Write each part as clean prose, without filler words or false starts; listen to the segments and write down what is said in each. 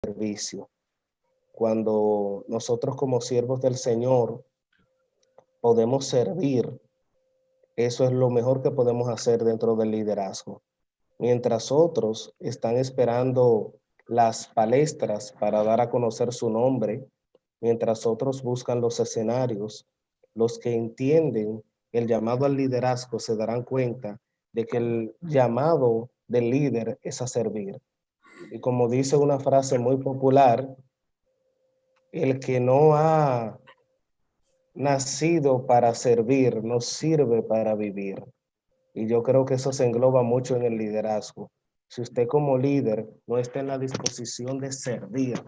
servicio. Cuando nosotros como siervos del Señor podemos servir, eso es lo mejor que podemos hacer dentro del liderazgo. Mientras otros están esperando las palestras para dar a conocer su nombre, mientras otros buscan los escenarios, los que entienden el llamado al liderazgo se darán cuenta de que el llamado del líder es a servir. Y como dice una frase muy popular, el que no ha nacido para servir, no sirve para vivir. Y yo creo que eso se engloba mucho en el liderazgo. Si usted como líder no está en la disposición de servir,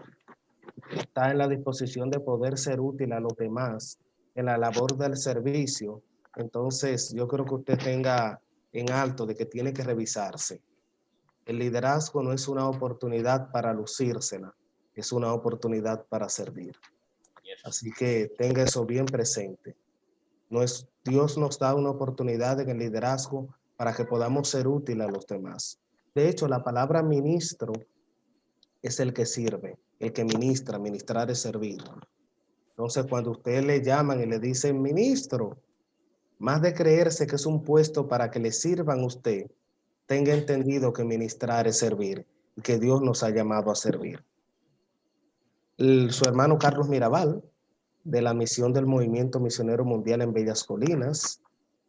está en la disposición de poder ser útil a los demás, en la labor del servicio, entonces yo creo que usted tenga en alto de que tiene que revisarse. El liderazgo no es una oportunidad para lucírsela, es una oportunidad para servir. Así que tenga eso bien presente. Dios nos da una oportunidad en el liderazgo para que podamos ser útiles a los demás. De hecho, la palabra ministro es el que sirve, el que ministra, ministrar es servir. Entonces, cuando usted le llaman y le dicen ministro, más de creerse que es un puesto para que le sirvan a usted, tenga entendido que ministrar es servir y que Dios nos ha llamado a servir. Su hermano Carlos Mirabal, de la misión del Movimiento Misionero Mundial en Bellas Colinas,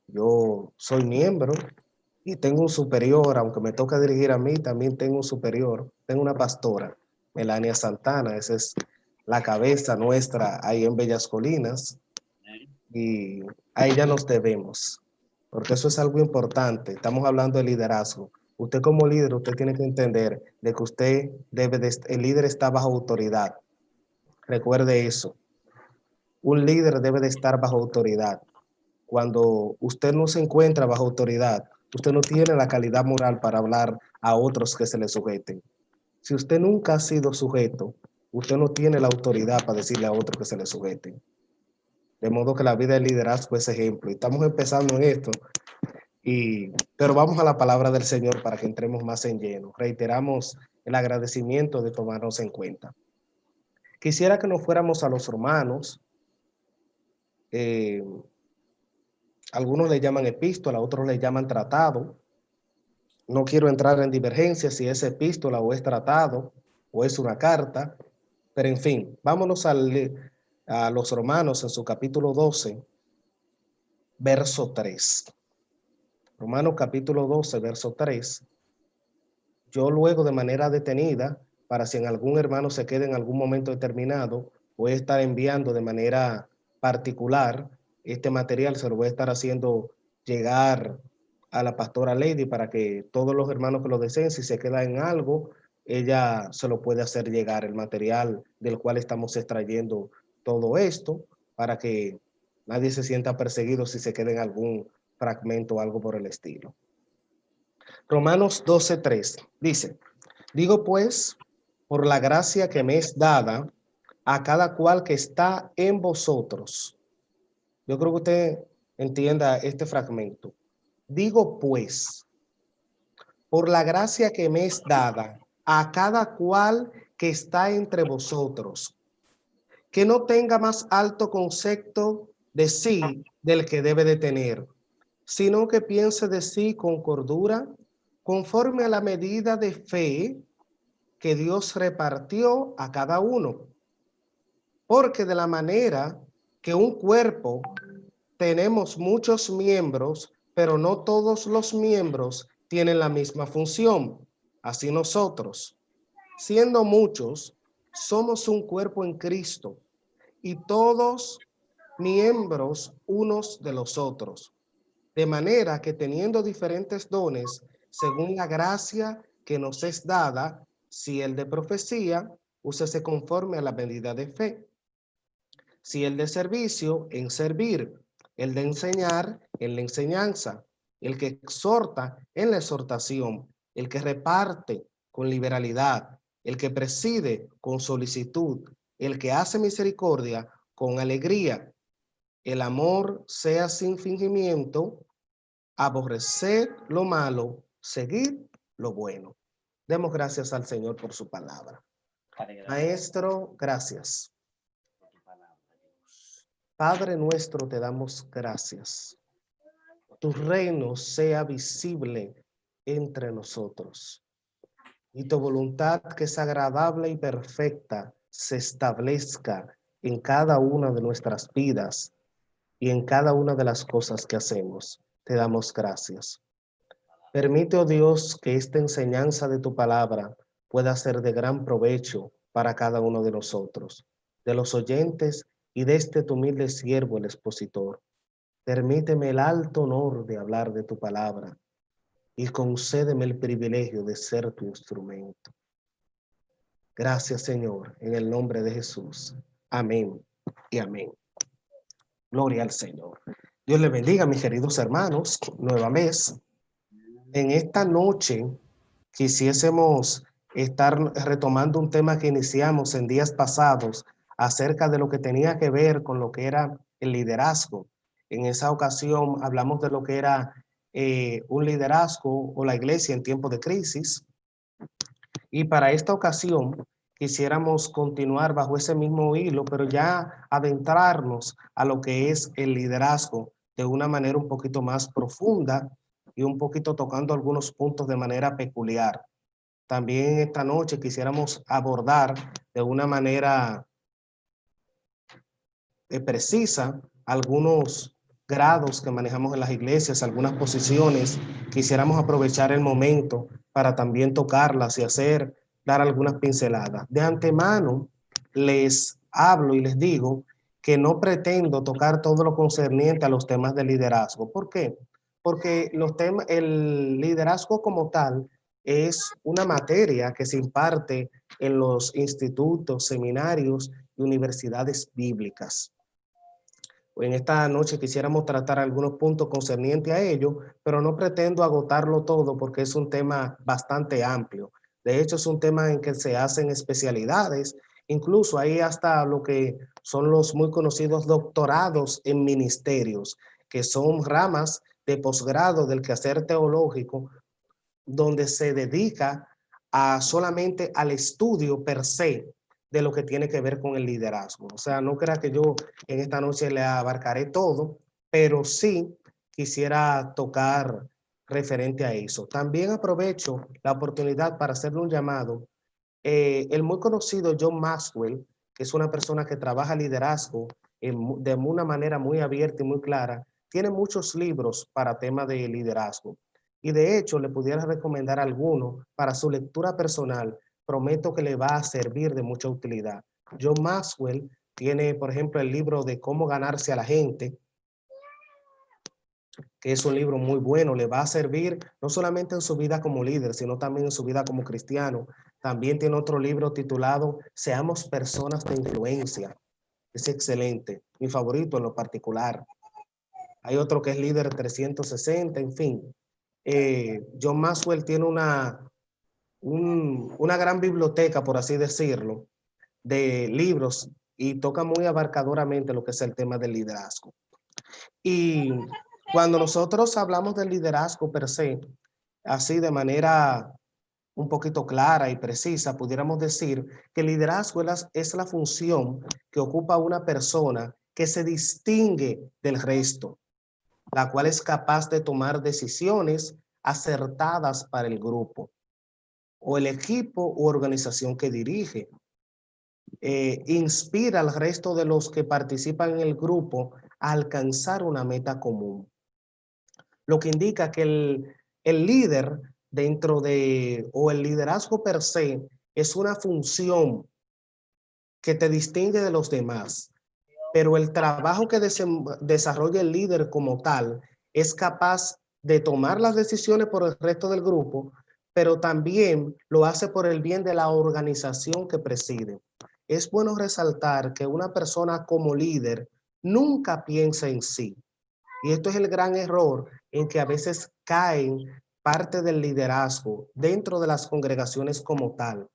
yo soy miembro y tengo un superior, aunque me toca dirigir a mí, también tengo un superior, tengo una pastora, Melania Santana, esa es la cabeza nuestra ahí en Bellas Colinas, y a ella nos debemos, porque eso es algo importante. Estamos hablando de liderazgo. Usted como líder, usted tiene que entender de que usted el líder está bajo autoridad. Recuerde eso. Un líder debe de estar bajo autoridad. Cuando usted no se encuentra bajo autoridad, usted no tiene la calidad moral para hablar a otros que se le sujeten. Si usted nunca ha sido sujeto, usted no tiene la autoridad para decirle a otros que se le sujeten. De modo que la vida del liderazgo es ejemplo. Y estamos empezando en esto, pero vamos a la palabra del Señor para que entremos más en lleno. Reiteramos el agradecimiento de tomarnos en cuenta. Quisiera que nos fuéramos a los Romanos. Algunos le llaman epístola, otros le llaman tratado. No quiero entrar en divergencia si es epístola o es tratado o es una carta, pero en fin, vámonos a los Romanos en su capítulo 12, verso 3. Romanos capítulo 12, verso 3. Yo luego de manera detenida, para si en algún hermano se queda en algún momento determinado, voy a estar enviando de manera particular este material, se lo voy a estar haciendo llegar a la pastora Lady para que todos los hermanos que lo deseen, si se queda en algo, ella se lo puede hacer llegar, el material del cual estamos extrayendo todo esto, para que nadie se sienta perseguido si se queda en algún fragmento o algo por el estilo. Romanos 12:3 dice: digo pues, por la gracia que me es dada, a cada cual que está en vosotros. Yo creo que usted entienda este fragmento. Digo pues, por la gracia que me es dada, a cada cual que está entre vosotros, que no tenga más alto concepto de sí del que debe de tener, sino que piense de sí con cordura, conforme a la medida de fe que Dios repartió a cada uno. Porque de la manera que un cuerpo tenemos muchos miembros, pero no todos los miembros tienen la misma función. Así nosotros, siendo muchos, somos un cuerpo en Cristo y todos miembros unos de los otros. De manera que teniendo diferentes dones, según la gracia que nos es dada, si el de profecía, úsese conforme a la medida de fe. Si el de servicio, en servir. El de enseñar, en la enseñanza. El que exhorta, en la exhortación. El que reparte, con liberalidad. El que preside, con solicitud. El que hace misericordia, con alegría. El amor sea sin fingimiento. Aborreced lo malo, seguid lo bueno. Demos gracias al Señor por su palabra. Maestro, gracias. Padre nuestro, te damos gracias. Tu reino sea visible entre nosotros y tu voluntad, que es agradable y perfecta, se establezca en cada una de nuestras vidas y en cada una de las cosas que hacemos. Te damos gracias. Permite, oh Dios, que esta enseñanza de tu palabra pueda ser de gran provecho para cada uno de nosotros, de los oyentes y de este tu humilde siervo, el expositor. Permíteme el alto honor de hablar de tu palabra y concédeme el privilegio de ser tu instrumento. Gracias, Señor, en el nombre de Jesús. Amén y amén. Gloria al Señor. Dios le bendiga, mis queridos hermanos, nueva vez. En esta noche quisiésemos estar retomando un tema que iniciamos en días pasados acerca de lo que tenía que ver con lo que era el liderazgo. En esa ocasión hablamos de lo que era un liderazgo o la iglesia en tiempos de crisis. Y para esta ocasión quisiéramos continuar bajo ese mismo hilo, pero ya adentrarnos a lo que es el liderazgo de una manera un poquito más profunda y un poquito tocando algunos puntos de manera peculiar. También esta noche quisiéramos abordar de una manera precisa algunos grados que manejamos en las iglesias, algunas posiciones. Quisiéramos aprovechar el momento para también tocarlas y dar algunas pinceladas. De antemano les hablo y les digo que no pretendo tocar todo lo concerniente a los temas de liderazgo. ¿Por qué? Porque el liderazgo como tal es una materia que se imparte en los institutos, seminarios y universidades bíblicas. En esta noche quisiéramos tratar algunos puntos concernientes a ello, pero no pretendo agotarlo todo porque es un tema bastante amplio. De hecho, es un tema en que se hacen especialidades, incluso hay hasta lo que son los muy conocidos doctorados en ministerios, que son ramas de posgrado del quehacer teológico, donde se dedica solamente al estudio per se de lo que tiene que ver con el liderazgo. O sea, no crea que yo en esta noche le abarcaré todo, pero sí quisiera tocar referente a eso. También aprovecho la oportunidad para hacerle un llamado. El muy conocido John Maxwell, que es una persona que trabaja liderazgo de una manera muy abierta y muy clara, tiene muchos libros para temas de liderazgo. Y de hecho, le pudiera recomendar alguno para su lectura personal. Prometo que le va a servir de mucha utilidad. John Maxwell tiene, por ejemplo, el libro de Cómo ganarse a la gente, que es un libro muy bueno, le va a servir no solamente en su vida como líder, sino también en su vida como cristiano. También tiene otro libro titulado Seamos personas de influencia. Es excelente, mi favorito en lo particular. Hay otro que es Líder 360, en fin. John Maxwell tiene una gran biblioteca, por así decirlo, de libros y toca muy abarcadoramente lo que es el tema del liderazgo. Y cuando nosotros hablamos del liderazgo per se, así de manera un poquito clara y precisa, pudiéramos decir que el liderazgo es la función que ocupa una persona que se distingue del resto, la cual es capaz de tomar decisiones acertadas para el grupo o el equipo u organización que dirige. Inspira al resto de los que participan en el grupo a alcanzar una meta común. Lo que indica que el líder o el liderazgo per se es una función que te distingue de los demás, pero el trabajo que desarrolla el líder como tal es capaz de tomar las decisiones por el resto del grupo, pero también lo hace por el bien de la organización que preside. Es bueno resaltar que una persona como líder nunca piensa en sí. Y esto es el gran error en que a veces caen parte del liderazgo dentro de las congregaciones como tal.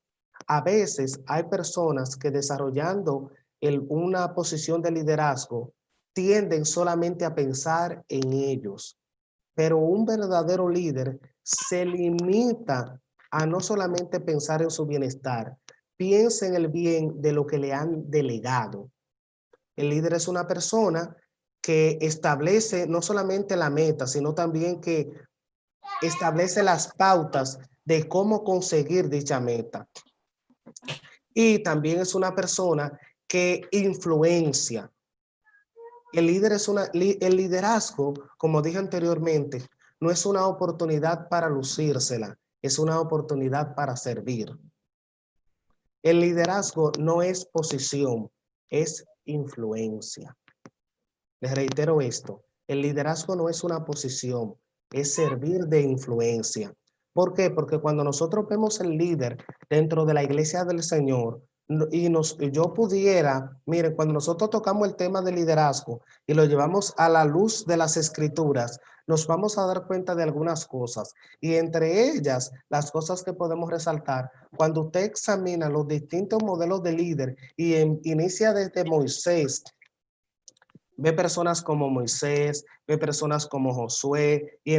A veces hay personas que desarrollando una posición de liderazgo tienden solamente a pensar en ellos, pero un verdadero líder se limita a no solamente pensar en su bienestar, piense en el bien de lo que le han delegado. El líder es una persona que establece no solamente la meta, sino también que establece las pautas de cómo conseguir dicha meta. Y también es una persona que influencia. El liderazgo, como dije anteriormente, no es una oportunidad para lucírsela, es una oportunidad para servir. El liderazgo no es posición, es influencia. Les reitero esto, el liderazgo no es una posición, es servir de influencia. ¿Por qué? Porque cuando nosotros vemos el líder dentro de la iglesia del Señor, yo pudiera, miren, cuando nosotros tocamos el tema de liderazgo y lo llevamos a la luz de las escrituras, nos vamos a dar cuenta de algunas cosas. Y entre ellas, las cosas que podemos resaltar, cuando usted examina los distintos modelos de líder y inicia desde Moisés, ve personas como Moisés, ve personas como Josué y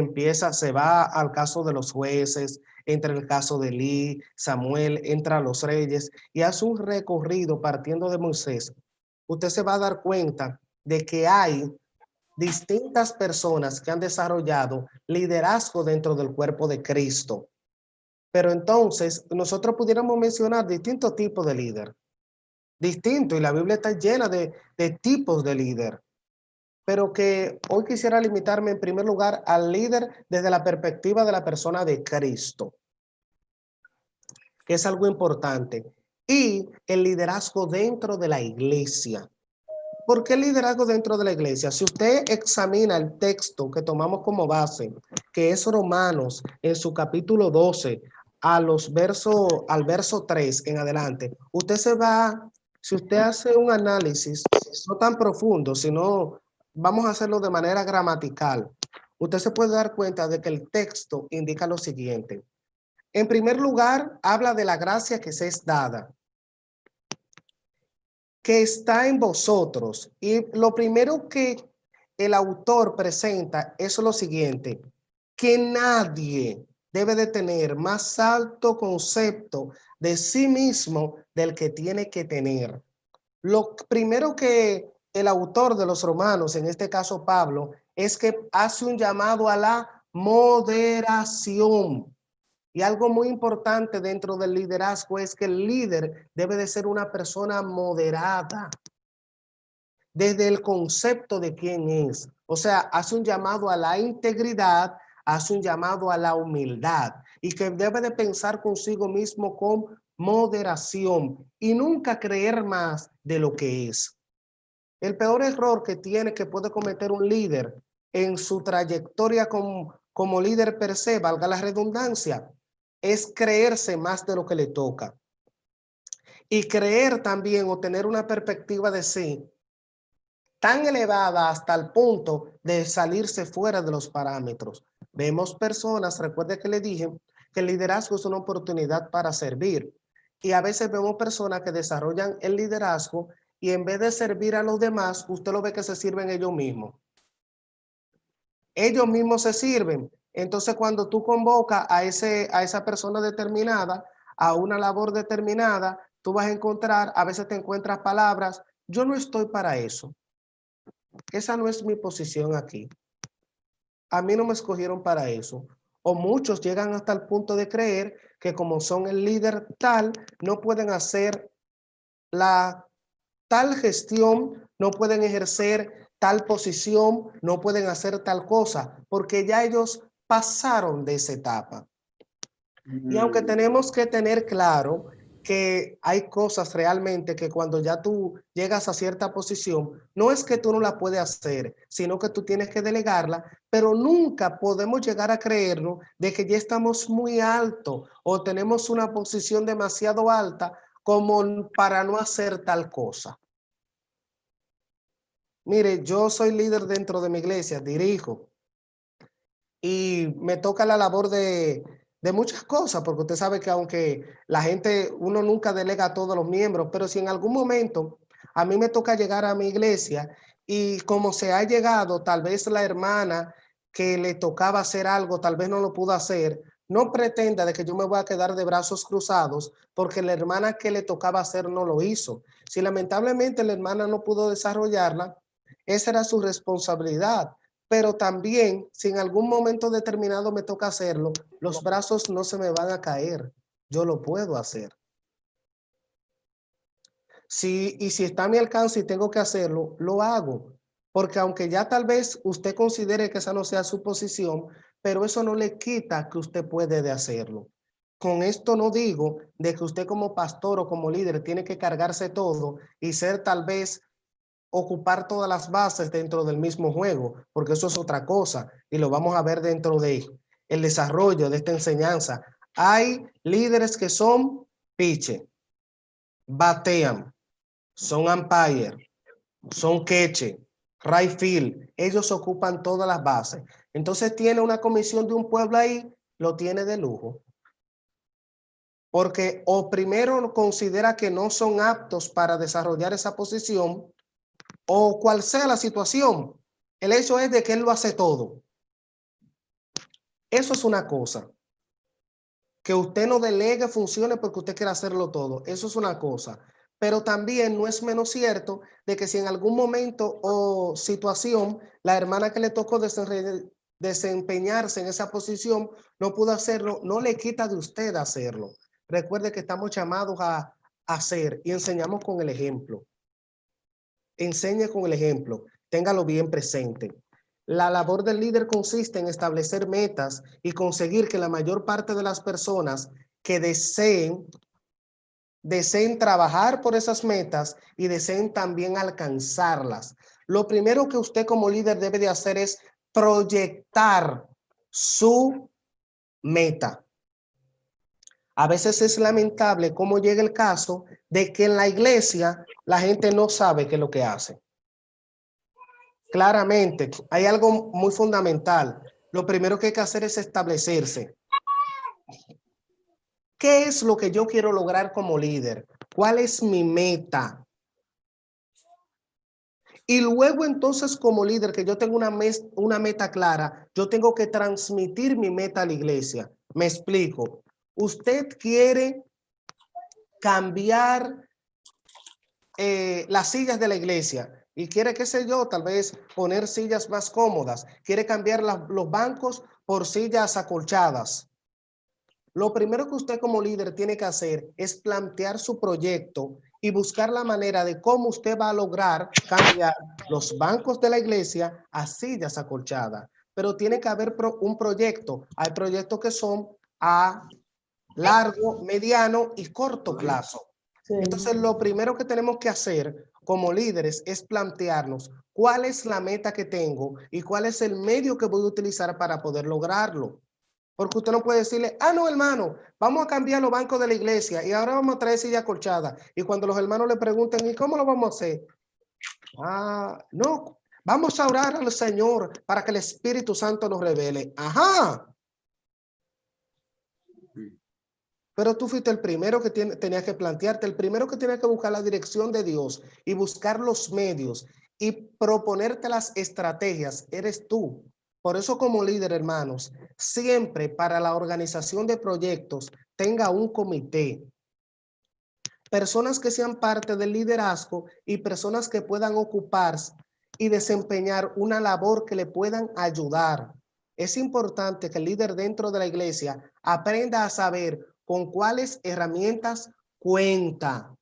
se va al caso de los jueces, entra el caso de Elí, Samuel, entra a los reyes y hace un recorrido partiendo de Moisés. Usted se va a dar cuenta de que hay distintas personas que han desarrollado liderazgo dentro del cuerpo de Cristo. Pero entonces nosotros pudiéramos mencionar distintos tipos de líder, distintos, y la Biblia está llena de tipos de líder, pero que hoy quisiera limitarme en primer lugar al líder desde la perspectiva de la persona de Cristo, que es algo importante, y el liderazgo dentro de la iglesia. ¿Por qué el liderazgo dentro de la iglesia? Si usted examina el texto que tomamos como base, que es Romanos, en su capítulo 12, al verso 3 en adelante, usted se va, si usted hace un análisis no tan profundo, sino vamos a hacerlo de manera gramatical, usted se puede dar cuenta de que el texto indica lo siguiente. En primer lugar, habla de la gracia que se es dada, que está en vosotros. Y lo primero que el autor presenta es lo siguiente, que nadie debe de tener más alto concepto de sí mismo del que tiene que tener. Lo primero que el autor de los Romanos, en este caso Pablo, es que hace un llamado a la moderación. Y algo muy importante dentro del liderazgo es que el líder debe de ser una persona moderada desde el concepto de quién es. O sea, hace un llamado a la integridad, hace un llamado a la humildad y que debe de pensar consigo mismo con moderación y nunca creer más de lo que es. El peor error que puede cometer un líder en su trayectoria como líder per se, valga la redundancia, es creerse más de lo que le toca. Y creer también o tener una perspectiva de sí tan elevada hasta el punto de salirse fuera de los parámetros. Vemos personas, recuerde que le dije que el liderazgo es una oportunidad para servir. Y a veces vemos personas que desarrollan el liderazgo y en vez de servir a los demás, usted lo ve que se sirven ellos mismos. Ellos mismos se sirven. Entonces, cuando tú convocas a esa persona determinada, a una labor determinada, tú vas a encontrar, a veces te encuentras palabras, yo no estoy para eso. Esa no es mi posición aquí. A mí no me escogieron para eso. O muchos llegan hasta el punto de creer que como son el líder tal, no pueden hacer la tal gestión, no pueden ejercer tal posición, no pueden hacer tal cosa, porque ya ellos pasaron de esa etapa. Y aunque tenemos que tener claro que hay cosas realmente que cuando ya tú llegas a cierta posición, no es que tú no la puedes hacer, sino que tú tienes que delegarla, pero nunca podemos llegar a creernos de que ya estamos muy alto o tenemos una posición demasiado alta como para no hacer tal cosa. Mire, yo soy líder dentro de mi iglesia, dirijo, y me toca la labor de muchas cosas, porque usted sabe que aunque la gente, uno nunca delega a todos los miembros, pero si en algún momento a mí me toca llegar a mi iglesia y como se ha llegado, tal vez la hermana que le tocaba hacer algo, tal vez no lo pudo hacer, No pretenda de que yo me voy a quedar de brazos cruzados porque la hermana que le tocaba hacer no lo hizo. Si lamentablemente la hermana no pudo desarrollarla, esa era su responsabilidad. Pero también, si en algún momento determinado me toca hacerlo, los brazos no se me van a caer. Yo lo puedo hacer. Y si está a mi alcance y tengo que hacerlo, lo hago. Porque aunque ya tal vez usted considere que esa no sea su posición, pero eso no le quita que usted puede de hacerlo. Con esto no digo de que usted como pastor o como líder tiene que cargarse todo y ser tal vez ocupar todas las bases dentro del mismo juego, porque eso es otra cosa y lo vamos a ver dentro de el desarrollo de esta enseñanza. Hay líderes que son pitcher, batean, son umpire, son catcher, right field. Ellos ocupan todas las bases. Entonces tiene una comisión de un pueblo ahí, lo tiene de lujo. Porque o primero considera que no son aptos para desarrollar esa posición, o cual sea la situación. El hecho es de que él lo hace todo. Eso es una cosa. Que usted no delegue funciones porque usted quiere hacerlo todo. Eso es una cosa. Pero también no es menos cierto de que si en algún momento o situación la hermana que le tocó desempeñarse en esa posición no pudo hacerlo, no le quita de usted hacerlo. Recuerde que estamos llamados a hacer y enseñamos con el ejemplo. Enseñe con el ejemplo. Téngalo bien presente. La labor del líder consiste en establecer metas y conseguir que la mayor parte de las personas que deseen trabajar por esas metas y deseen también alcanzarlas. Lo primero que usted como líder debe de hacer es proyectar su meta. A veces es lamentable cómo llega el caso de que en la iglesia la gente no sabe qué es lo que hace. Claramente, hay algo muy fundamental. Lo primero que hay que hacer es establecerse. ¿Qué es lo que yo quiero lograr como líder? ¿Cuál es mi meta? Y luego entonces como líder, que yo tengo una meta clara, yo tengo que transmitir mi meta a la iglesia. Me explico. Usted quiere cambiar las sillas de la iglesia y quiere, qué sé yo, tal vez poner sillas más cómodas, quiere cambiar los bancos por sillas acolchadas. Lo primero que usted como líder tiene que hacer es plantear su proyecto y buscar la manera de cómo usted va a lograr cambiar los bancos de la iglesia a sillas acolchadas. Pero tiene que haber un proyecto. Hay proyectos que son a largo, mediano y corto plazo. Sí. Entonces, lo primero que tenemos que hacer como líderes es plantearnos cuál es la meta que tengo y cuál es el medio que voy a utilizar para poder lograrlo. Porque usted no puede decirle, no, hermano, vamos a cambiar los bancos de la iglesia y ahora vamos a traer silla acolchada. Y cuando los hermanos le pregunten, ¿y cómo lo vamos a hacer? No, vamos a orar al Señor para que el Espíritu Santo nos revele. Ajá. Pero tú fuiste el primero que tenía que plantearte, el primero que tenía que buscar la dirección de Dios y buscar los medios y proponerte las estrategias, eres tú. Por eso como líder, hermanos, siempre para la organización de proyectos tenga un comité. Personas que sean parte del liderazgo y personas que puedan ocuparse y desempeñar una labor que le puedan ayudar. Es importante que el líder dentro de la iglesia aprenda a saber con cuáles herramientas cuenta.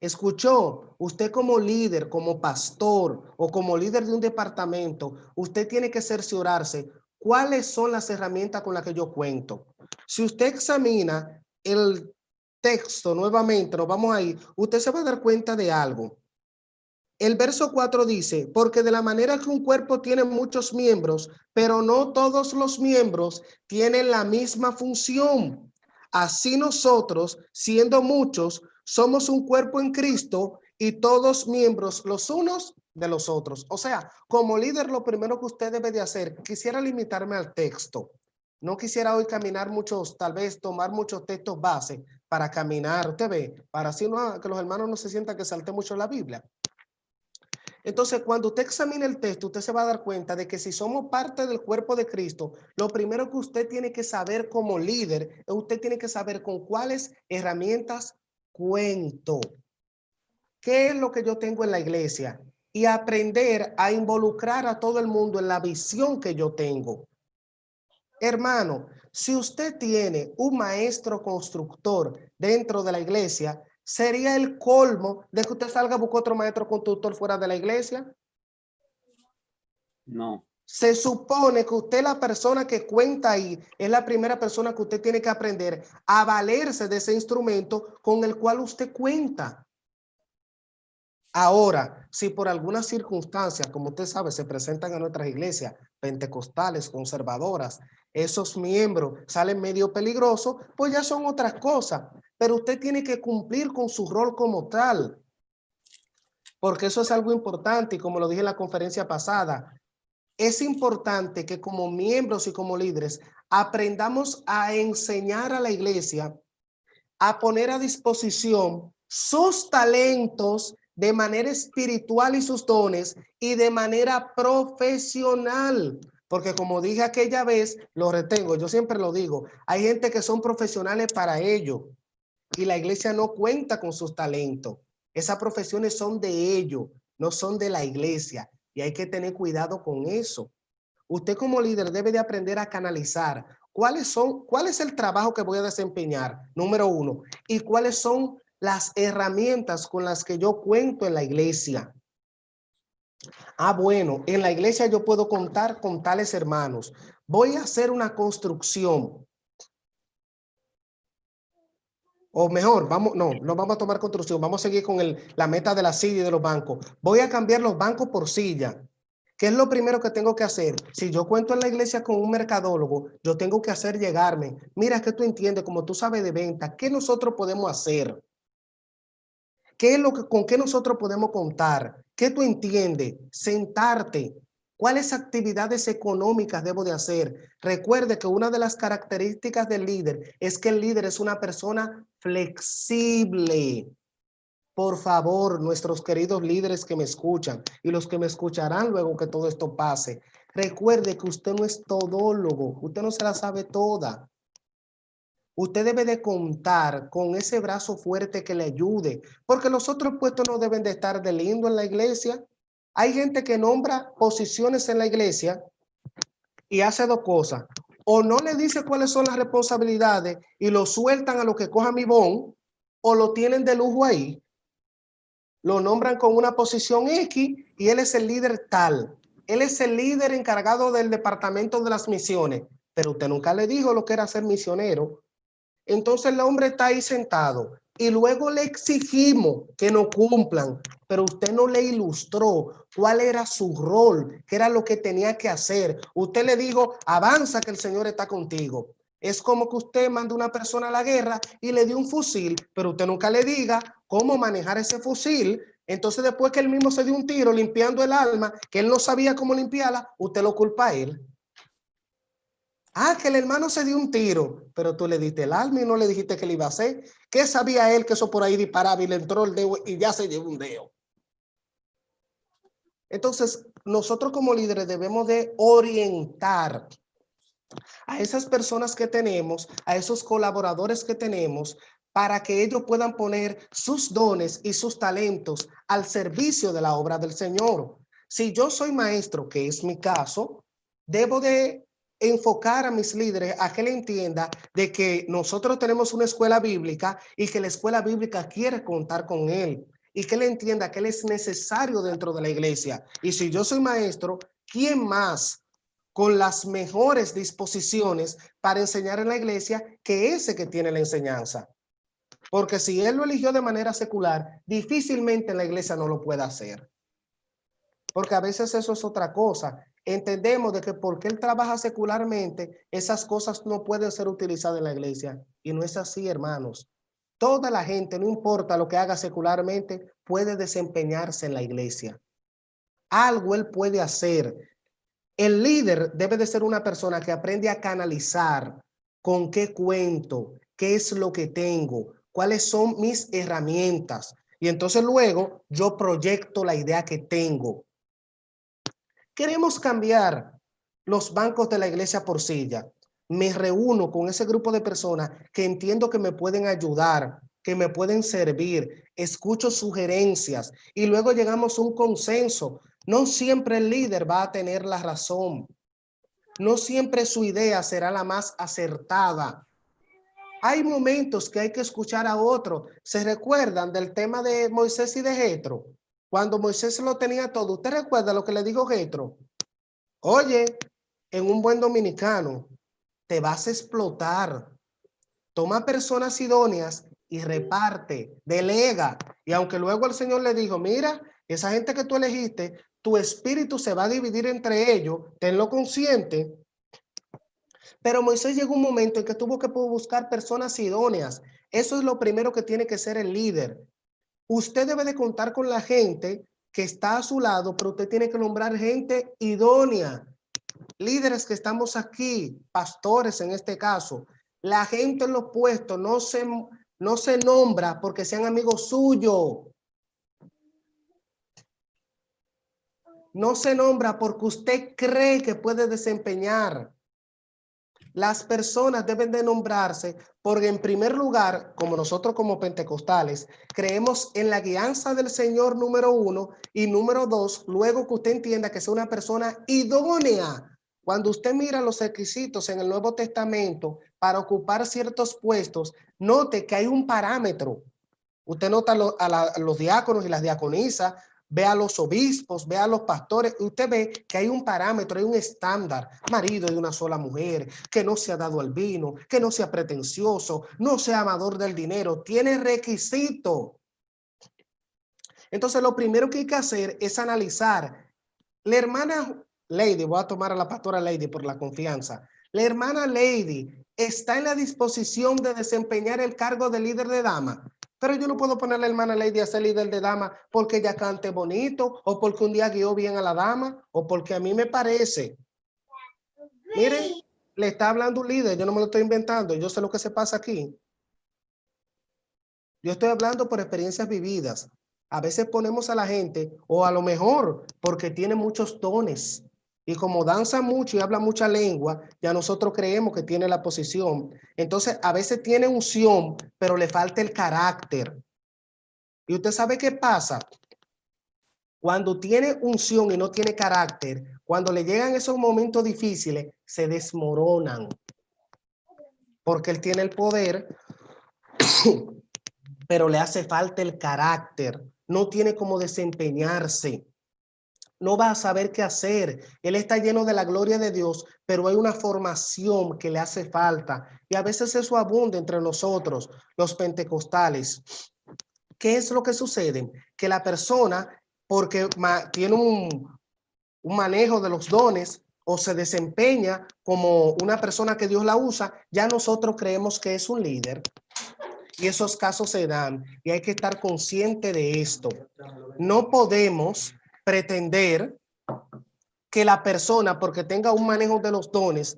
Escuchó, usted como líder, como pastor o como líder de un departamento, usted tiene que cerciorarse cuáles son las herramientas con las que yo cuento. Si usted examina el texto nuevamente, nos vamos a ir, usted se va a dar cuenta de algo. El verso 4 dice, porque de la manera que un cuerpo tiene muchos miembros, pero no todos los miembros tienen la misma función. Así nosotros, siendo muchos, somos un cuerpo en Cristo y todos miembros los unos de los otros. O sea, como líder, lo primero que usted debe de hacer, quisiera limitarme al texto. No quisiera hoy caminar muchos, tal vez tomar muchos textos base para caminar, usted ve, para así no, que los hermanos no se sientan que salte mucho la Biblia. Entonces, cuando usted examine el texto, usted se va a dar cuenta de que si somos parte del cuerpo de Cristo, lo primero que usted tiene que saber como líder, usted tiene que saber con cuáles herramientas cuento. ¿Qué es lo que yo tengo en la iglesia? Y aprender a involucrar a todo el mundo en la visión que yo tengo. Hermano, si usted tiene un maestro constructor dentro de la iglesia, ¿sería el colmo de que usted salga a buscar otro maestro constructor fuera de la iglesia? No. Se supone que usted, la persona que cuenta ahí, es la primera persona que usted tiene que aprender a valerse de ese instrumento con el cual usted cuenta. Ahora, si por alguna circunstancia, como usted sabe, se presentan a nuestras iglesias pentecostales, conservadoras, esos miembros salen medio peligrosos, pues ya son otras cosas. Pero usted tiene que cumplir con su rol como tal. Porque eso es algo importante y como lo dije en la conferencia pasada, es importante que como miembros y como líderes aprendamos a enseñar a la iglesia, a poner a disposición sus talentos de manera espiritual y sus dones y de manera profesional. Porque como dije aquella vez, lo retengo, yo siempre lo digo, hay gente que son profesionales para ello y la iglesia no cuenta con sus talentos. Esas profesiones son de ellos, no son de la iglesia y hay que tener cuidado con eso. Usted como líder debe de aprender a canalizar cuál es el trabajo que voy a desempeñar, número uno, y cuáles son las herramientas con las que yo cuento en la iglesia. Ah, bueno, en la iglesia yo puedo contar con tales hermanos. Voy a hacer una construcción. O mejor, no vamos a tomar construcción, vamos a seguir con la meta de la silla y de los bancos. Voy a cambiar los bancos por silla. ¿Qué es lo primero que tengo que hacer? Si yo cuento en la iglesia con un mercadólogo, yo tengo que hacer llegarme. Mira, que tú entiendes, como tú sabes de venta, ¿qué nosotros podemos hacer? ¿Qué es con qué nosotros podemos contar? ¿Qué tú entiendes? Sentarte. ¿Cuáles actividades económicas debo de hacer? Recuerde que una de las características del líder es que el líder es una persona flexible. Por favor, nuestros queridos líderes que me escuchan y los que me escucharán luego que todo esto pase, recuerde que usted no es todólogo, usted no se la sabe toda. Usted debe de contar con ese brazo fuerte que le ayude, porque los otros puestos no deben de estar de lindo en la iglesia. Hay gente que nombra posiciones en la iglesia y hace dos cosas. O no le dice cuáles son las responsabilidades y lo sueltan a lo que coja mi bon, o lo tienen de lujo ahí. Lo nombran con una posición X y él es el líder tal. Él es el líder encargado del departamento de las misiones, pero usted nunca le dijo lo que era ser misionero. Entonces el hombre está ahí sentado y luego le exigimos que no cumplan, pero usted no le ilustró cuál era su rol, qué era lo que tenía que hacer. Usted le dijo, avanza que el Señor está contigo. Es como que usted manda a una persona a la guerra y le dio un fusil, pero usted nunca le diga cómo manejar ese fusil. Entonces después que él mismo se dio un tiro limpiando el alma, que él no sabía cómo limpiarla, usted lo culpa a él. Ah, que el hermano se dio un tiro, pero tú le diste el alma y no le dijiste que le iba a hacer. ¿Qué sabía él que eso por ahí disparaba y le entró el dedo y ya se llevó un dedo? Entonces, nosotros como líderes debemos de orientar a esas personas que tenemos, a esos colaboradores que tenemos, para que ellos puedan poner sus dones y sus talentos al servicio de la obra del Señor. Si yo soy maestro, que es mi caso, debo de enfocar a mis líderes a que le entienda de que nosotros tenemos una escuela bíblica y que la escuela bíblica quiere contar con él y que le entienda que él es necesario dentro de la iglesia. Y si yo soy maestro, ¿quién más con las mejores disposiciones para enseñar en la iglesia que ese que tiene la enseñanza? Porque si él lo eligió de manera secular, difícilmente en la iglesia no lo pueda hacer. Porque a veces eso es otra cosa. Entendemos de que porque él trabaja secularmente, esas cosas no pueden ser utilizadas en la iglesia. Y no es así, hermanos. Toda la gente, no importa lo que haga secularmente, puede desempeñarse en la iglesia. Algo él puede hacer. El líder debe de ser una persona que aprende a canalizar con qué cuento, qué es lo que tengo, cuáles son mis herramientas. y entonces luego yo proyecto la idea que tengo. Queremos cambiar los bancos de la iglesia por silla. Me reúno con ese grupo de personas que entiendo que me pueden ayudar, que me pueden servir, escucho sugerencias y luego llegamos a un consenso. No siempre el líder va a tener la razón. No siempre su idea será la más acertada. Hay momentos que hay que escuchar a otro. ¿Se recuerdan del tema de Moisés y de Jetro? Cuando Moisés lo tenía todo, ¿usted recuerda lo que le dijo Jetro? Oye, en un buen dominicano, te vas a explotar. Toma personas idóneas y reparte, delega. Y aunque luego el Señor le dijo, mira, esa gente que tú elegiste, tu espíritu se va a dividir entre ellos, tenlo consciente. Pero Moisés llegó un momento en que tuvo que buscar personas idóneas. Eso es lo primero que tiene que ser el líder. Usted debe de contar con la gente que está a su lado, pero usted tiene que nombrar gente idónea. Líderes que estamos aquí, pastores en este caso, la gente en los puestos no se nombra porque sean amigos suyos. No se nombra porque usted cree que puede desempeñar. Las personas deben de nombrarse porque en primer lugar, como nosotros como pentecostales, creemos en la guianza del Señor número 1 y número 2, luego que usted entienda que es una persona idónea. Cuando usted mira los requisitos en el Nuevo Testamento para ocupar ciertos puestos, note que hay un parámetro. Usted nota a los diáconos y las diaconisas, ve a los obispos, ve a los pastores, y usted ve que hay un parámetro, hay un estándar, marido de una sola mujer, que no se ha dado al vino, que no sea pretencioso, no sea amador del dinero, tiene requisito. Entonces lo primero que hay que hacer es analizar. La hermana Lady, voy a tomar a la pastora Lady por la confianza, la hermana Lady está en la disposición de desempeñar el cargo de líder de dama. Pero yo no puedo poner a la hermana Lady a ser líder de dama porque ella cante bonito o porque un día guió bien a la dama o porque a mí me parece. Miren, le está hablando un líder, yo no me lo estoy inventando, yo sé lo que se pasa aquí. Yo estoy hablando por experiencias vividas. A veces ponemos a la gente, o a lo mejor porque tiene muchos dones, y como danza mucho y habla mucha lengua, ya nosotros creemos que tiene la posición. Entonces, a veces tiene unción, pero le falta el carácter. ¿Y usted sabe qué pasa? Cuando tiene unción y no tiene carácter, cuando le llegan esos momentos difíciles, se desmoronan. Porque él tiene el poder, pero le hace falta el carácter. No tiene cómo desempeñarse. No va a saber qué hacer. Él está lleno de la gloria de Dios, pero hay una formación que le hace falta. Y a veces eso abunda entre nosotros, los pentecostales. ¿Qué es lo que sucede? Que la persona, porque tiene un manejo de los dones o se desempeña como una persona que Dios la usa, ya nosotros creemos que es un líder. Y esos casos se dan y hay que estar consciente de esto. No podemos pretender que la persona, porque tenga un manejo de los dones,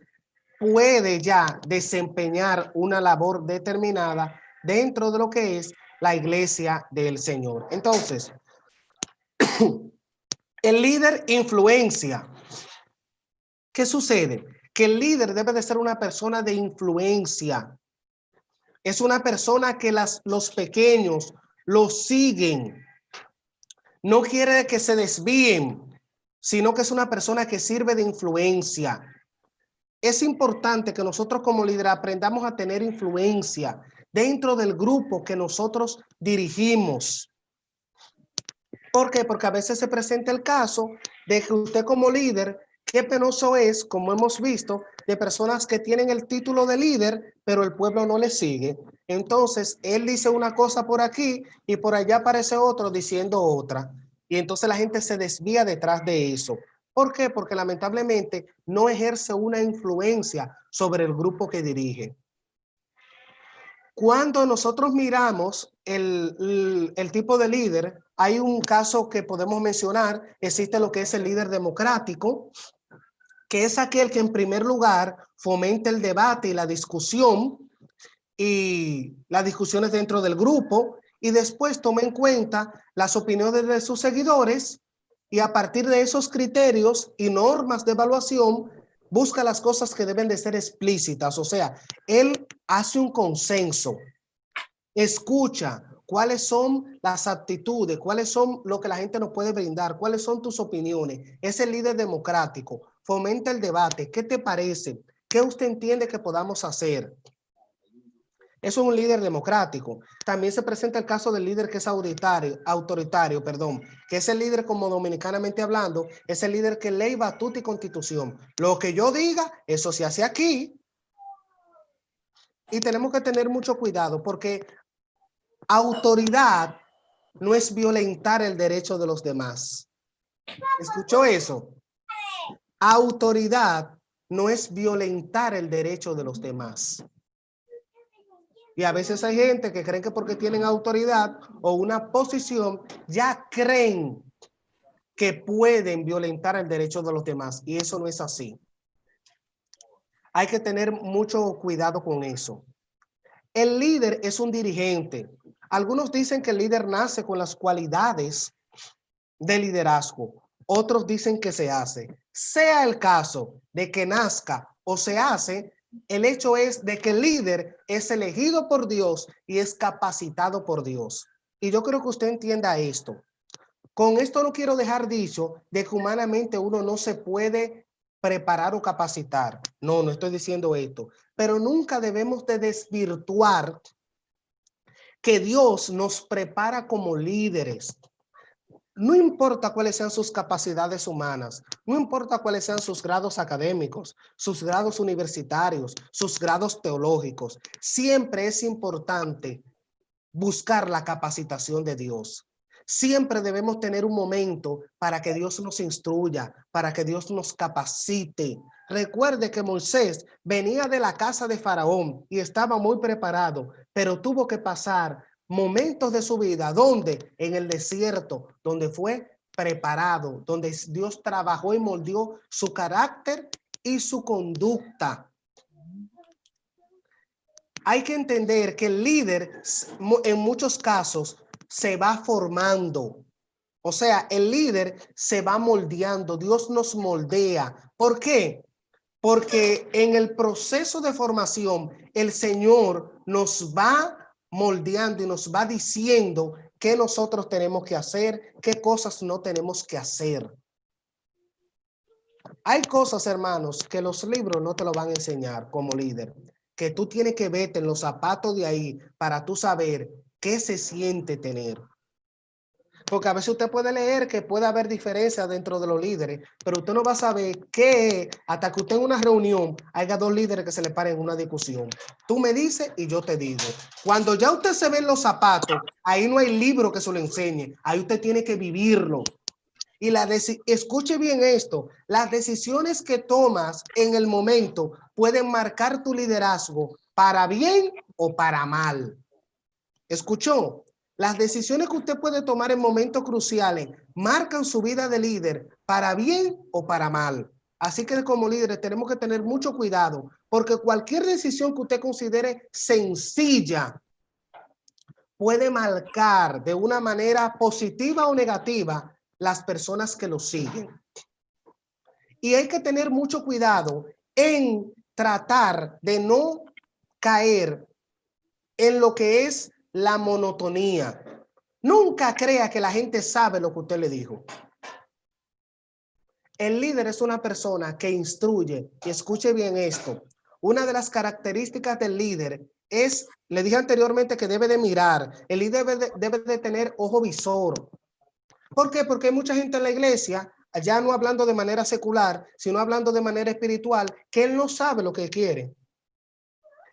puede ya desempeñar una labor determinada dentro de lo que es la iglesia del Señor. Entonces, el líder influencia. ¿Qué sucede? Que el líder debe de ser una persona de influencia. Es una persona que los pequeños lo siguen. No quiere que se desvíen, sino que es una persona que sirve de influencia. Es importante que nosotros como líder aprendamos a tener influencia dentro del grupo que nosotros dirigimos. ¿Por qué? Porque a veces se presenta el caso de que usted como líder, qué penoso es, como hemos visto, de personas que tienen el título de líder, pero el pueblo no le sigue. Entonces, él dice una cosa por aquí y por allá aparece otro diciendo otra. Y entonces la gente se desvía detrás de eso. ¿Por qué? Porque lamentablemente no ejerce una influencia sobre el grupo que dirige. Cuando nosotros miramos el tipo de líder, hay un caso que podemos mencionar, existe lo que es el líder democrático, que es aquel que en primer lugar fomenta el debate y la discusión y las discusiones dentro del grupo y después toma en cuenta las opiniones de sus seguidores y a partir de esos criterios y normas de evaluación busca las cosas que deben de ser explícitas. O sea, él hace un consenso, escucha cuáles son las aptitudes, cuáles son lo que la gente nos puede brindar, cuáles son tus opiniones. Es el líder democrático, fomenta el debate. ¿Qué te parece? ¿Qué usted entiende que podamos hacer? Eso es un líder democrático. También se presenta el caso del líder que es autoritario, que es el líder, como dominicanamente hablando, es el líder que ley, batuta y constitución. Lo que yo diga, eso se hace aquí. Y tenemos que tener mucho cuidado porque autoridad no es violentar el derecho de los demás. ¿Escuchó eso? Autoridad no es violentar el derecho de los demás. Y a veces hay gente que creen que porque tienen autoridad o una posición, ya creen que pueden violentar el derecho de los demás. Y eso no es así. Hay que tener mucho cuidado con eso. El líder es un dirigente. Algunos dicen que el líder nace con las cualidades de liderazgo. Otros dicen que se hace. Sea el caso de que nazca o se hace, el hecho es de que el líder es elegido por Dios y es capacitado por Dios. Y yo creo que usted entienda esto. Con esto no quiero dejar dicho de que humanamente uno no se puede preparar o capacitar. No, no estoy diciendo esto. Pero nunca debemos de desvirtuar que Dios nos prepara como líderes. No importa cuáles sean sus capacidades humanas, no importa cuáles sean sus grados académicos, sus grados universitarios, sus grados teológicos, siempre es importante buscar la capacitación de Dios. Siempre debemos tener un momento para que Dios nos instruya, para que Dios nos capacite. Recuerde que Moisés venía de la casa de Faraón y estaba muy preparado, pero tuvo que pasar momentos de su vida, donde en el desierto, donde fue preparado, donde Dios trabajó y moldeó su carácter y su conducta. Hay que entender que el líder en muchos casos se va formando. O sea, el líder se va moldeando. Dios nos moldea. ¿Por qué? Porque en el proceso de formación, el Señor nos va moldeando y nos va diciendo qué nosotros tenemos que hacer, qué cosas no tenemos que hacer. Hay cosas, hermanos, que los libros no te lo van a enseñar como líder, que tú tienes que verte en los zapatos de ahí para tú saber qué se siente tener. Porque a veces usted puede leer que puede haber diferencias dentro de los líderes, pero usted no va a saber qué, hasta que usted en una reunión haya dos líderes que se le paren en una discusión. Tú me dices y yo te digo. Cuando ya usted se ve en los zapatos, ahí no hay libro que se lo enseñe. Ahí usted tiene que vivirlo. Y escuche bien esto, las decisiones que tomas en el momento pueden marcar tu liderazgo para bien o para mal. ¿Escuchó? Las decisiones que usted puede tomar en momentos cruciales marcan su vida de líder para bien o para mal. Así que como líderes tenemos que tener mucho cuidado, porque cualquier decisión que usted considere sencilla puede marcar de una manera positiva o negativa las personas que lo siguen. Y hay que tener mucho cuidado en tratar de no caer en lo que es la monotonía. Nunca crea que la gente sabe lo que usted le dijo. El líder es una persona que instruye, y escuche bien esto. Una de las características del líder es, le dije anteriormente que debe de mirar, el líder debe de tener ojo visor. ¿Por qué? Porque hay mucha gente en la iglesia, ya no hablando de manera secular, sino hablando de manera espiritual, que él no sabe lo que quiere.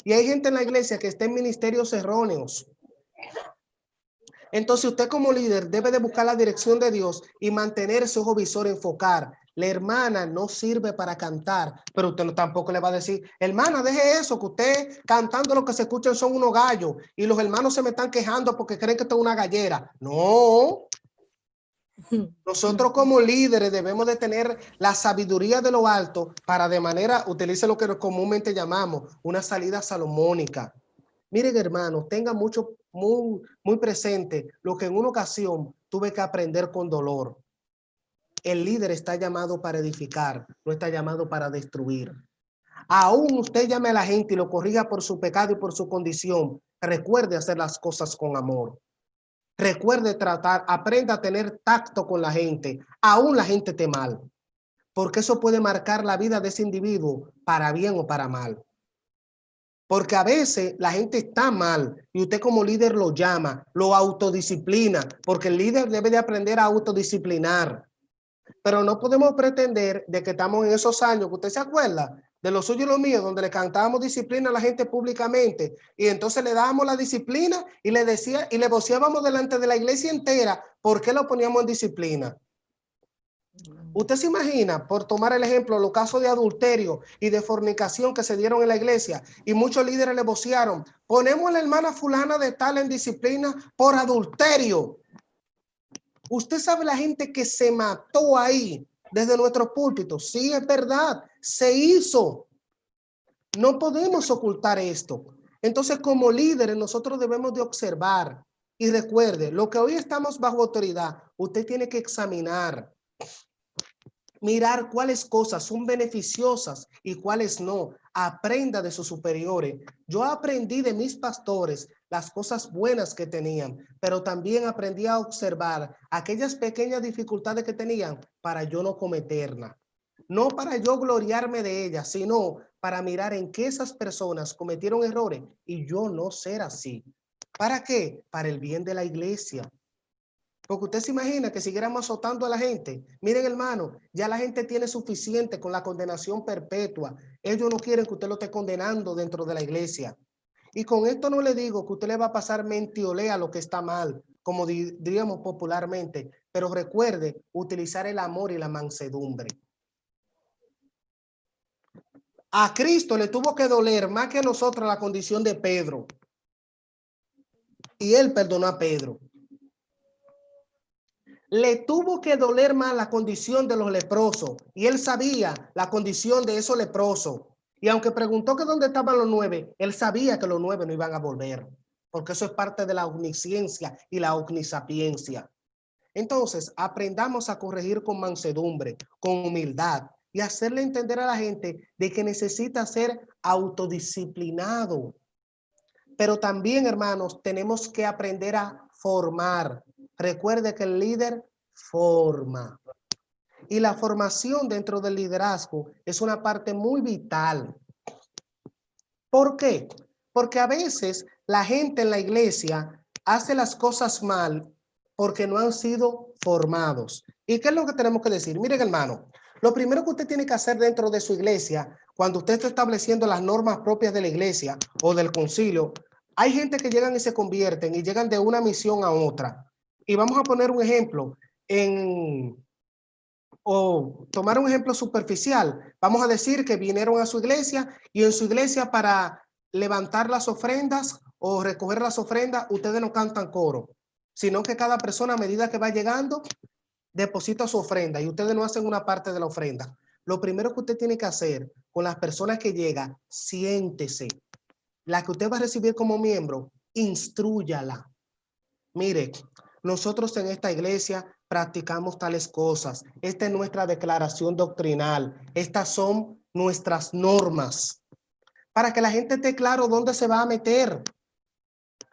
Y hay gente en la iglesia que está en ministerios erróneos. Entonces usted como líder debe de buscar la dirección de Dios y mantener ese ojo visor, enfocar. La hermana no sirve para cantar, pero usted tampoco le va a decir, hermana, deje eso, que usted cantando lo que se escuchan son unos gallos y los hermanos se me están quejando porque creen que esto es una gallera. No. Nosotros como líderes debemos de tener la sabiduría de lo alto para de manera, utilice lo que comúnmente llamamos una salida salomónica. Miren, hermanos, tengan muy presente lo que en una ocasión tuve que aprender con dolor. El líder está llamado para edificar, no está llamado para destruir. Aún usted llame a la gente y lo corrija por su pecado y por su condición, recuerde hacer las cosas con amor. Recuerde tratar, aprenda a tener tacto con la gente, aún la gente esté mal, porque eso puede marcar la vida de ese individuo para bien o para mal. Porque a veces la gente está mal y usted como líder lo llama, lo autodisciplina, porque el líder debe de aprender a autodisciplinar. Pero no podemos pretender de que estamos en esos años, que usted se acuerda de lo suyo y lo mío, donde le cantábamos disciplina a la gente públicamente y entonces le dábamos la disciplina y le voceábamos delante de la iglesia entera por qué lo poníamos en disciplina. Usted se imagina, por tomar el ejemplo, los casos de adulterio y de fornicación que se dieron en la iglesia y muchos líderes le vocearon, ponemos a la hermana fulana de tal en disciplina por adulterio. Usted sabe la gente que se mató ahí desde nuestro púlpito. Sí, es verdad, se hizo. No podemos ocultar esto. Entonces, como líderes, nosotros debemos de observar. Y recuerde, lo que hoy estamos bajo autoridad, usted tiene que examinar, mirar cuáles cosas son beneficiosas y cuáles no. Aprenda de sus superiores. Yo aprendí de mis pastores las cosas buenas que tenían, pero también aprendí a observar aquellas pequeñas dificultades que tenían para yo no cometerlas. No para yo gloriarme de ellas, sino para mirar en qué esas personas cometieron errores y yo no ser así. ¿Para qué? Para el bien de la iglesia. Porque usted se imagina que siguiéramos azotando a la gente. Miren, hermano, ya la gente tiene suficiente con la condenación perpetua. Ellos no quieren que usted lo esté condenando dentro de la iglesia. Y con esto no le digo que usted le va a pasar mentiolea a lo que está mal, como diríamos popularmente, pero recuerde utilizar el amor y la mansedumbre. A Cristo le tuvo que doler más que a nosotros la condición de Pedro. Y él perdonó a Pedro. Le tuvo que doler más la condición de los leprosos y él sabía la condición de esos leprosos. Y aunque preguntó que dónde estaban los 9, él sabía que los 9 no iban a volver, porque eso es parte de la omnisciencia y la omnisapiencia. Entonces, aprendamos a corregir con mansedumbre, con humildad y hacerle entender a la gente de que necesita ser autodisciplinado. Pero también, hermanos, tenemos que aprender a formar. Recuerde que el líder forma. Y la formación dentro del liderazgo es una parte muy vital. ¿Por qué? Porque a veces la gente en la iglesia hace las cosas mal porque no han sido formados. ¿Y qué es lo que tenemos que decir? Miren, hermano, lo primero que usted tiene que hacer dentro de su iglesia, cuando usted está estableciendo las normas propias de la iglesia o del concilio, hay gente que llegan y se convierten y llegan de una misión a otra. Y vamos a poner un ejemplo o tomar un ejemplo superficial. Vamos a decir que vinieron a su iglesia y en su iglesia para levantar las ofrendas o recoger las ofrendas, ustedes no cantan coro, sino que cada persona a medida que va llegando deposita su ofrenda y ustedes no hacen una parte de la ofrenda. Lo primero que usted tiene que hacer con las personas que llegan, siéntese. La que usted va a recibir como miembro, instrúyala. Mire, nosotros en esta iglesia practicamos tales cosas. Esta es nuestra declaración doctrinal. Estas son nuestras normas. Para que la gente esté claro dónde se va a meter.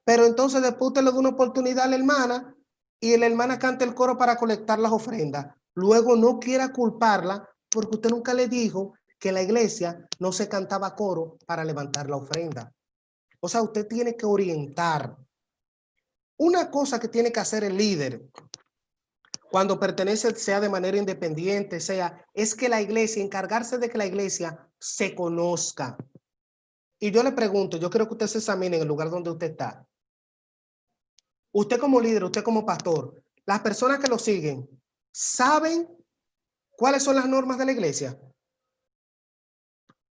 Pero entonces después usted le da una oportunidad a la hermana y la hermana canta el coro para colectar las ofrendas. Luego no quiera culparla porque usted nunca le dijo que en la iglesia no se cantaba coro para levantar la ofrenda. O sea, usted tiene que orientar. Una cosa que tiene que hacer el líder cuando pertenece, sea de manera independiente, es que la iglesia, encargarse de que la iglesia se conozca. Y yo le pregunto, yo quiero que usted se examine en el lugar donde usted está. Usted como líder, usted como pastor, las personas que lo siguen, ¿saben cuáles son las normas de la iglesia?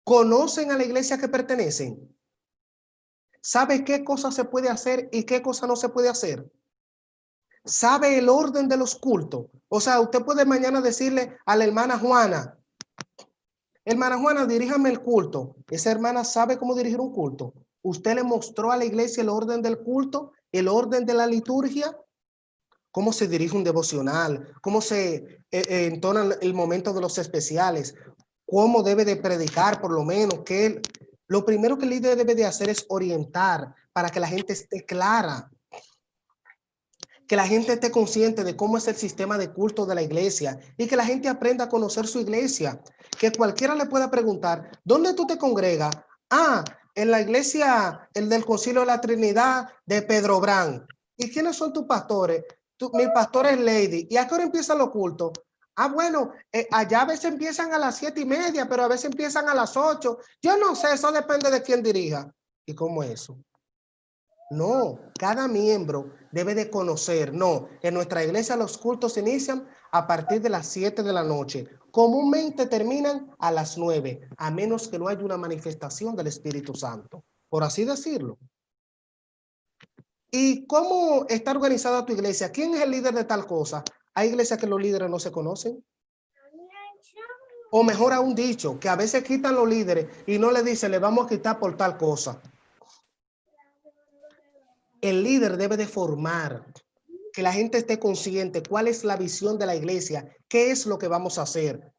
¿Conocen a la iglesia que pertenecen? ¿Sabe qué cosa se puede hacer y qué cosa no se puede hacer? ¿Sabe el orden de los cultos? O sea, usted puede mañana decirle a la hermana Juana, diríjame el culto. Esa hermana sabe cómo dirigir un culto. ¿Usted le mostró a la iglesia el orden del culto, el orden de la liturgia? ¿Cómo se dirige un devocional? ¿Cómo se entona el momento de los especiales? ¿Cómo debe de predicar por lo menos? Lo primero que el líder debe de hacer es orientar para que la gente esté clara, que la gente esté consciente de cómo es el sistema de culto de la iglesia y que la gente aprenda a conocer su iglesia. Que cualquiera le pueda preguntar, ¿dónde tú te congregas? Ah, en la iglesia, el del Concilio de la Trinidad de Pedro Brán. ¿Y quiénes son tus pastores? Mi pastor es Lady. ¿Y a qué hora empiezan los cultos? Ah, bueno, allá a veces empiezan a las 7:30, pero a veces empiezan a las 8. Yo no sé, eso depende de quién dirija. ¿Y cómo es eso? No, cada miembro debe de conocer. No, en nuestra iglesia los cultos inician a partir de las 7 de la noche. Comúnmente terminan a las 9, a menos que no haya una manifestación del Espíritu Santo, por así decirlo. ¿Y cómo está organizada tu iglesia? ¿Quién es el líder de tal cosa? Hay iglesias que los líderes no se conocen. O mejor aún dicho, que a veces quitan los líderes y no le dicen, le vamos a quitar por tal cosa. El líder debe de formar, que la gente esté consciente cuál es la visión de la iglesia, qué es lo que vamos a hacer.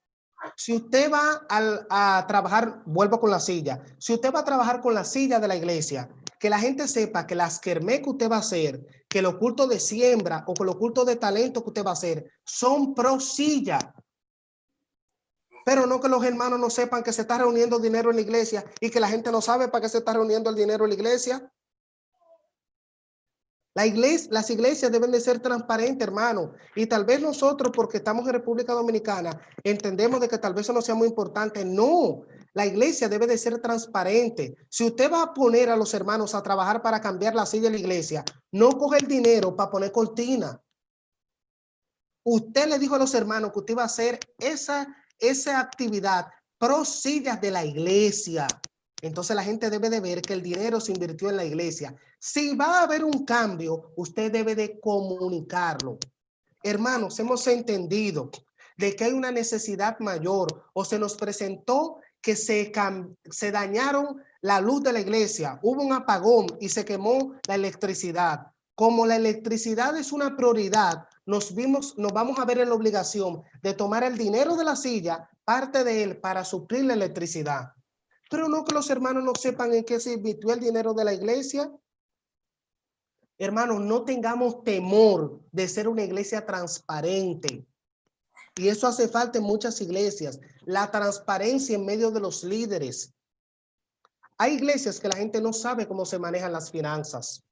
Si usted va a trabajar, vuelvo con la silla, si usted va a trabajar con la silla de la iglesia, que la gente sepa que las kermés que usted va a hacer, que los cultos de siembra o que los cultos de talento que usted va a hacer, son pro silla. Pero no que los hermanos no sepan que se está reuniendo dinero en la iglesia y que la gente no sabe para qué se está reuniendo el dinero en la iglesia. Las iglesias deben de ser transparentes, hermano. Y tal vez nosotros, porque estamos en República Dominicana, entendemos de que tal vez eso no sea muy importante. No, la iglesia debe de ser transparente. Si usted va a poner a los hermanos a trabajar para cambiar la silla de la iglesia, no coge el dinero para poner cortina. Usted le dijo a los hermanos que usted iba a hacer esa actividad pro sillas de la iglesia. Entonces la gente debe de ver que el dinero se invirtió en la iglesia. Si va a haber un cambio, usted debe de comunicarlo. Hermanos, hemos entendido de que hay una necesidad mayor o se nos presentó que se dañaron la luz de la iglesia, hubo un apagón y se quemó la electricidad. Como la electricidad es una prioridad, nos vamos a ver en la obligación de tomar el dinero de la silla, parte de él, para suplir la electricidad. Pero no que los hermanos no sepan en qué se invirtió el dinero de la iglesia. Hermanos, no tengamos temor de ser una iglesia transparente. Y eso hace falta en muchas iglesias. La transparencia en medio de los líderes. Hay iglesias que la gente no sabe cómo se manejan las finanzas.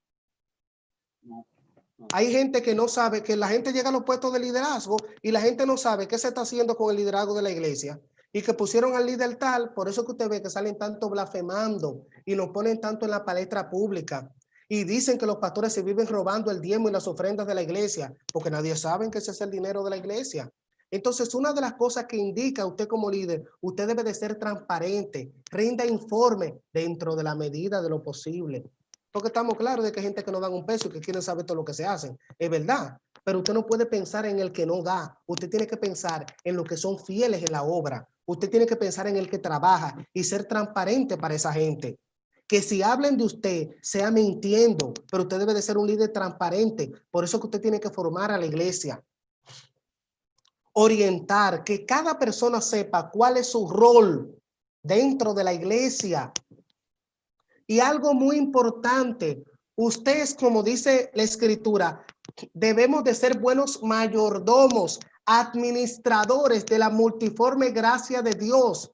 Hay gente que no sabe, que la gente llega a los puestos de liderazgo y la gente no sabe qué se está haciendo con el liderazgo de la iglesia. Y que pusieron al líder tal, por eso que usted ve que salen tanto blasfemando y nos ponen tanto en la palestra pública. Y dicen que los pastores se viven robando el diezmo y las ofrendas de la iglesia, porque nadie sabe que ese es el dinero de la iglesia. Entonces, una de las cosas que indica usted como líder, usted debe de ser transparente, rinda informe dentro de la medida de lo posible. Porque estamos claros de que hay gente que no dan un peso y que quieren saber todo lo que se hacen. Es verdad, pero usted no puede pensar en el que no da. Usted tiene que pensar en los que son fieles en la obra. Usted tiene que pensar en el que trabaja y ser transparente para esa gente. Que si hablen de usted, sea mintiendo, pero usted debe de ser un líder transparente. Por eso que usted tiene que formar a la iglesia. Orientar, que cada persona sepa cuál es su rol dentro de la iglesia. Y algo muy importante, ustedes, como dice la escritura, debemos de ser buenos mayordomos, administradores de la multiforme gracia de Dios.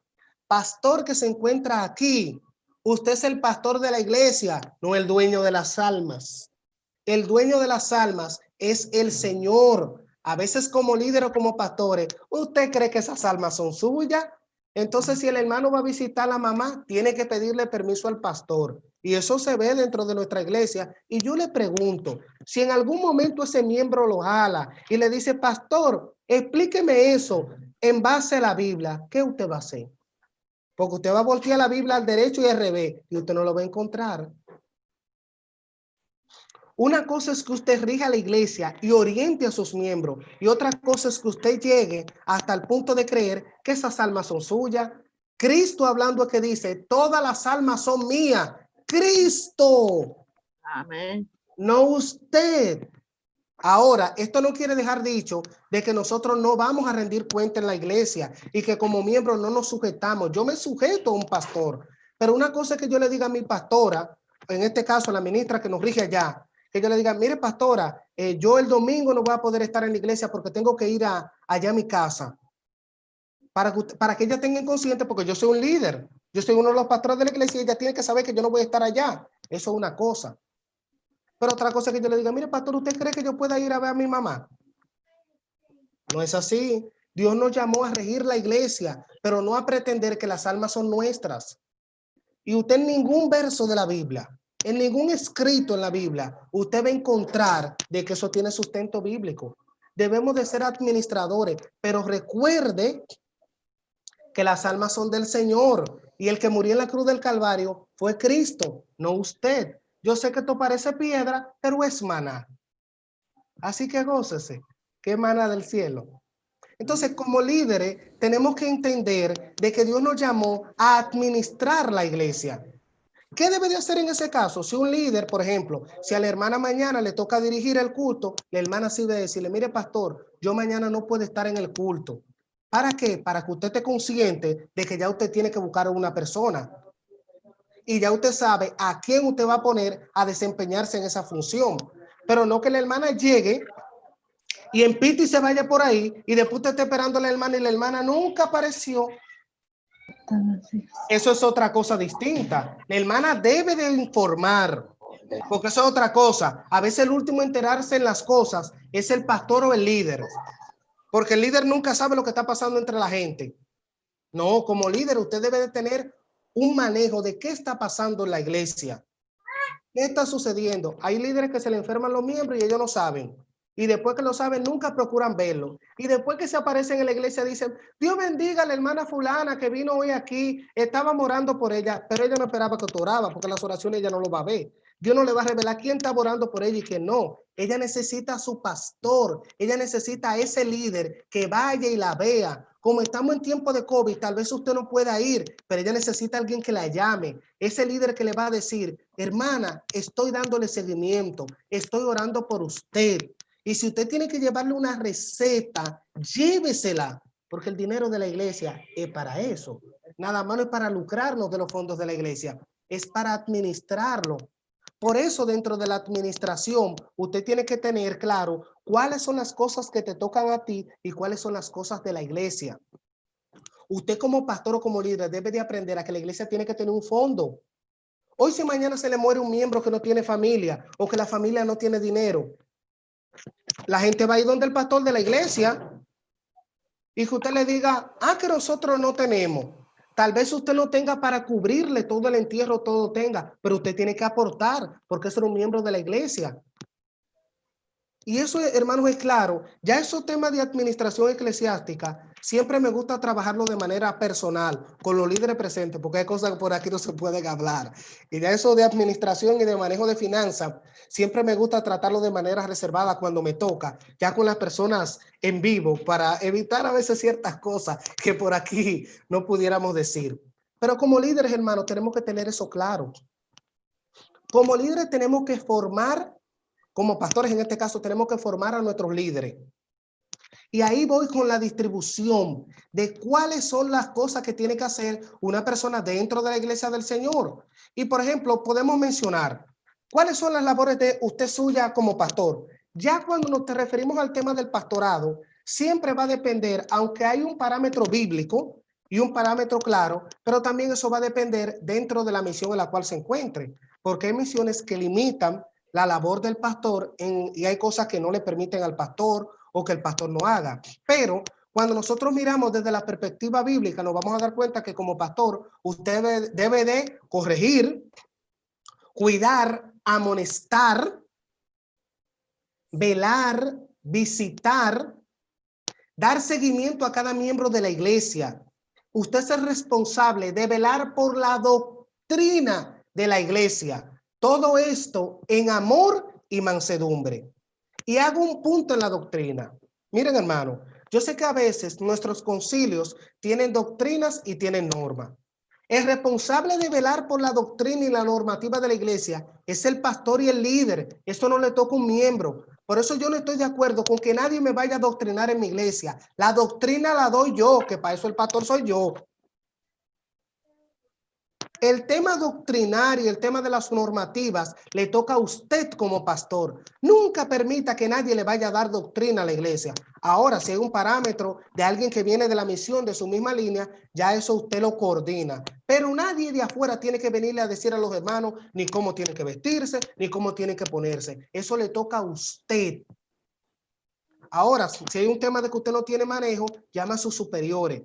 Pastor que se encuentra aquí, usted es el pastor de la iglesia, no el dueño de las almas. El dueño de las almas es el Señor. A veces como líder o como pastores, ¿usted cree que esas almas son suyas? Entonces, si el hermano va a visitar a la mamá, tiene que pedirle permiso al pastor. Y eso se ve dentro de nuestra iglesia. Y yo le pregunto, si en algún momento ese miembro lo jala y le dice, pastor, explíqueme eso en base a la Biblia, ¿qué usted va a hacer? Porque usted va a voltear la Biblia al derecho y al revés y usted no lo va a encontrar. Una cosa es que usted rija la iglesia y oriente a sus miembros. Y otra cosa es que usted llegue hasta el punto de creer que esas almas son suyas. Cristo hablando que dice, todas las almas son mías. Cristo, Amén. no usted. Ahora, esto no quiere dejar dicho de que nosotros no vamos a rendir cuenta en la iglesia y que como miembros no nos sujetamos. Yo me sujeto a un pastor, pero una cosa es que yo le diga a mi pastora, en este caso la ministra que nos rige allá, que yo le diga, mire pastora, yo el domingo no voy a poder estar en la iglesia porque tengo que ir allá a mi casa. Para que ella tenga consciente, porque yo soy un líder, yo soy uno de los pastores de la iglesia y ella tiene que saber que yo no voy a estar allá. Eso es una cosa. Pero otra cosa que yo le diga, mire pastor, ¿usted cree que yo pueda ir a ver a mi mamá? No es así. Dios nos llamó a regir la iglesia, pero no a pretender que las almas son nuestras. Y usted en ningún verso de la Biblia, en ningún escrito en la Biblia, usted va a encontrar de que eso tiene sustento bíblico. Debemos de ser administradores, pero recuerde que las almas son del Señor y el que murió en la cruz del Calvario fue Cristo, no usted. Yo sé que esto parece piedra, pero es maná. Así que gócese, que maná del cielo. Entonces, como líderes, tenemos que entender de que Dios nos llamó a administrar la iglesia. ¿Qué debe de hacer en ese caso? Si un líder, por ejemplo, si a la hermana mañana le toca dirigir el culto, la hermana sí debe decirle, mire pastor, yo mañana no puedo estar en el culto. ¿Para qué? Para que usted esté consciente de que ya usted tiene que buscar a una persona. Y ya usted sabe a quién usted va a poner a desempeñarse en esa función. Pero no que la hermana llegue y empite y se vaya por ahí y después usted está esperando a la hermana y la hermana nunca apareció. Eso es otra cosa distinta. La hermana debe de informar, porque eso es otra cosa. A veces el último a enterarse en las cosas es el pastor o el líder, porque el líder nunca sabe lo que está pasando entre la gente. No, como líder usted debe de tener un manejo de qué está pasando en la iglesia. ¿Qué está sucediendo? Hay líderes que se le enferman los miembros y ellos no saben. Y después que lo saben, nunca procuran verlo. Y después que se aparecen en la iglesia, dicen, Dios bendiga a la hermana fulana que vino hoy aquí, estaba orando por ella, pero ella no esperaba que tú oraba, porque las oraciones ella no lo va a ver. Dios no le va a revelar quién está orando por ella y quién no. Ella necesita a su pastor, ella necesita a ese líder que vaya y la vea. Como estamos en tiempo de COVID, tal vez usted no pueda ir, pero ella necesita a alguien que la llame. Ese líder que le va a decir, hermana, estoy dándole seguimiento, estoy orando por usted. Y si usted tiene que llevarle una receta, llévesela, porque el dinero de la iglesia es para eso. Nada más no es para lucrarnos de los fondos de la iglesia, es para administrarlo. Por eso dentro de la administración, usted tiene que tener claro cuáles son las cosas que te tocan a ti y cuáles son las cosas de la iglesia. Usted como pastor o como líder debe de aprender a que la iglesia tiene que tener un fondo. Hoy si mañana se le muere un miembro que no tiene familia o que la familia no tiene dinero, la gente va a ir donde el pastor de la iglesia y que usted le diga, que nosotros no tenemos. Tal vez usted no tenga para cubrirle todo el entierro, todo tenga, pero usted tiene que aportar porque es un miembro de la iglesia. Y eso, hermanos, es claro. Ya esos temas de administración eclesiástica, siempre me gusta trabajarlo de manera personal, con los líderes presentes, porque hay cosas que por aquí no se pueden hablar. Y ya eso de administración y de manejo de finanzas, siempre me gusta tratarlo de manera reservada cuando me toca, ya con las personas en vivo, para evitar a veces ciertas cosas que por aquí no pudiéramos decir. Pero como líderes, hermanos, tenemos que tener eso claro. Como líderes tenemos que formar, como pastores en este caso, tenemos que formar a nuestros líderes. Y ahí voy con la distribución de cuáles son las cosas que tiene que hacer una persona dentro de la iglesia del Señor. Y por ejemplo, podemos mencionar cuáles son las labores de usted suya como pastor. Ya cuando nos referimos al tema del pastorado, siempre va a depender, aunque hay un parámetro bíblico y un parámetro claro, pero también eso va a depender dentro de la misión en la cual se encuentre, porque hay misiones que limitan la labor del pastor y hay cosas que no le permiten al pastor o que el pastor no haga. Pero cuando nosotros miramos desde la perspectiva bíblica, nos vamos a dar cuenta que como pastor usted debe de corregir, cuidar, amonestar, velar, visitar, dar seguimiento a cada miembro de la iglesia. Usted es el responsable de velar por la doctrina de la iglesia. Todo esto en amor y mansedumbre. Y hago un punto en la doctrina. Miren, hermano, yo sé que a veces nuestros concilios tienen doctrinas y tienen normas. El responsable de velar por la doctrina y la normativa de la iglesia es el pastor y el líder. Esto no le toca a un miembro. Por eso yo no estoy de acuerdo con que nadie me vaya a adoctrinar en mi iglesia. La doctrina la doy yo, que para eso el pastor soy yo. El tema doctrinario y el tema de las normativas le toca a usted como pastor. Nunca permita que nadie le vaya a dar doctrina a la iglesia. Ahora, si hay un parámetro de alguien que viene de la misión, de su misma línea, ya eso usted lo coordina. Pero nadie de afuera tiene que venirle a decir a los hermanos ni cómo tiene que vestirse, ni cómo tiene que ponerse. Eso le toca a usted. Ahora, si hay un tema de que usted no tiene manejo, llama a sus superiores.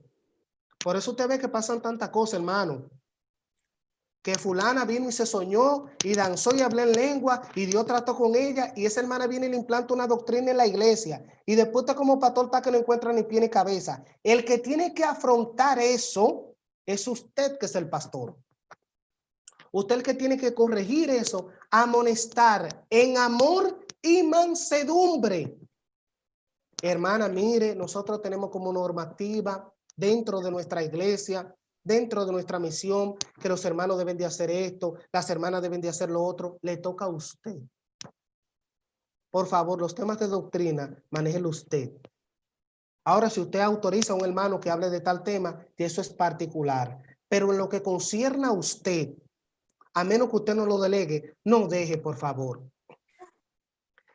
Por eso usted ve que pasan tantas cosas, hermano. Que fulana vino y se soñó y danzó y habló en lengua y Dios trató con ella y esa hermana viene y le implanta una doctrina en la iglesia y después está como pastor para que no encuentra ni pie ni cabeza. El que tiene que afrontar eso es usted, que es el pastor. Usted el que tiene que corregir eso, amonestar en amor y mansedumbre. Hermana, mire, nosotros tenemos como normativa dentro de nuestra iglesia, dentro de nuestra misión, que los hermanos deben de hacer esto, las hermanas deben de hacer lo otro. Le toca a usted. Por favor, los temas de doctrina, manéjelo usted. Ahora, si usted autoriza a un hermano que hable de tal tema, eso es particular. Pero en lo que concierne a usted, a menos que usted no lo delegue, no deje, por favor.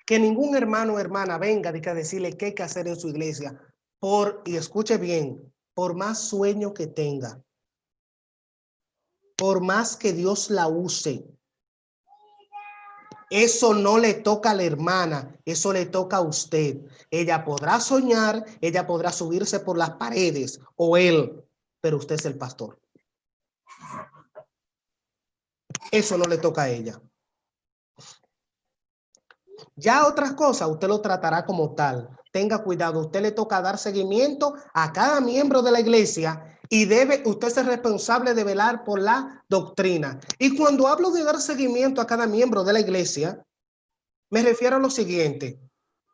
Que ningún hermano o hermana venga de que decirle qué hay que hacer en su iglesia. Y escuche bien, por más sueño que tenga, por más que Dios la use, eso no le toca a la hermana, eso le toca a usted. Ella podrá soñar, ella podrá subirse por las paredes o él, pero usted es el pastor. Eso no le toca a ella. Ya otras cosas usted lo tratará como tal. Tenga cuidado, usted le toca dar seguimiento a cada miembro de la iglesia y debe usted ser responsable de velar por la doctrina. Y cuando hablo de dar seguimiento a cada miembro de la iglesia, me refiero a lo siguiente.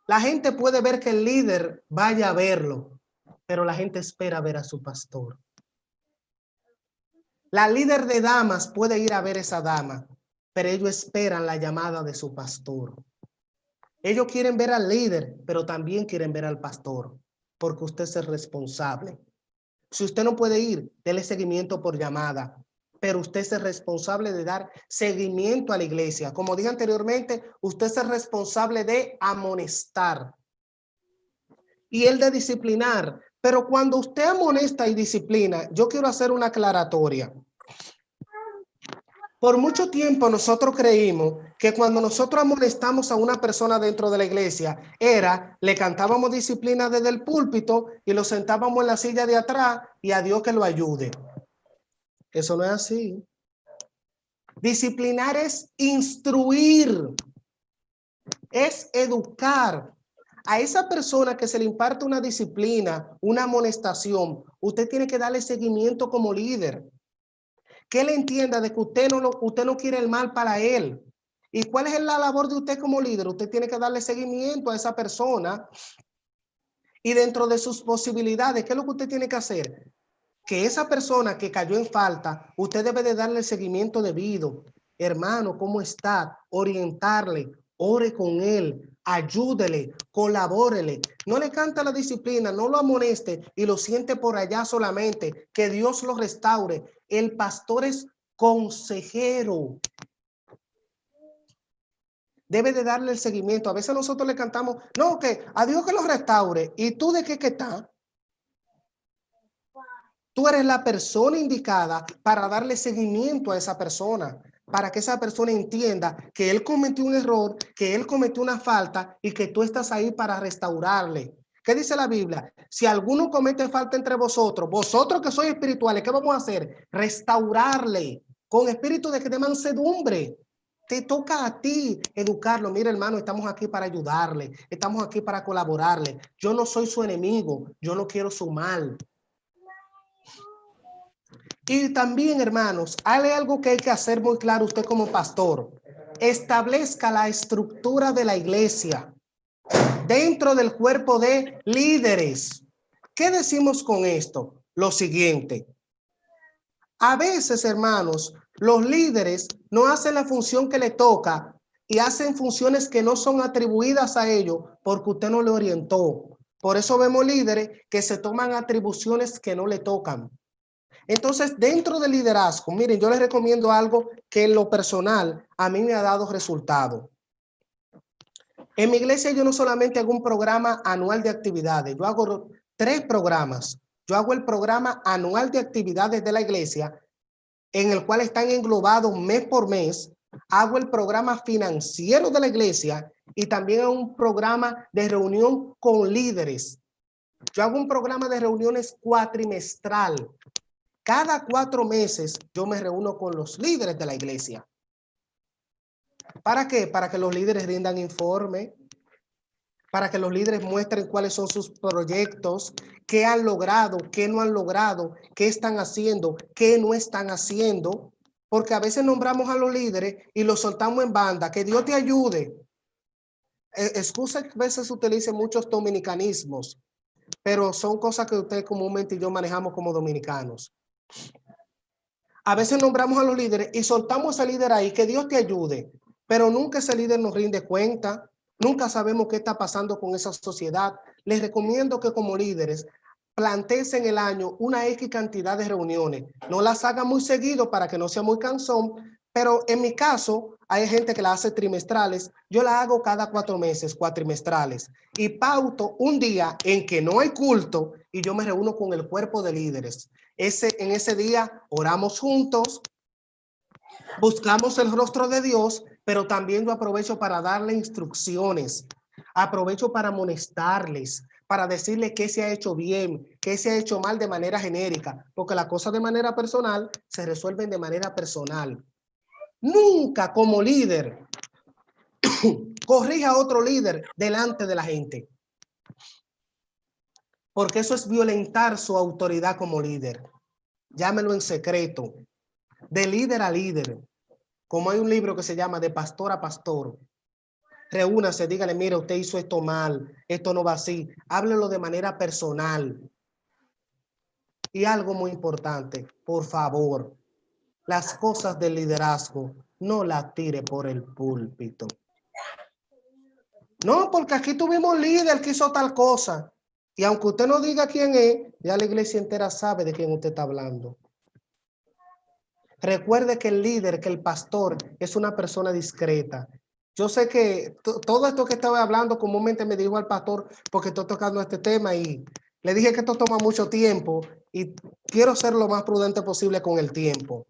La gente puede ver que el líder vaya a verlo, pero la gente espera ver a su pastor. La líder de damas puede ir a ver a esa dama, pero ellos esperan la llamada de su pastor. Ellos quieren ver al líder, pero también quieren ver al pastor, porque usted es el responsable. Si usted no puede ir, déle seguimiento por llamada, pero usted es el responsable de dar seguimiento a la iglesia. Como dije anteriormente, usted es el responsable de amonestar y el de disciplinar. Pero cuando usted amonesta y disciplina, yo quiero hacer una aclaratoria. Por mucho tiempo nosotros creímos que cuando nosotros amonestamos a una persona dentro de la iglesia, le cantábamos disciplina desde el púlpito y lo sentábamos en la silla de atrás y a Dios que lo ayude. Eso no es así. Disciplinar es instruir, es educar. A esa persona que se le imparte una disciplina, una amonestación, usted tiene que darle seguimiento como líder. Que él entienda de que usted no quiere el mal para él. ¿Y cuál es la labor de usted como líder? Usted tiene que darle seguimiento a esa persona y dentro de sus posibilidades, ¿qué es lo que usted tiene que hacer? Que esa persona que cayó en falta, usted debe de darle el seguimiento debido. Hermano, ¿cómo está? Orientarle, ore con él, ayúdele, colabórele. No le canta la disciplina, no lo amoneste y lo siente por allá solamente. Que Dios lo restaure. El pastor es consejero. Debe de darle el seguimiento. A veces nosotros le cantamos, no, que a Dios que lo restaure. ¿Y tú de qué está? Tú eres la persona indicada para darle seguimiento a esa persona, para que esa persona entienda que él cometió un error, que él cometió una falta y que tú estás ahí para restaurarle. ¿Qué dice la Biblia? Si alguno comete falta entre vosotros, vosotros que sois espirituales, ¿qué vamos a hacer? Restaurarle con espíritu de mansedumbre. Te toca a ti educarlo. Mira, hermano, estamos aquí para ayudarle, estamos aquí para colaborarle. Yo no soy su enemigo, yo no quiero su mal. Y también, hermanos, hay algo que hay que hacer muy claro usted como pastor. Establezca la estructura de la iglesia dentro del cuerpo de líderes. ¿Qué decimos con esto? Lo siguiente. A veces, hermanos, los líderes no hacen la función que le toca y hacen funciones que no son atribuidas a ellos porque usted no le orientó. Por eso vemos líderes que se toman atribuciones que no le tocan. Entonces, dentro del liderazgo, miren, yo les recomiendo algo que en lo personal a mí me ha dado resultado. En mi iglesia yo no solamente hago un programa anual de actividades, yo hago 3 programas. Yo hago el programa anual de actividades de la iglesia, en el cual están englobados mes por mes. Hago el programa financiero de la iglesia y también hago un programa de reunión con líderes. Yo hago un programa de reuniones cuatrimestral. Cada 4 meses yo me reúno con los líderes de la iglesia. ¿Para qué? Para que los líderes rindan informe, para que los líderes muestren cuáles son sus proyectos, qué han logrado, qué no han logrado, qué están haciendo, qué no están haciendo, porque a veces nombramos a los líderes y los soltamos en banda, que Dios te ayude. Excusa que a veces utilice muchos dominicanismos, pero son cosas que usted comúnmente y yo manejamos como dominicanos. A veces nombramos a los líderes y soltamos al líder ahí, que Dios te ayude, pero nunca ese líder nos rinde cuenta, nunca sabemos qué está pasando con esa sociedad. Les recomiendo que como líderes planteen en el año una X cantidad de reuniones. No las hagan muy seguido para que no sea muy cansón, pero en mi caso hay gente que la hace trimestrales. Yo la hago cada 4 meses, cuatrimestrales, y pauto un día en que no hay culto y yo me reúno con el cuerpo de líderes. En ese día oramos juntos, buscamos el rostro de Dios, pero también yo aprovecho para darle instrucciones, aprovecho para amonestarles, para decirles qué se ha hecho bien, qué se ha hecho mal de manera genérica, porque las cosas de manera personal se resuelven de manera personal. Nunca como líder corrija a otro líder delante de la gente, porque eso es violentar su autoridad como líder. Llámelo en secreto, de líder a líder. Como hay un libro que se llama De Pastor a Pastor. Reúnase, dígale, mire, usted hizo esto mal, esto no va así. Háblelo de manera personal. Y algo muy importante, por favor, las cosas del liderazgo no las tire por el púlpito. No, porque aquí tuvimos un líder que hizo tal cosa. Y aunque usted no diga quién es, ya la iglesia entera sabe de quién usted está hablando. Recuerde que el líder, que el pastor es una persona discreta. Yo sé que todo esto que estaba hablando comúnmente me dijo al pastor porque estoy tocando este tema y le dije que esto toma mucho tiempo y quiero ser lo más prudente posible con el tiempo.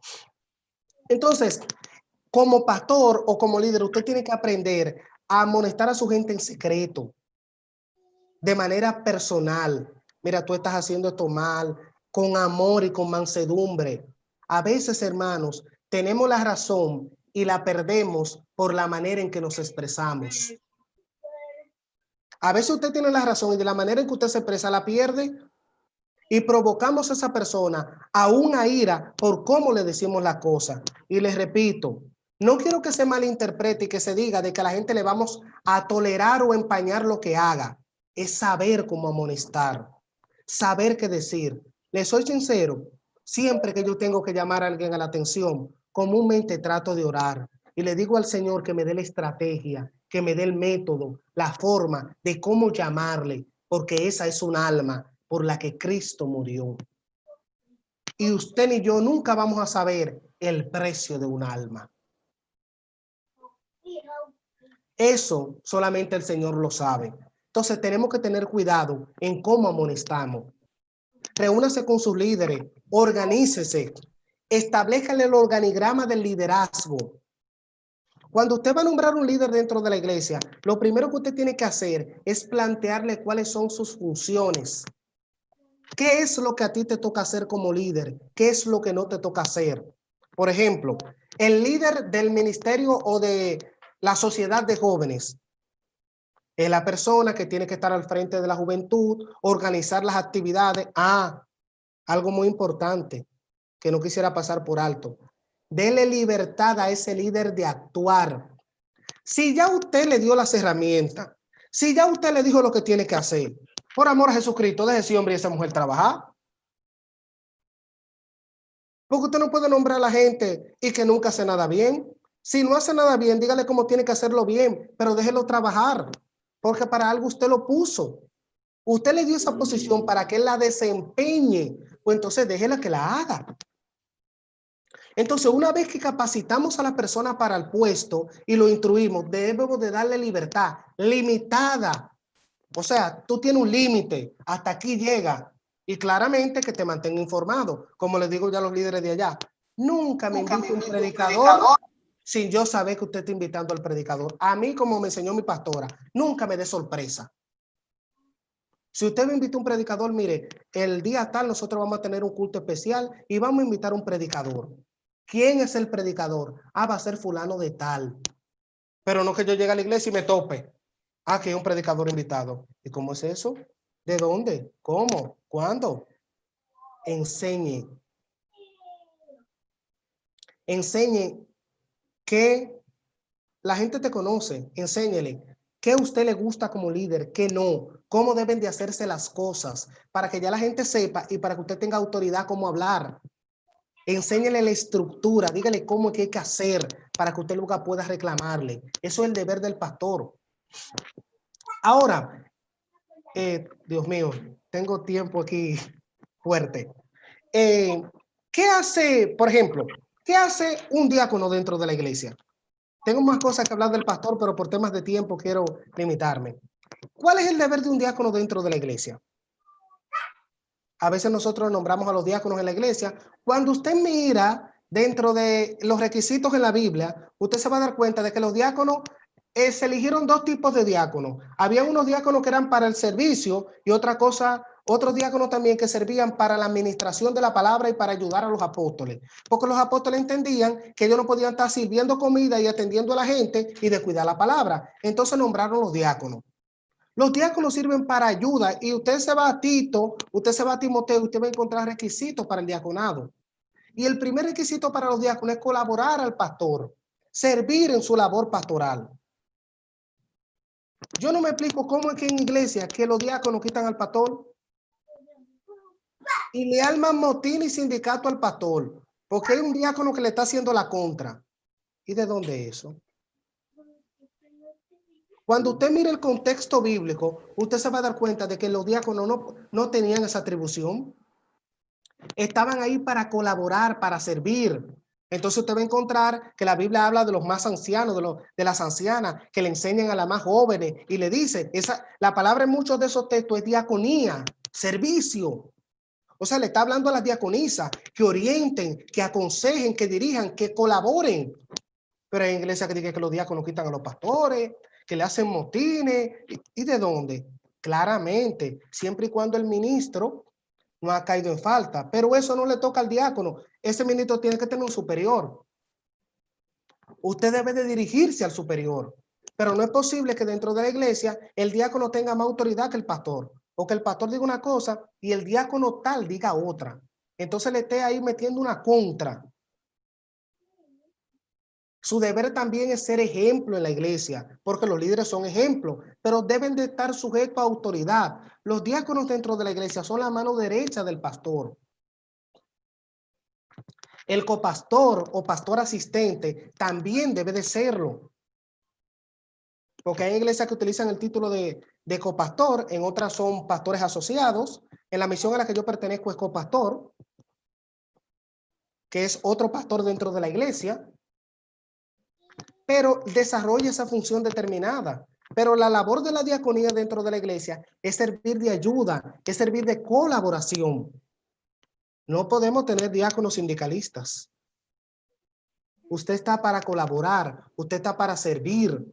Entonces, como pastor o como líder, usted tiene que aprender a amonestar a su gente en secreto, de manera personal. Mira, tú estás haciendo esto mal, con amor y con mansedumbre. A veces, hermanos, tenemos la razón y la perdemos por la manera en que nos expresamos. A veces usted tiene la razón y de la manera en que usted se expresa la pierde y provocamos a esa persona a una ira por cómo le decimos la cosa. Y les repito, no quiero que se malinterprete y que se diga de que a la gente le vamos a tolerar o empañar lo que haga. Es saber cómo amonestar, saber qué decir. Les soy sincero, siempre que yo tengo que llamar a alguien a la atención, comúnmente trato de orar y le digo al Señor que me dé la estrategia, que me dé el método, la forma de cómo llamarle, porque esa es un alma por la que Cristo murió. Y usted ni yo nunca vamos a saber el precio de un alma. Eso solamente el Señor lo sabe. Entonces tenemos que tener cuidado en cómo amonestamos. Reúnase con sus líderes, organícese, establezcale el organigrama del liderazgo. Cuando usted va a nombrar un líder dentro de la iglesia, lo primero que usted tiene que hacer es plantearle cuáles son sus funciones. ¿Qué es lo que a ti te toca hacer como líder? ¿Qué es lo que no te toca hacer? Por ejemplo, el líder del ministerio o de la sociedad de jóvenes es la persona que tiene que estar al frente de la juventud, organizar las actividades. Algo muy importante que no quisiera pasar por alto. Dele libertad a ese líder de actuar. Si ya usted le dio las herramientas, si ya usted le dijo lo que tiene que hacer, por amor a Jesucristo, deje ese hombre y esa mujer trabajar. Porque usted no puede nombrar a la gente y que nunca hace nada bien. Si no hace nada bien, dígale cómo tiene que hacerlo bien, pero déjelo trabajar, porque para algo usted lo puso. Usted le dio esa posición para que él la desempeñe, pues entonces déjela que la haga. Entonces, una vez que capacitamos a la persona para el puesto y lo instruimos, debemos de darle libertad limitada. O sea, tú tienes un límite, hasta aquí llega. Y claramente que te mantenga informado. Como les digo ya a los líderes de allá, nunca me invite un predicador sin yo saber que usted está invitando al predicador. A mí, como me enseñó mi pastora, nunca me dé sorpresa. Si usted me invita a un predicador, mire, el día tal nosotros vamos a tener un culto especial y vamos a invitar a un predicador. ¿Quién es el predicador? Ah, va a ser fulano de tal. Pero no que yo llegue a la iglesia y me tope. Ah, que hay un predicador invitado. ¿Y cómo es eso? ¿De dónde? ¿Cómo? ¿Cuándo? Enseñe. Enseñe que la gente te conoce. Enséñele qué a usted le gusta como líder, qué no, cómo deben de hacerse las cosas, para que ya la gente sepa y para que usted tenga autoridad cómo hablar. Enséñele la estructura, dígale cómo es que hay que hacer para que usted luego pueda reclamarle. Eso es el deber del pastor. Ahora, Dios mío, tengo tiempo aquí fuerte. ¿Qué hace, por ejemplo, qué hace un diácono dentro de la iglesia? Tengo más cosas que hablar del pastor, pero por temas de tiempo quiero limitarme. ¿Cuál es el deber de un diácono dentro de la iglesia? A veces nosotros nombramos a los diáconos en la iglesia. Cuando usted mira dentro de los requisitos en la Biblia, usted se va a dar cuenta de que los diáconos se eligieron dos tipos de diáconos. Había unos diáconos que eran para el servicio y otros diáconos también que servían para la administración de la palabra y para ayudar a los apóstoles. Porque los apóstoles entendían que ellos no podían estar sirviendo comida y atendiendo a la gente y descuidar la palabra. Entonces nombraron los diáconos. Los diáconos sirven para ayuda y usted se va a Tito, usted se va a Timoteo, usted va a encontrar requisitos para el diaconado. Y el primer requisito para los diáconos es colaborar al pastor, servir en su labor pastoral. Yo no me explico cómo es que en iglesia que los diáconos quitan al pastor y le arman motín y sindicato al pastor, porque hay un diácono que le está haciendo la contra. ¿Y de dónde es eso? Cuando usted mire el contexto bíblico, usted se va a dar cuenta de que los diáconos no tenían esa atribución. Estaban ahí para colaborar, para servir. Entonces usted va a encontrar que la Biblia habla de los más ancianos, de las ancianas, que le enseñan a las más jóvenes y le dice, la palabra en muchos de esos textos es diaconía, servicio. O sea, le está hablando a las diaconisas que orienten, que aconsejen, que dirijan, que colaboren. Pero hay iglesias que dicen que los diáconos quitan a los pastores, que le hacen motines. ¿Y de dónde? Claramente, siempre y cuando el ministro no ha caído en falta. Pero eso no le toca al diácono. Ese ministro tiene que tener un superior. Usted debe de dirigirse al superior. Pero no es posible que dentro de la iglesia el diácono tenga más autoridad que el pastor. O que el pastor diga una cosa y el diácono tal diga otra. Entonces le esté ahí metiendo una contra. Su deber también es ser ejemplo en la iglesia, porque los líderes son ejemplos, pero deben de estar sujetos a autoridad. Los diáconos dentro de la iglesia son la mano derecha del pastor. El copastor o pastor asistente también debe de serlo. Porque hay iglesias que utilizan el título de copastor, en otras son pastores asociados. En la misión a la que yo pertenezco es copastor, que es otro pastor dentro de la iglesia, pero desarrolla esa función determinada. Pero la labor de la diaconía dentro de la iglesia es servir de ayuda, es servir de colaboración. No podemos tener diáconos sindicalistas. Usted está para colaborar, usted está para servir,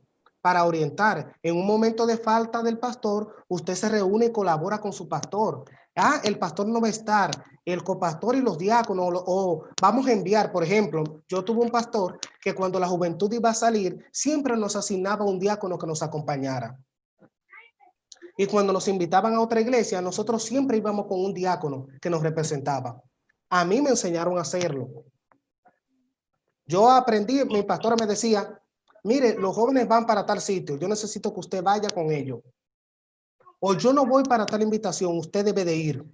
para orientar. En un momento de falta del pastor, usted se reúne y colabora con su pastor. El pastor no va a estar, el copastor y los diáconos, o vamos a enviar, por ejemplo, yo tuve un pastor que cuando la juventud iba a salir, siempre nos asignaba un diácono que nos acompañara. Y cuando nos invitaban a otra iglesia, nosotros siempre íbamos con un diácono que nos representaba. A mí me enseñaron a hacerlo. Yo aprendí, mi pastora me decía, mire, los jóvenes van para tal sitio, yo necesito que usted vaya con ellos. O yo no voy para tal invitación, usted debe de ir.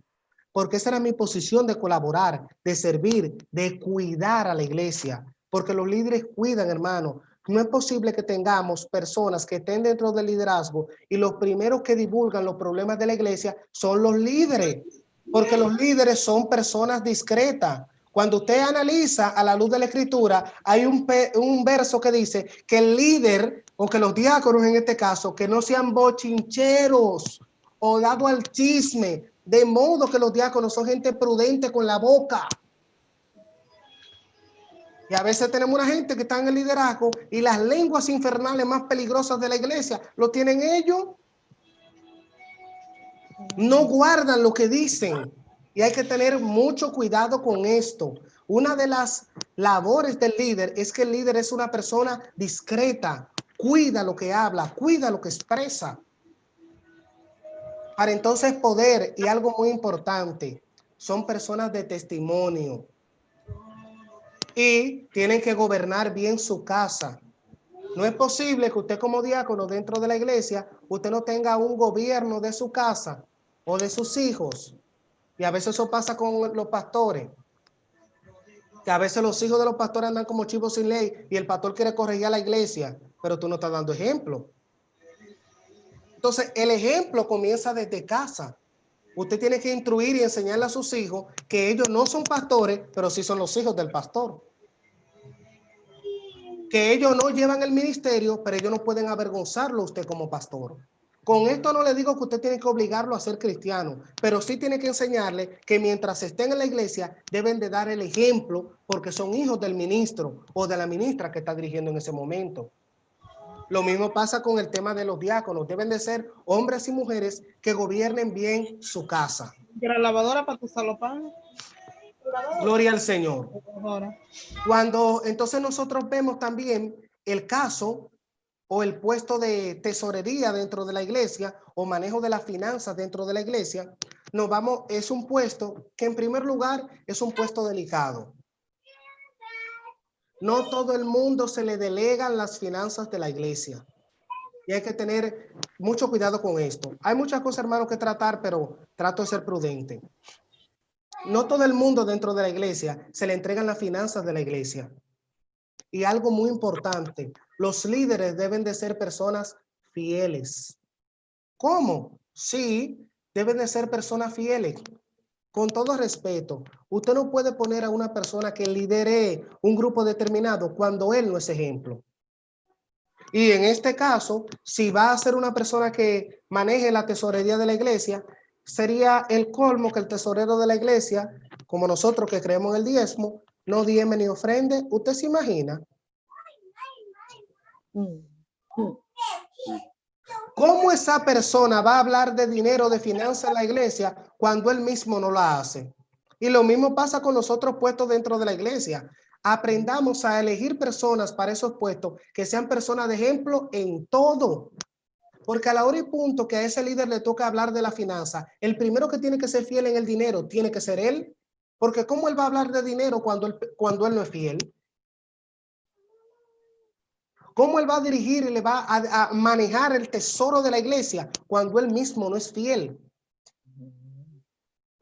porque esa era mi posición de colaborar, de servir, de cuidar a la iglesia, porque los líderes cuidan, hermano. No es posible que tengamos personas que estén dentro del liderazgo y los primeros que divulgan los problemas de la iglesia son los líderes, porque los líderes son personas discretas. Cuando usted analiza a la luz de la escritura, hay un verso que dice que el líder, o que los diáconos en este caso, que no sean bochincheros o dado al chisme, de modo que los diáconos son gente prudente con la boca. Y a veces tenemos una gente que está en el liderazgo y las lenguas infernales más peligrosas de la iglesia lo tienen ellos. No guardan lo que dicen. Y hay que tener mucho cuidado con esto. Una de las labores del líder es que el líder es una persona discreta. Cuida lo que habla, cuida lo que expresa. Para entonces poder, y algo muy importante, son personas de testimonio. Y tienen que gobernar bien su casa. No es posible que usted como diácono dentro de la iglesia, usted no tenga un gobierno de su casa o de sus hijos. Y a veces eso pasa con los pastores. Que a veces los hijos de los pastores andan como chivos sin ley y el pastor quiere corregir a la iglesia, pero tú no estás dando ejemplo. Entonces, el ejemplo comienza desde casa. Usted tiene que instruir y enseñarle a sus hijos que ellos no son pastores, pero sí son los hijos del pastor. Que ellos no llevan el ministerio, pero ellos no pueden avergonzarlo a usted como pastor. Con esto no le digo que usted tiene que obligarlo a ser cristiano, pero sí tiene que enseñarle que mientras estén en la iglesia deben de dar el ejemplo porque son hijos del ministro o de la ministra que está dirigiendo en ese momento. Lo mismo pasa con el tema de los diáconos. Deben de ser hombres y mujeres que gobiernen bien su casa. ¿Y la lavadora para tu salopán? Gloria al Señor. Cuando entonces nosotros vemos también el caso o el puesto de tesorería dentro de la iglesia o manejo de las finanzas dentro de la iglesia, es un puesto que en primer lugar es un puesto delicado. No todo el mundo se le delegan las finanzas de la iglesia. Y hay que tener mucho cuidado con esto. Hay muchas cosas, hermanos, que tratar, pero trato de ser prudente. No todo el mundo dentro de la iglesia se le entregan las finanzas de la iglesia. Y algo muy importante, los líderes deben de ser personas fieles. ¿Cómo? Sí, deben de ser personas fieles. Con todo respeto, usted no puede poner a una persona que lidere un grupo determinado cuando él no es ejemplo. Y en este caso, si va a ser una persona que maneje la tesorería de la iglesia, sería el colmo que el tesorero de la iglesia, como nosotros que creemos en el diezmo, no diezme ni ofrende. ¿Usted se imagina? ¿Cómo esa persona va a hablar de dinero, de finanzas en la iglesia cuando él mismo no la hace? Y lo mismo pasa con los otros puestos dentro de la iglesia. Aprendamos a elegir personas para esos puestos que sean personas de ejemplo en todo. Porque a la hora y punto que a ese líder le toca hablar de la finanza, el primero que tiene que ser fiel en el dinero tiene que ser él. Porque ¿cómo él va a hablar de dinero cuando él no es fiel? ¿Cómo él va a dirigir y le va a manejar el tesoro de la iglesia cuando él mismo no es fiel?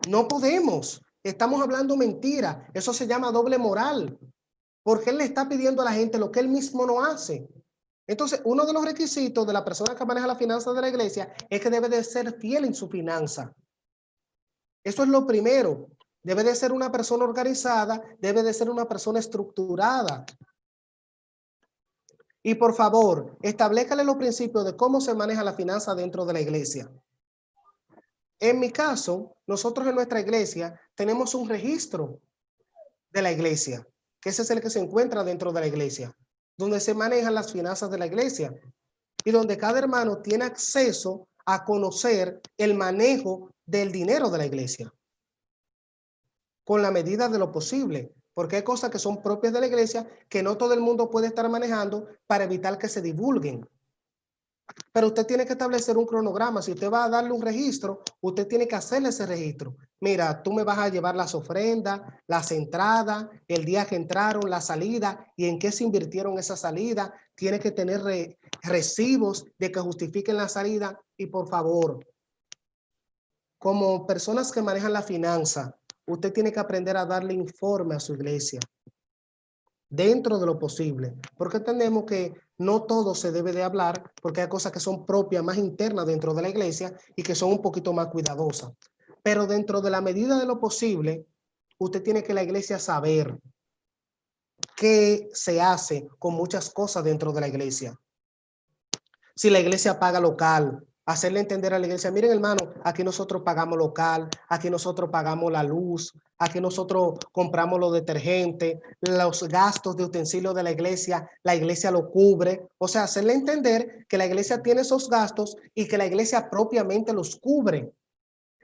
No podemos. Estamos hablando mentira. Eso se llama doble moral. Porque él le está pidiendo a la gente lo que él mismo no hace. Entonces, uno de los requisitos de la persona que maneja las finanzas de la iglesia es que debe de ser fiel en su finanza. Eso es lo primero. Debe de ser una persona organizada, debe de ser una persona estructurada. Y por favor, establezcale los principios de cómo se maneja la finanza dentro de la iglesia. En mi caso, nosotros en nuestra iglesia tenemos un registro de la iglesia, que ese es el que se encuentra dentro de la iglesia, donde se manejan las finanzas de la iglesia y donde cada hermano tiene acceso a conocer el manejo del dinero de la iglesia, con la medida de lo posible. Porque hay cosas que son propias de la iglesia que no todo el mundo puede estar manejando para evitar que se divulguen. Pero usted tiene que establecer un cronograma. Si usted va a darle un registro, usted tiene que hacerle ese registro. Mira, tú me vas a llevar las ofrendas, las entradas, el día que entraron, la salida y en qué se invirtieron esa salida. Tiene que tener recibos de que justifiquen la salida. Y por favor, como personas que manejan la finanza, usted tiene que aprender a darle informe a su iglesia, dentro de lo posible, porque entendemos que no todo se debe de hablar, porque hay cosas que son propias, más internas dentro de la iglesia y que son un poquito más cuidadosas. Pero dentro de la medida de lo posible, usted tiene que la iglesia saber qué se hace con muchas cosas dentro de la iglesia. Si la iglesia paga local, hacerle entender a la iglesia, miren hermano, aquí nosotros pagamos local, aquí nosotros pagamos la luz, aquí nosotros compramos los detergentes, los gastos de utensilios de la iglesia lo cubre. O sea, hacerle entender que la iglesia tiene esos gastos y que la iglesia propiamente los cubre.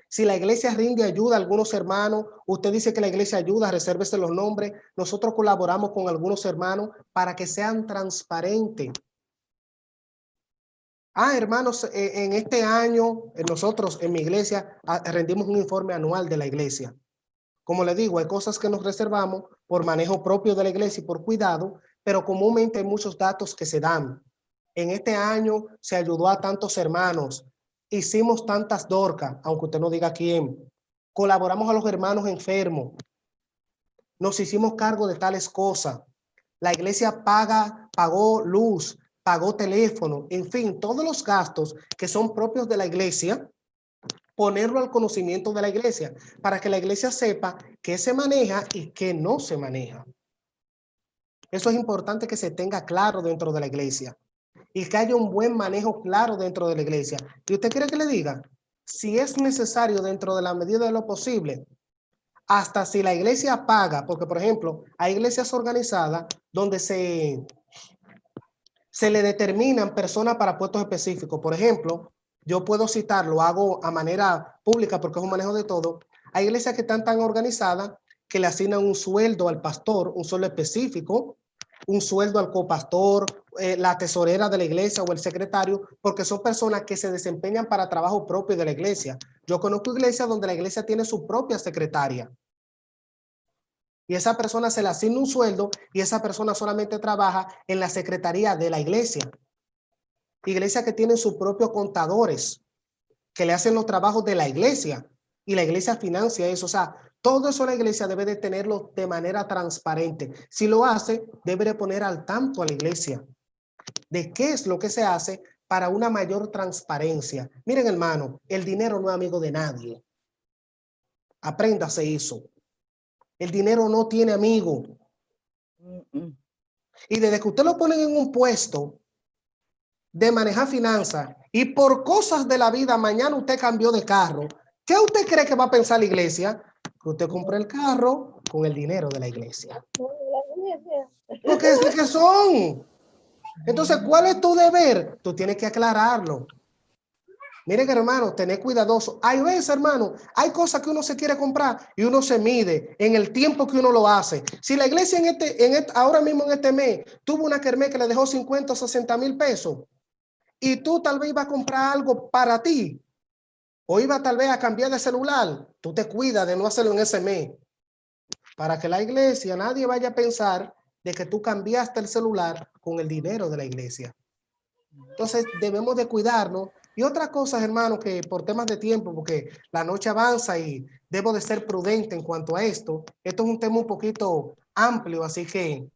Si la iglesia rinde ayuda a algunos hermanos, usted dice que la iglesia ayuda, resérvese los nombres. Nosotros colaboramos con algunos hermanos para que sean transparentes. Hermanos, en este año nosotros en mi iglesia rendimos un informe anual de la iglesia. Como le digo, hay cosas que nos reservamos por manejo propio de la iglesia y por cuidado, pero comúnmente hay muchos datos que se dan. En este año se ayudó a tantos hermanos, hicimos tantas dorcas, aunque usted no diga quién, colaboramos a los hermanos enfermos, nos hicimos cargo de tales cosas. La iglesia pagó luz, pagó teléfono, en fin, todos los gastos que son propios de la iglesia, ponerlo al conocimiento de la iglesia, para que la iglesia sepa qué se maneja y qué no se maneja. Eso es importante que se tenga claro dentro de la iglesia y que haya un buen manejo claro dentro de la iglesia. ¿Y usted quiere que le diga? Si es necesario dentro de la medida de lo posible, hasta si la iglesia paga, porque por ejemplo, hay iglesias organizadas donde se le determinan personas para puestos específicos. Por ejemplo, yo puedo citar, lo hago a manera pública porque es un manejo de todo. Hay iglesias que están tan organizadas que le asignan un sueldo al pastor, un sueldo específico, un sueldo al copastor, la tesorera de la iglesia o el secretario, porque son personas que se desempeñan para trabajo propio de la iglesia. Yo conozco iglesias donde la iglesia tiene su propia secretaria. Y esa persona se le asigna un sueldo y esa persona solamente trabaja en la secretaría de la iglesia. Iglesias que tienen sus propios contadores, que le hacen los trabajos de la iglesia y la iglesia financia eso. O sea, todo eso la iglesia debe de tenerlo de manera transparente. Si lo hace, debe de poner al tanto a la iglesia de qué es lo que se hace para una mayor transparencia. Miren, hermano, el dinero no es amigo de nadie. Apréndase eso. El dinero no tiene amigo. Y desde que usted lo ponen en un puesto de manejar finanzas y por cosas de la vida, mañana usted cambió de carro, ¿qué usted cree que va a pensar la iglesia? Que usted compró el carro con el dinero de la iglesia. Porque es que son. Entonces, ¿cuál es tu deber? Tú tienes que aclararlo. Miren, hermano, tener cuidadoso. Hay veces, hermano, hay cosas que uno se quiere comprar y uno se mide en el tiempo que uno lo hace. Si la iglesia ahora mismo en este mes tuvo una kermés que le dejó 50 o 60 mil pesos y tú tal vez ibas a comprar algo para ti o ibas tal vez a cambiar de celular, tú te cuidas de no hacerlo en ese mes. Para que la iglesia, nadie vaya a pensar de que tú cambiaste el celular con el dinero de la iglesia. Entonces debemos de cuidarnos. Y otra cosa, hermano, que por temas de tiempo, porque la noche avanza y debo de ser prudente en cuanto a esto. Esto es un tema un poquito amplio, así que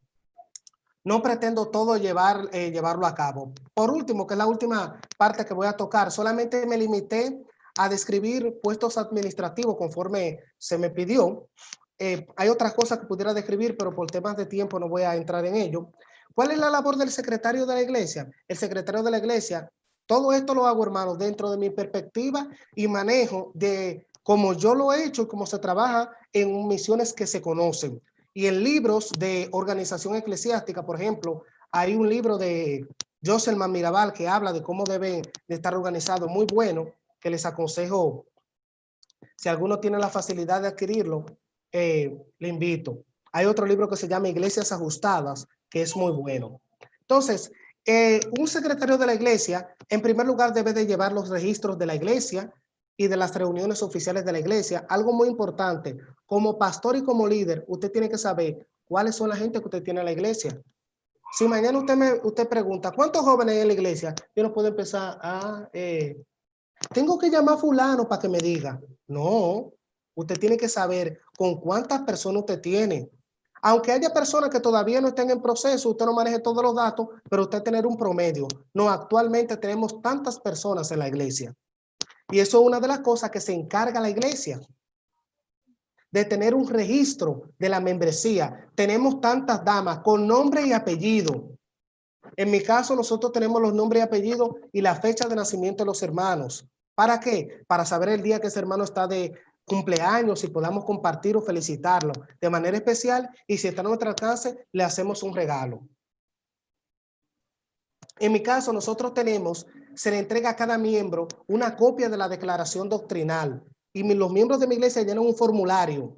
no pretendo todo llevarlo a cabo. Por último, que es la última parte que voy a tocar, solamente me limité a describir puestos administrativos conforme se me pidió. Hay otras cosas que pudiera describir, pero por temas de tiempo no voy a entrar en ello. ¿Cuál es la labor del secretario de la iglesia? El secretario de la iglesia, todo esto lo hago, hermanos, dentro de mi perspectiva y manejo de cómo yo lo he hecho y cómo se trabaja en misiones que se conocen. Y en libros de organización eclesiástica, por ejemplo, hay un libro de Joselman Mirabal que habla de cómo deben de estar organizados, muy bueno, que les aconsejo, si alguno tiene la facilidad de adquirirlo, le invito. Hay otro libro que se llama Iglesias Ajustadas, que es muy bueno. Entonces, un secretario de la iglesia, en primer lugar, debe de llevar los registros de la iglesia y de las reuniones oficiales de la iglesia. Algo muy importante, como pastor y como líder, usted tiene que saber cuáles son la gente que usted tiene en la iglesia. Si mañana usted pregunta, ¿cuántos jóvenes hay en la iglesia? Yo no puedo empezar a Tengo que llamar a fulano para que me diga. No, usted tiene que saber con cuántas personas usted tiene. Aunque haya personas que todavía no estén en proceso, usted no maneje todos los datos, pero usted tener un promedio. No, actualmente tenemos tantas personas en la iglesia. Y eso es una de las cosas que se encarga la iglesia, de tener un registro de la membresía. Tenemos tantas damas con nombre y apellido. En mi caso, nosotros tenemos los nombres y apellidos y la fecha de nacimiento de los hermanos. ¿Para qué? Para saber el día que ese hermano está de cumpleaños y podamos compartir o felicitarlo de manera especial, y si está en nuestro alcance, le hacemos un regalo. En mi caso, nosotros se le entrega a cada miembro una copia de la declaración doctrinal, y los miembros de mi iglesia llenan un formulario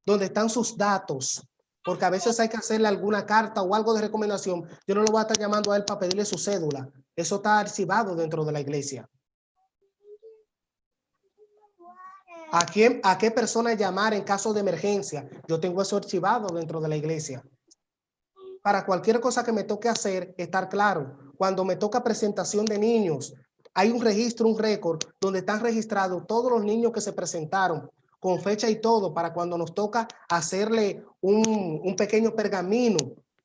donde están sus datos, porque a veces hay que hacerle alguna carta o algo de recomendación. Yo no lo voy a estar llamando a él para pedirle su cédula. Eso está archivado dentro de la iglesia. ¿A qué persona llamar en caso de emergencia? Yo tengo eso archivado dentro de la iglesia. Para cualquier cosa que me toque hacer, estar claro. Cuando me toca presentación de niños, hay un registro, un récord, donde están registrados todos los niños que se presentaron, con fecha y todo, para cuando nos toca hacerle un pequeño pergamino,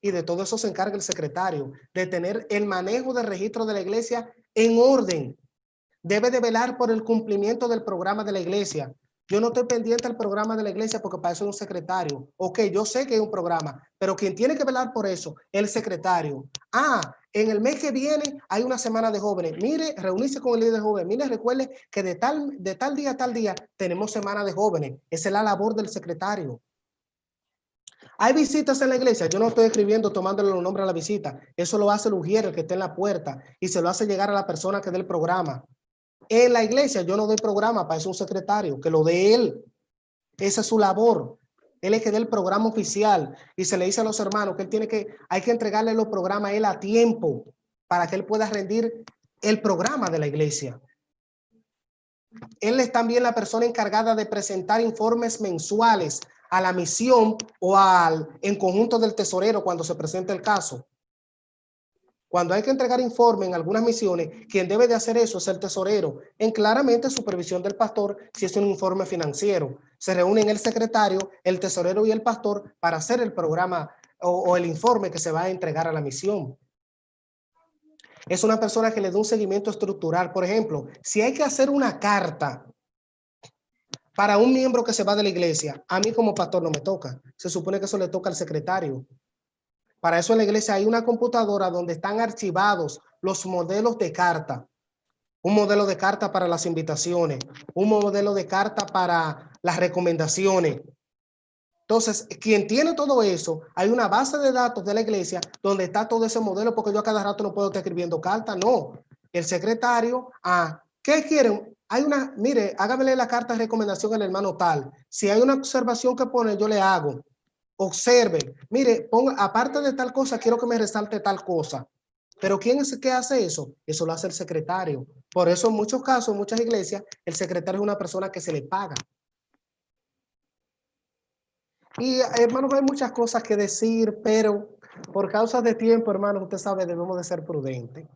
y de todo eso se encarga el secretario, de tener el manejo del registro de la iglesia en orden. Debe de velar por el cumplimiento del programa de la iglesia. Yo no estoy pendiente del programa de la iglesia porque para eso es un secretario. Ok, yo sé que hay un programa, pero quien tiene que velar por eso es el secretario. En el mes que viene hay una semana de jóvenes. Mire, reunirse con el líder joven. Mire, recuerde que de tal día a tal día tenemos semana de jóvenes. Esa es la labor del secretario. Hay visitas en la iglesia. Yo no estoy escribiendo, tomándole los nombres a la visita. Eso lo hace el ujier, el que está en la puerta, y se lo hace llegar a la persona que dé el programa. En la iglesia yo no doy programa, para eso un secretario, que lo dé él. Esa es su labor. Él es que dé el programa oficial, y se le dice a los hermanos que hay que entregarle los programas a él a tiempo para que él pueda rendir el programa de la iglesia. Él es también la persona encargada de presentar informes mensuales a la misión o en conjunto del tesorero cuando se presenta el caso. Cuando hay que entregar informe en algunas misiones, quien debe de hacer eso es el tesorero, en claramente supervisión del pastor si es un informe financiero. Se reúnen el secretario, el tesorero y el pastor para hacer el programa o el informe que se va a entregar a la misión. Es una persona que le da un seguimiento estructural. Por ejemplo, si hay que hacer una carta para un miembro que se va de la iglesia, a mí como pastor no me toca. Se supone que eso le toca al secretario. Para eso en la iglesia hay una computadora donde están archivados los modelos de carta. Un modelo de carta para las invitaciones, un modelo de carta para las recomendaciones. Entonces, quien tiene todo eso, hay una base de datos de la iglesia donde está todo ese modelo, porque yo a cada rato no puedo estar escribiendo carta, no. El secretario, ¿qué quieren? Mire, hágame la carta de recomendación al hermano tal. Si hay una observación que pone, yo le hago. Observen, mire, aparte de tal cosa, quiero que me resalte tal cosa. Pero ¿quién es el que hace eso? Eso lo hace el secretario. Por eso en muchos casos, en muchas iglesias, el secretario es una persona que se le paga. Y hermanos, hay muchas cosas que decir, pero por causa de tiempo, hermanos, usted sabe, debemos de ser prudentes.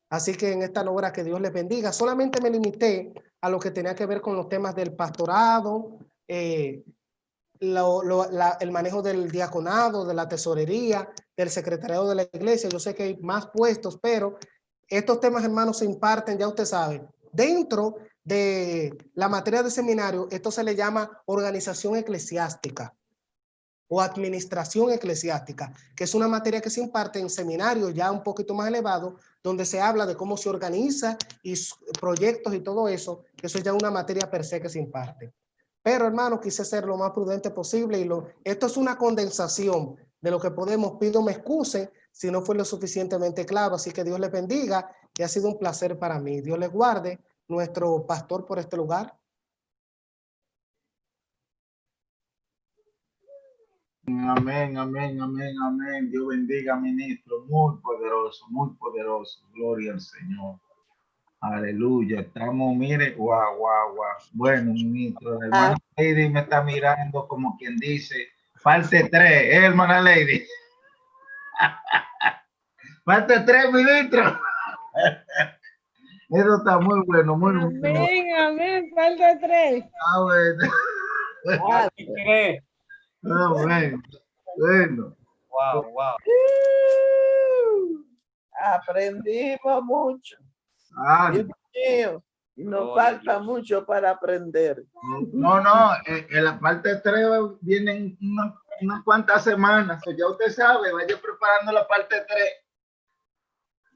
Así que en esta hora que Dios les bendiga. Solamente me limité a lo que tenía que ver con los temas del pastorado, el manejo del diaconado, de la tesorería, del secretariado de la iglesia. Yo sé que hay más puestos, pero estos temas, hermanos, se imparten, ya usted sabe, dentro de la materia de seminario. Esto se le llama organización eclesiástica o administración eclesiástica, que es una materia que se imparte en seminarios ya un poquito más elevados, donde se habla de cómo se organiza y proyectos y todo eso, que eso es ya una materia per se que se imparte. Pero, hermano, quise ser lo más prudente posible, y esto es una condensación de lo que podemos. Pido me excuse si no fue lo suficientemente claro. Así que Dios les bendiga, y ha sido un placer para mí. Dios les guarde, nuestro pastor por este lugar. Amén, amén, amén, amén. Dios bendiga, ministro. Muy poderoso, muy poderoso. Gloria al Señor. Aleluya. Estamos, mire, guau, guau, guau. Bueno, ministro, la hermana Lady me está mirando como quien dice, parte 3, hermana Lady. Parte 3, ministro. Eso está muy bueno, muy bueno. Amén, amén. Falta 3. Ah, bueno. Ah, ¿Qué crees? Ah, bueno. Bueno. Wow. aprendimos mucho. Ah, Dios mío, nos Gloria a falta Dios. mucho para aprender. no, en la parte 3 vienen unas cuantas semanas. O ya usted sabe, vaya preparando la parte 3.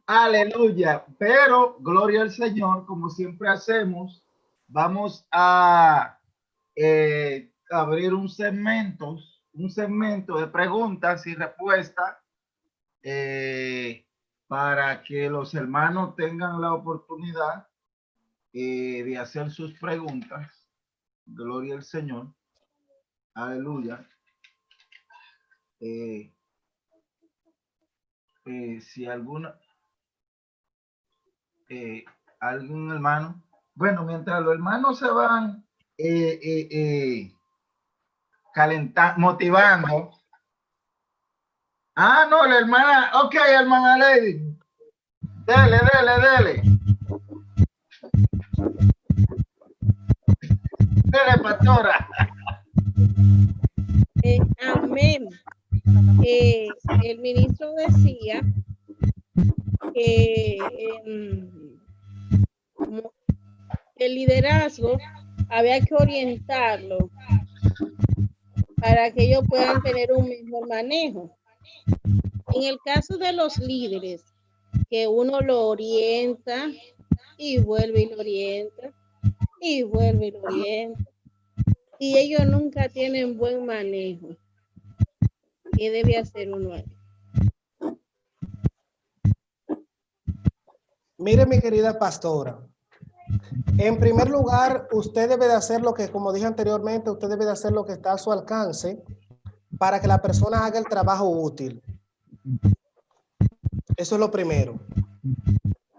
Aleluya. Pero, gloria al Señor, como siempre hacemos, vamos a abrir un segmento de preguntas y respuestas para que los hermanos tengan la oportunidad de hacer sus preguntas. Gloria al Señor. Aleluya. Si algún hermano, bueno, mientras los hermanos se van calentando, motivando. Ah, no, la hermana, ok, hermana Lady. Dele. Dele, pastora. Amén. El ministro decía que el liderazgo había que orientarlo para que ellos puedan tener un mejor manejo. En el caso de los líderes, que uno lo orienta y vuelve y lo orienta y vuelve y lo orienta, y ellos nunca tienen buen manejo, ¿qué debe hacer uno ahí? Mire, mi querida pastora, en primer lugar, usted debe de hacer lo que, como dije anteriormente, usted debe de hacer lo que está a su alcance para que la persona haga el trabajo útil. Eso es lo primero.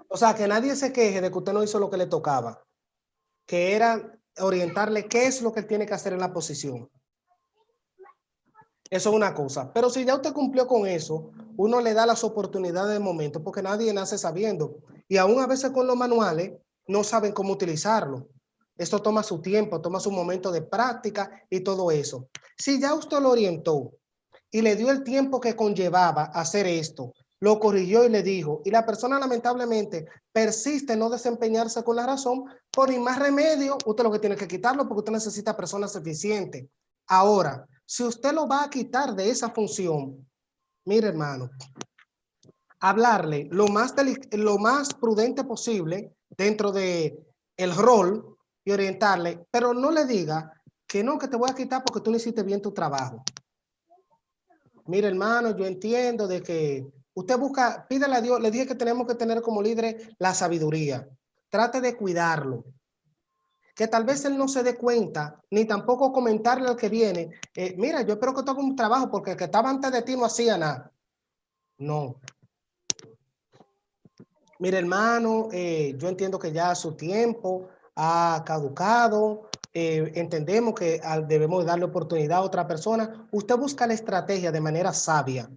O sea, que nadie se queje de que usted no hizo lo que le tocaba, que era orientarle qué es lo que él tiene que hacer en la posición. Eso es una cosa. Pero si ya usted cumplió con eso, uno le da las oportunidades de momento, porque nadie nace sabiendo. Y aún a veces con los manuales no saben cómo utilizarlo. Esto toma su tiempo, toma su momento de práctica y todo eso. Si ya usted lo orientó y le dio el tiempo que conllevaba hacer esto, lo corrigió y le dijo, y la persona lamentablemente persiste en no desempeñarse con la razón, por ni más remedio, usted lo que tiene que quitarlo porque usted necesita personas eficientes. Ahora, si usted lo va a quitar de esa función, mire hermano, hablarle lo más prudente posible dentro de el rol y orientarle, pero no le diga que no, que te voy a quitar porque tú no hiciste bien tu trabajo. Mire hermano, yo entiendo de que usted busca, pídele a Dios, le dije que tenemos que tener como líderes la sabiduría. Trate de cuidarlo. Que tal vez él no se dé cuenta, ni tampoco comentarle al que viene, mira, yo espero que tú hagas un trabajo porque el que estaba antes de ti no hacía nada. No. Mire, hermano, yo entiendo que ya su tiempo ha caducado. Entendemos que debemos darle oportunidad a otra persona. Usted busca la estrategia de manera sabia.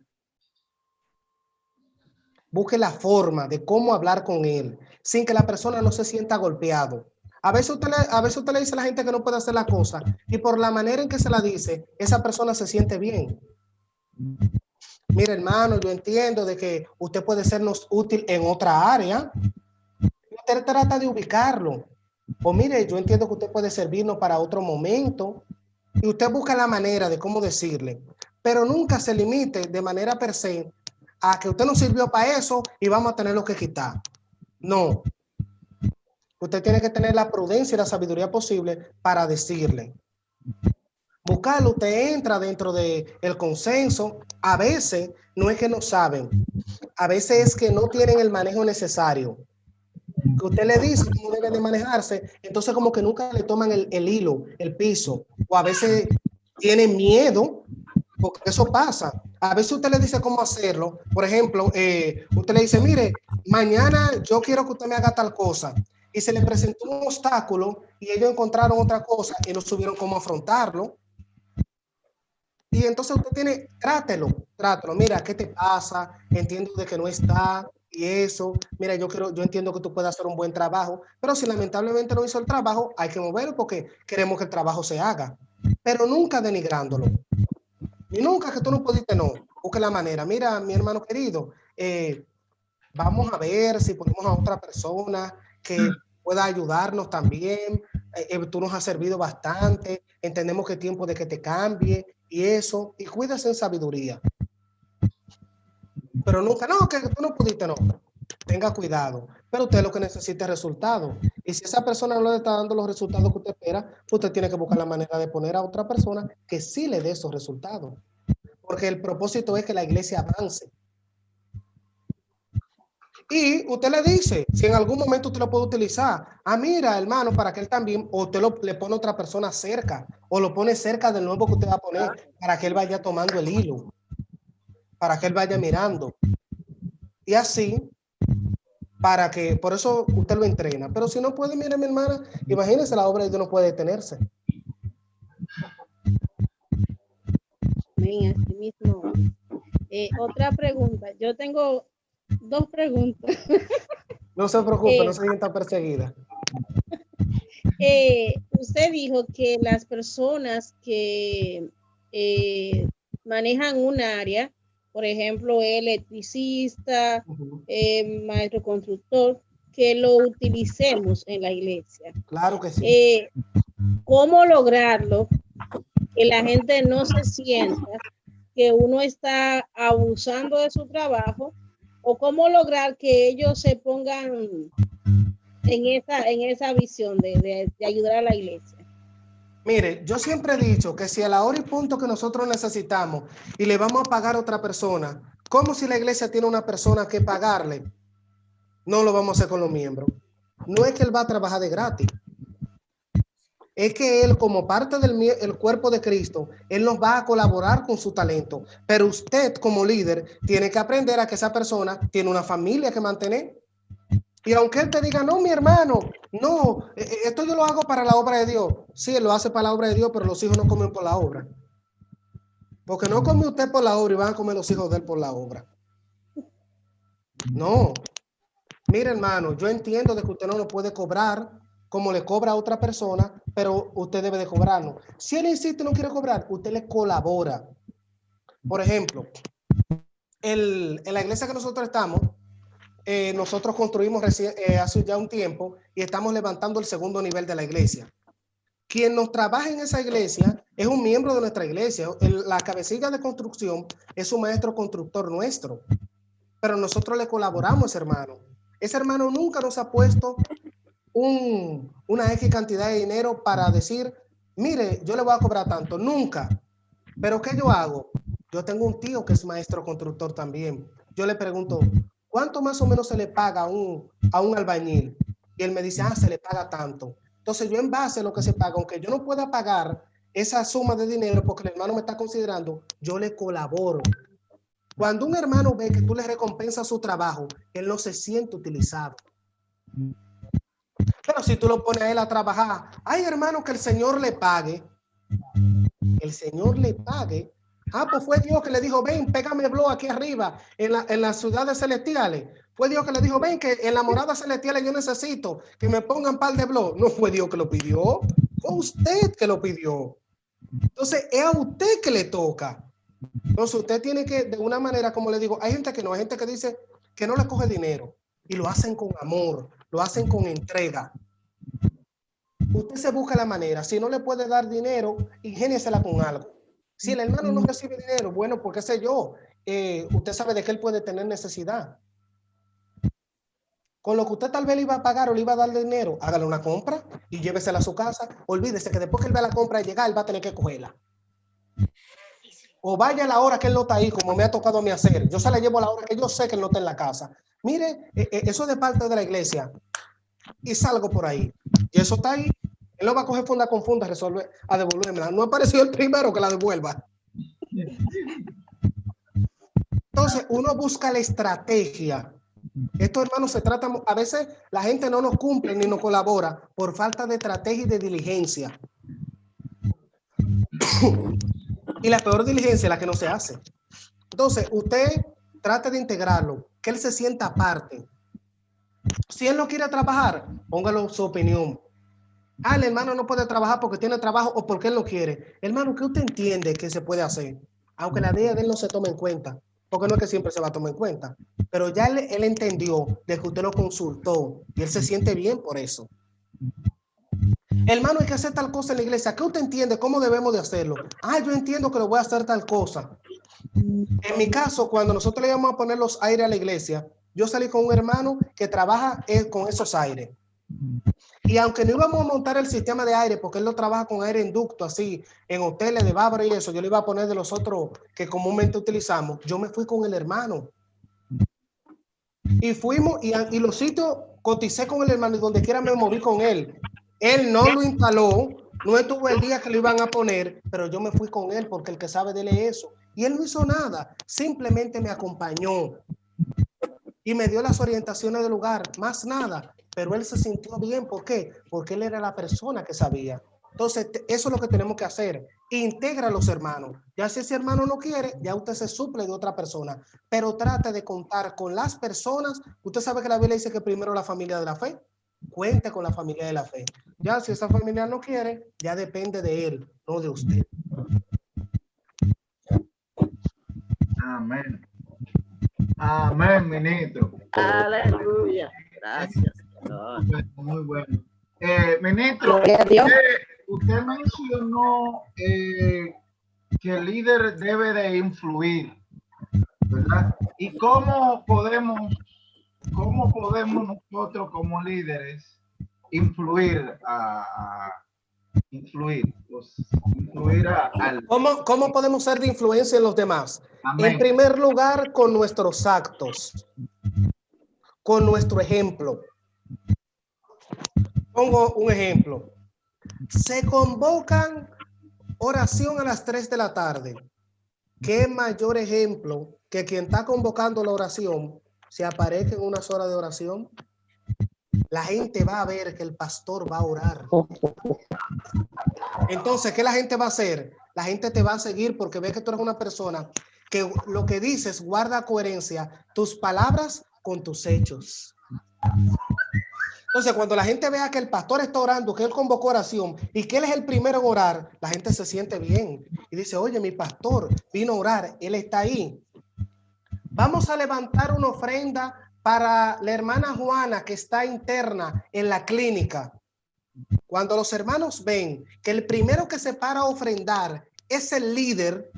Busque la forma de cómo hablar con él sin que la persona no se sienta golpeado. A veces usted le dice a la gente que no puede hacer la cosa y por la manera en que se la dice, esa persona se siente bien. Mire, hermano, yo entiendo de que usted puede sernos útil en otra área. Usted trata de ubicarlo. O mire, yo entiendo que usted puede servirnos para otro momento y usted busca la manera de cómo decirle, pero nunca se limite de manera per se a que usted no sirvió para eso y vamos a tenerlo que quitar. No. Usted tiene que tener la prudencia y la sabiduría posible para decirle. Buscarlo, usted entra dentro del consenso. A veces no es que no saben, a veces es que no tienen el manejo necesario. Que usted le dice cómo debe de manejarse, entonces como que nunca le toman el hilo, el piso, o a veces tienen miedo, porque eso pasa. A veces usted le dice cómo hacerlo. Por ejemplo, usted le dice, mire, mañana yo quiero que usted me haga tal cosa. Y se le presentó un obstáculo y ellos encontraron otra cosa y no supieron cómo afrontarlo. Y entonces usted trátelo. Mira, ¿qué te pasa? Entiendo de que no está. y eso, mira, yo entiendo que tú puedes hacer un buen trabajo, pero si lamentablemente no hizo el trabajo, hay que moverlo porque queremos que el trabajo se haga, pero nunca denigrándolo. Y nunca que tú no pudiste, no. Busque la manera. Mira, mi hermano querido, vamos a ver si ponemos a otra persona que pueda ayudarnos también. Tú nos has servido bastante. Entendemos que es tiempo de que te cambie y eso. Y cuídase en sabiduría. Pero nunca, no, que tú no pudiste, no. Tenga cuidado. Pero usted lo que necesita es resultados. Y si esa persona no le está dando los resultados que usted espera, usted tiene que buscar la manera de poner a otra persona que sí le dé esos resultados. Porque el propósito es que la iglesia avance. Y usted le dice, si en algún momento usted lo puede utilizar, mira, hermano, para que él también, o usted le pone a otra persona cerca, o lo pone cerca del nuevo que usted va a poner, para que él vaya tomando el hilo, para que él vaya mirando. Y así, para que, por eso usted lo entrena. Pero si no puede, mire, mi hermana, imagínese, la obra de Dios no puede detenerse. Amén, así mismo. Otra pregunta. Yo tengo 2 preguntas. No se preocupe, no se sienta perseguida. Usted dijo que las personas que manejan un área, por ejemplo, electricista, maestro constructor, que lo utilicemos en la iglesia. Claro que sí. ¿Cómo lograrlo? Que la gente no se sienta que uno está abusando de su trabajo, o cómo lograr que ellos se pongan en esa visión de ayudar a la iglesia. Mire, yo siempre he dicho que si a la hora y punto que nosotros necesitamos y le vamos a pagar a otra persona, como si la iglesia tiene una persona que pagarle, no lo vamos a hacer con los miembros. No es que él va a trabajar de gratis. Es que él, como parte del cuerpo de Cristo, él nos va a colaborar con su talento. Pero usted, como líder, tiene que aprender a que esa persona tiene una familia que mantener. Y aunque él te diga, no, mi hermano, no, esto yo lo hago para la obra de Dios. Sí, él lo hace para la obra de Dios, pero los hijos no comen por la obra. Porque no come usted por la obra y van a comer los hijos de él por la obra. No. Mire, hermano, yo entiendo de que usted no lo puede cobrar como le cobra a otra persona, pero usted debe de cobrarlo. Si él insiste y no quiere cobrar, usted le colabora. Por ejemplo, en la iglesia que nosotros estamos, nosotros construimos hace ya un tiempo y estamos levantando el segundo nivel de la iglesia. Quien nos trabaja en esa iglesia es un miembro de nuestra iglesia. La cabecilla de construcción es un maestro constructor nuestro, pero nosotros le colaboramos a ese hermano. Ese hermano nunca nos ha puesto una X cantidad de dinero para decir, mire, yo le voy a cobrar tanto. Nunca. Pero ¿qué yo hago? Yo tengo un tío que es maestro constructor también. Yo le pregunto, ¿cuánto más o menos se le paga a un albañil? Y él me dice, se le paga tanto. Entonces yo, en base a lo que se paga, aunque yo no pueda pagar esa suma de dinero porque el hermano me está considerando, yo le colaboro. Cuando un hermano ve que tú le recompensas su trabajo, él no se siente utilizado. Pero si tú lo pones a él a trabajar, ay, hermano, que el Señor le pague. El Señor le pague. Pues fue Dios que le dijo, ven, pégame blog aquí arriba, en las ciudades celestiales. Fue Dios que le dijo, ven, que en la morada celestial yo necesito que me pongan par de blog. No fue Dios que lo pidió, fue usted que lo pidió. Entonces, es a usted que le toca. Entonces, usted tiene que, de una manera, como le digo, hay gente que no, hay gente que dice que no le coge dinero y lo hacen con amor, lo hacen con entrega. Usted se busca la manera. Si no le puede dar dinero, ingéniesela con algo. Si el hermano no recibe dinero, bueno, pues qué sé yo, usted sabe de que él puede tener necesidad. Con lo que usted tal vez le iba a pagar o le iba a dar dinero, hágale una compra y llévesela a su casa. Olvídese que después que él vea la compra llegar, él va a tener que cogerla. O vaya a la hora que él no está ahí, como me ha tocado a mí hacer. Yo se la llevo a la hora que yo sé que él no está en la casa. Mire, eso es de parte de la iglesia. Y salgo por ahí. Y eso está ahí. Él no va a coger funda con funda a devolverla. No ha aparecido el primero que la devuelva. Entonces, uno busca la estrategia. Estos hermanos se tratan, a veces la gente no nos cumple ni nos colabora por falta de estrategia y de diligencia. Y la peor diligencia es la que no se hace. Entonces, usted trate de integrarlo. que él se sienta aparte. Si él no quiere trabajar, póngalo su opinión. Ah, el hermano no puede trabajar porque tiene trabajo o porque él no quiere. Hermano, ¿qué usted entiende que se puede hacer? Aunque la idea de él no se tome en cuenta, porque no es que siempre se va a tomar en cuenta, pero ya él entendió de que usted lo consultó y él se siente bien por eso. Hermano, hay que hacer tal cosa en la iglesia. ¿Qué usted entiende? ¿Cómo debemos de hacerlo? Ah, yo entiendo que lo voy a hacer tal cosa. En mi caso, cuando nosotros le íbamos a poner los aires a la iglesia, yo salí con un hermano que trabaja con esos aires. Y aunque no íbamos a montar el sistema de aire, porque él lo trabaja con aire en ducto, así, en hoteles de Bávaro y eso, yo le iba a poner de los otros que comúnmente utilizamos, yo me fui con el hermano. Y fuimos y los sitios coticé con el hermano y donde quiera me moví con él. Él no lo instaló, no estuvo el día que lo iban a poner, pero yo me fui con él porque el que sabe de él es eso. Y él no hizo nada, simplemente me acompañó y me dio las orientaciones del lugar, más nada. Pero él se sintió bien, ¿por qué? Porque él era la persona que sabía. Entonces, eso es lo que tenemos que hacer. Integra a los hermanos. Ya si ese hermano no quiere, ya usted se suple de otra persona. Pero trate de contar con las personas. Usted sabe que la Biblia dice que primero la familia de la fe. Cuente con la familia de la fe. Ya si esa familia no quiere, ya depende de él, no de usted. Amén. Amén, ministro. Aleluya. Gracias, Señor. Muy bueno. Ministro, Gloria a Dios. usted mencionó que el líder debe de influir, ¿verdad? ¿Y cómo podemos nosotros como líderes influir al... ¿Cómo podemos ser de influencia en los demás? Amén. En primer lugar, con nuestros actos, con nuestro ejemplo. Pongo un ejemplo. Se convocan oración a las 3 de la tarde. ¿Qué mayor ejemplo que quien está convocando la oración se aparezca en unas horas de oración? La gente va a ver que el pastor va a orar. Entonces, ¿qué la gente va a hacer? La gente te va a seguir porque ve que tú eres una persona que lo que dices guarda coherencia, tus palabras con tus hechos. Entonces, cuando la gente vea que el pastor está orando, que él convocó oración y que él es el primero en orar, la gente se siente bien y dice, oye, mi pastor vino a orar, él está ahí. Vamos a levantar una ofrenda para la hermana Juana que está interna en la clínica. Cuando los hermanos ven que el primero que se para a ofrendar es el líder,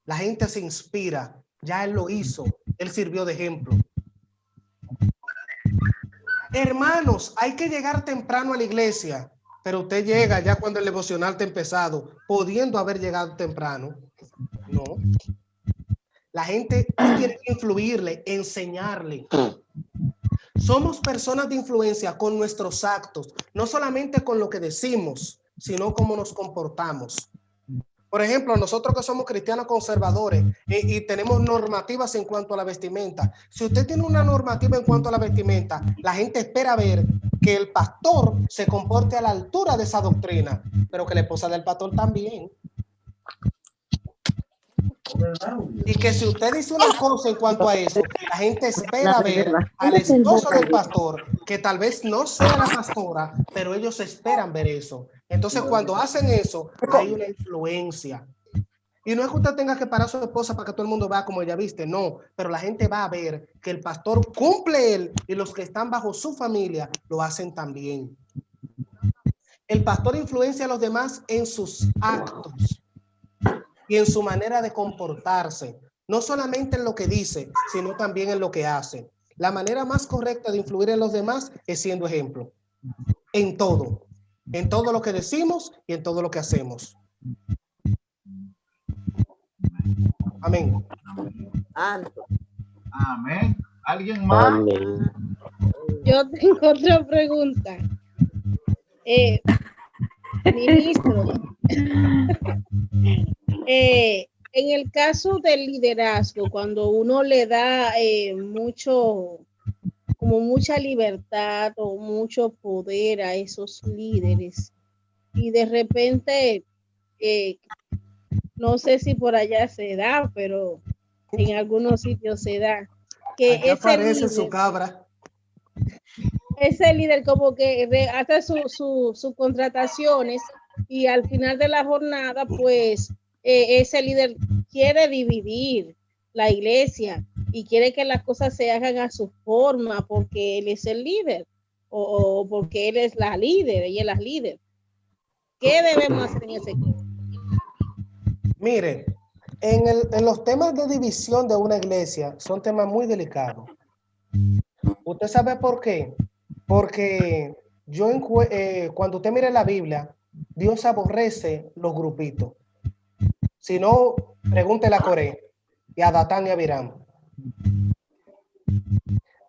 la gente se inspira. Ya él lo hizo, él sirvió de ejemplo. Hermanos, hay que llegar temprano a la iglesia, pero usted llega ya cuando el devocional está empezado, pudiendo haber llegado temprano. No. La gente tiene que influirle, enseñarle. Somos personas de influencia con nuestros actos, no solamente con lo que decimos, sino cómo nos comportamos. Por ejemplo, nosotros que somos cristianos conservadores y tenemos normativas en cuanto a la vestimenta. Si usted tiene una normativa en cuanto a la vestimenta, la gente espera ver que el pastor se comporte a la altura de esa doctrina, pero que la esposa del pastor también. Y que si usted dice una cosa en cuanto a eso, la gente espera ver al esposo del pastor, que tal vez no sea la pastora, pero ellos esperan ver eso. Entonces, cuando hacen eso, hay una influencia. Y no es que usted tenga que parar a su esposa para que todo el mundo vea como ella viste, no, pero la gente va a ver que el pastor cumple él y los que están bajo su familia lo hacen también. El pastor influencia a los demás en sus actos y en su manera de comportarse, no solamente en lo que dice, sino también en lo que hace. La manera más correcta de influir en los demás es siendo ejemplo, en todo lo que decimos y en todo lo que hacemos. Amén. Amén. ¿Alguien más? Amén. Yo tengo otra pregunta. Ministro, en el caso del liderazgo, cuando uno le da mucha libertad o mucho poder a esos líderes y de repente, no sé si por allá se da, pero en algunos sitios se da, que Aquí aparece su cabra. ese líder como que hace sus contrataciones y al final de la jornada, pues ese líder quiere dividir la iglesia y quiere que las cosas se hagan a su forma porque él es el líder o porque él es la líder, ella es la líder. ¿Qué debemos hacer en ese caso? Mire, en los temas de división de una iglesia son temas muy delicados. ¿Usted sabe por qué? Porque cuando usted mire la Biblia, Dios aborrece los grupitos. Si no, pregúntele a Coré y a Datán y a Abiram.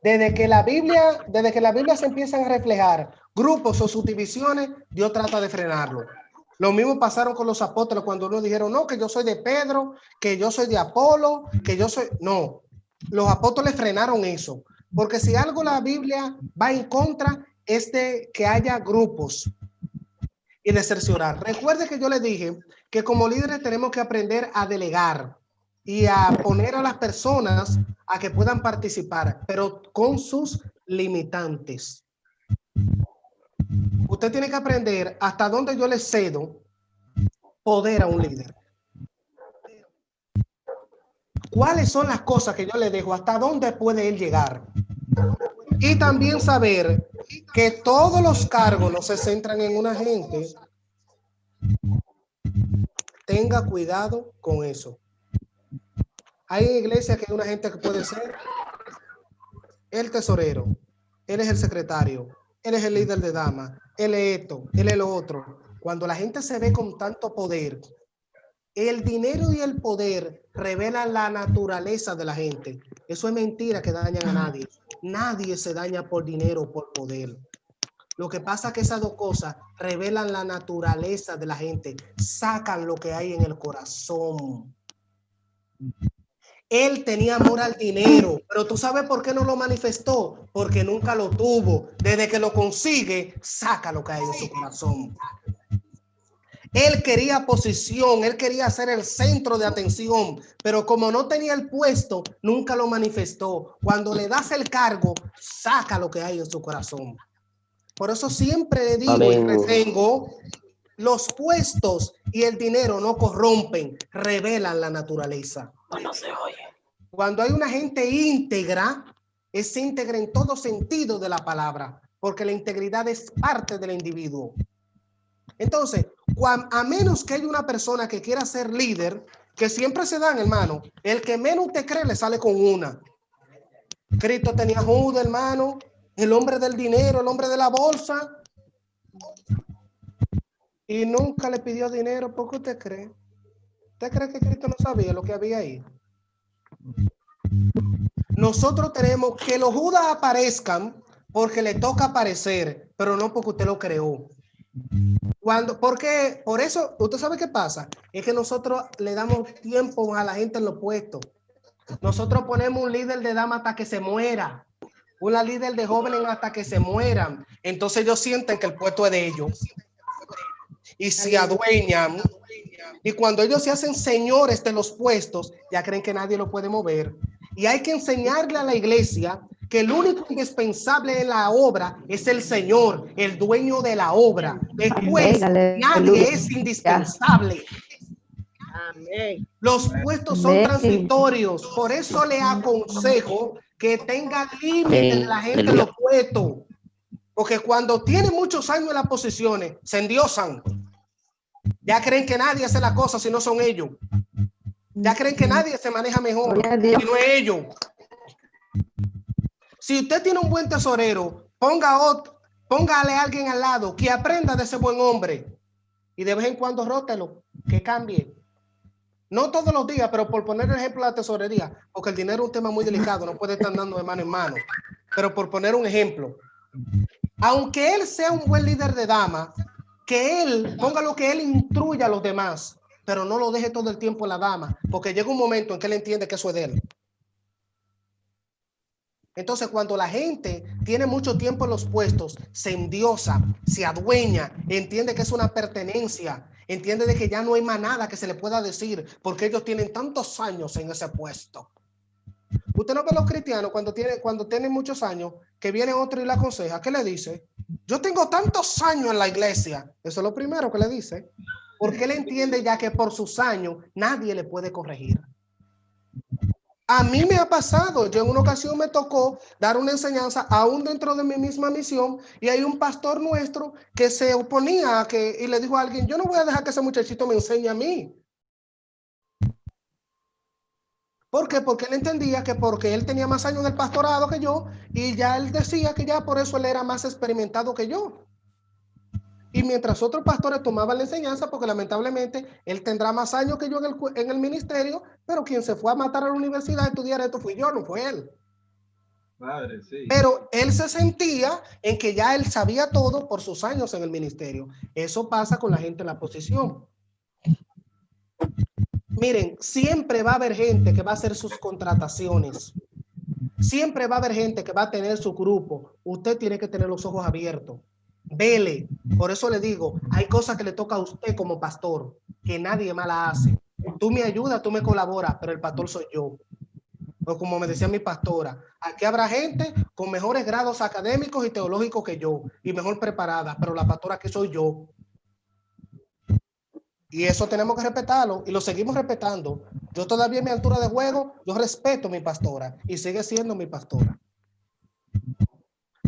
Desde que la Biblia se empiezan a reflejar grupos o subdivisiones, Dios trata de frenarlo. Lo mismo pasaron con los apóstoles cuando uno dijeron, no, que yo soy de Pedro, que yo soy de Apolo, que yo soy... No, los apóstoles frenaron eso. Porque si algo la Biblia va en contra es de que haya grupos y de cerciorar. Recuerde que yo le dije que como líderes tenemos que aprender a delegar y a poner a las personas a que puedan participar, pero con sus limitantes. Usted tiene que aprender hasta dónde yo le cedo poder a un líder. ¿Cuáles son las cosas que yo le dejo? ¿Hasta dónde puede él llegar? Y también saber que todos los cargos no se centran en una gente. Tenga cuidado con eso. Hay iglesias que hay una gente que puede ser el tesorero, él es el secretario, él es el líder de dama, él es esto, él es lo otro. Cuando la gente se ve con tanto poder, el dinero y el poder revelan la naturaleza de la gente. Eso es mentira que dañan a nadie. Nadie se daña por dinero o por poder. Lo que pasa es que esas dos cosas revelan la naturaleza de la gente, sacan lo que hay en el corazón. Él tenía amor al dinero, pero ¿tú sabes por qué no lo manifestó? Porque nunca lo tuvo. Desde que lo consigue, saca lo que hay en su corazón. Él quería posición, él quería ser el centro de atención, pero como no tenía el puesto, nunca lo manifestó. Cuando le das el cargo, saca lo que hay en su corazón. Por eso siempre le digo y retengo, los puestos y el dinero no corrompen, revelan la naturaleza. No se oye. Cuando hay una gente íntegra, es íntegra en todo sentido de la palabra, porque la integridad es parte del individuo. Entonces, a menos que haya una persona que quiera ser líder, que siempre se dan, hermano, el que menos te cree le sale con una. Cristo tenía Judas, hermano, el hombre del dinero, el hombre de la bolsa, y nunca le pidió dinero. ¿Por qué usted cree? ¿Usted cree que Cristo no sabía lo que había ahí? Nosotros tenemos que los Judas aparezcan porque le toca aparecer, pero no porque usted lo creó. Porque por eso, ¿usted sabe qué pasa? Es que nosotros le damos tiempo a la gente en los puestos. Nosotros ponemos un líder de dama hasta que se muera, una líder de jóvenes hasta que se mueran. Entonces ellos sienten que el puesto es de ellos y se adueñan. Y cuando ellos se hacen señores de los puestos, ya creen que nadie lo puede mover. Y hay que enseñarle a la iglesia que el único indispensable en la obra es el Señor, el dueño de la obra. Después, nadie es indispensable. Amén. Los puestos son transitorios. Por eso le aconsejo que tenga límites la gente en los puestos. Porque cuando tienen muchos años en las posiciones, se endiosan. Ya creen que nadie hace la cosa si no son ellos. Ya creen que nadie se maneja mejor si no es ellos. Si usted tiene un buen tesorero, póngale a alguien al lado que aprenda de ese buen hombre y de vez en cuando rótelo, que cambie. No todos los días, pero por poner el ejemplo de la tesorería, porque el dinero es un tema muy delicado, no puede estar dando de mano en mano. Pero por poner un ejemplo, aunque él sea un buen líder de dama, que él ponga lo que él instruya a los demás, pero no lo deje todo el tiempo en la dama, porque llega un momento en que él entiende que eso es de él. Entonces, cuando la gente tiene mucho tiempo en los puestos, se endiosa, se adueña, entiende que es una pertenencia, entiende de que ya no hay más nada que se le pueda decir, porque ellos tienen tantos años en ese puesto. Usted no ve los cristianos cuando tienen muchos años, que viene otro y le aconseja. ¿Qué le dice? Yo tengo tantos años en la iglesia. Eso es lo primero que le dice. Porque él entiende ya que por sus años nadie le puede corregir. A mí me ha pasado, yo en una ocasión me tocó dar una enseñanza aún dentro de mi misma misión y hay un pastor nuestro que se oponía a que, y le dijo a alguien, yo no voy a dejar que ese muchachito me enseñe a mí. ¿Por qué? Porque él entendía que porque él tenía más años en el pastorado que yo y ya él decía que ya por eso él era más experimentado que yo. Y mientras otros pastores tomaban la enseñanza, porque lamentablemente él tendrá más años que yo en el ministerio, pero quien se fue a matar a la universidad a estudiar esto fui yo, no fue él. Padre, sí. Pero él se sentía en que ya él sabía todo por sus años en el ministerio. Eso pasa con la gente en la posición. Miren, siempre va a haber gente que va a hacer sus contrataciones. Siempre va a haber gente que va a tener su grupo. Usted tiene que tener los ojos abiertos. Vele. Por eso le digo, hay cosas que le toca a usted como pastor, que nadie más la hace. Tú me ayudas, tú me colaboras, pero el pastor soy yo. O como me decía mi pastora, aquí habrá gente con mejores grados académicos y teológicos que yo, y mejor preparada, pero la pastora aquí soy yo. Y eso tenemos que respetarlo, y lo seguimos respetando. Yo todavía en mi altura de juego, yo respeto a mi pastora, y sigue siendo mi pastora.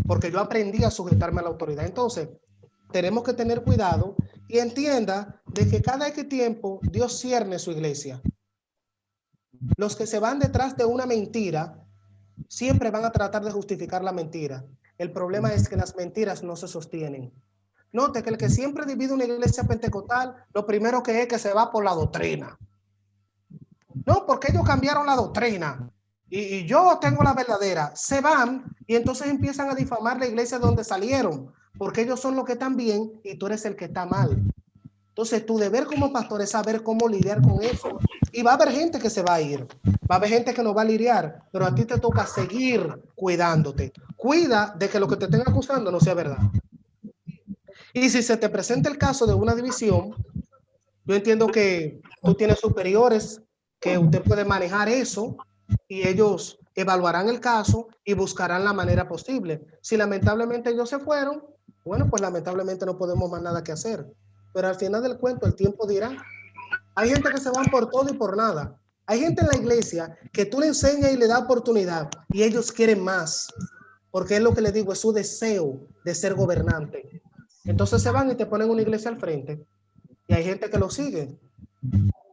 Porque yo aprendí a sujetarme a la autoridad. Entonces, tenemos que tener cuidado y entienda de que cada X tiempo Dios cierne su iglesia. Los que se van detrás de una mentira siempre van a tratar de justificar la mentira. El problema es que las mentiras no se sostienen. Note que el que siempre divide una iglesia pentecostal, lo primero que es que se va por la doctrina. No, porque ellos cambiaron la doctrina. Y yo tengo la verdadera. Se van y entonces empiezan a difamar la iglesia de donde salieron, porque ellos son los que están bien y tú eres el que está mal. Entonces tu deber como pastor es saber cómo lidiar con eso. Y va a haber gente que se va a ir, va a haber gente que no va a lidiar, pero a ti te toca seguir cuidándote. Cuida de que lo que te estén acusando no sea verdad. Y si se te presenta el caso de una división, yo entiendo que tú tienes superiores que usted puede manejar eso y ellos evaluarán el caso y buscarán la manera posible. Si lamentablemente ellos se fueron, bueno, pues lamentablemente no podemos más nada que hacer. Pero al final del cuento el tiempo dirá. Hay gente que se van por todo y por nada. Hay gente en la iglesia que tú le enseñas y le das oportunidad y ellos quieren más. Porque es lo que les digo, es su deseo de ser gobernante. Entonces se van y te ponen una iglesia al frente. Y hay gente que lo sigue.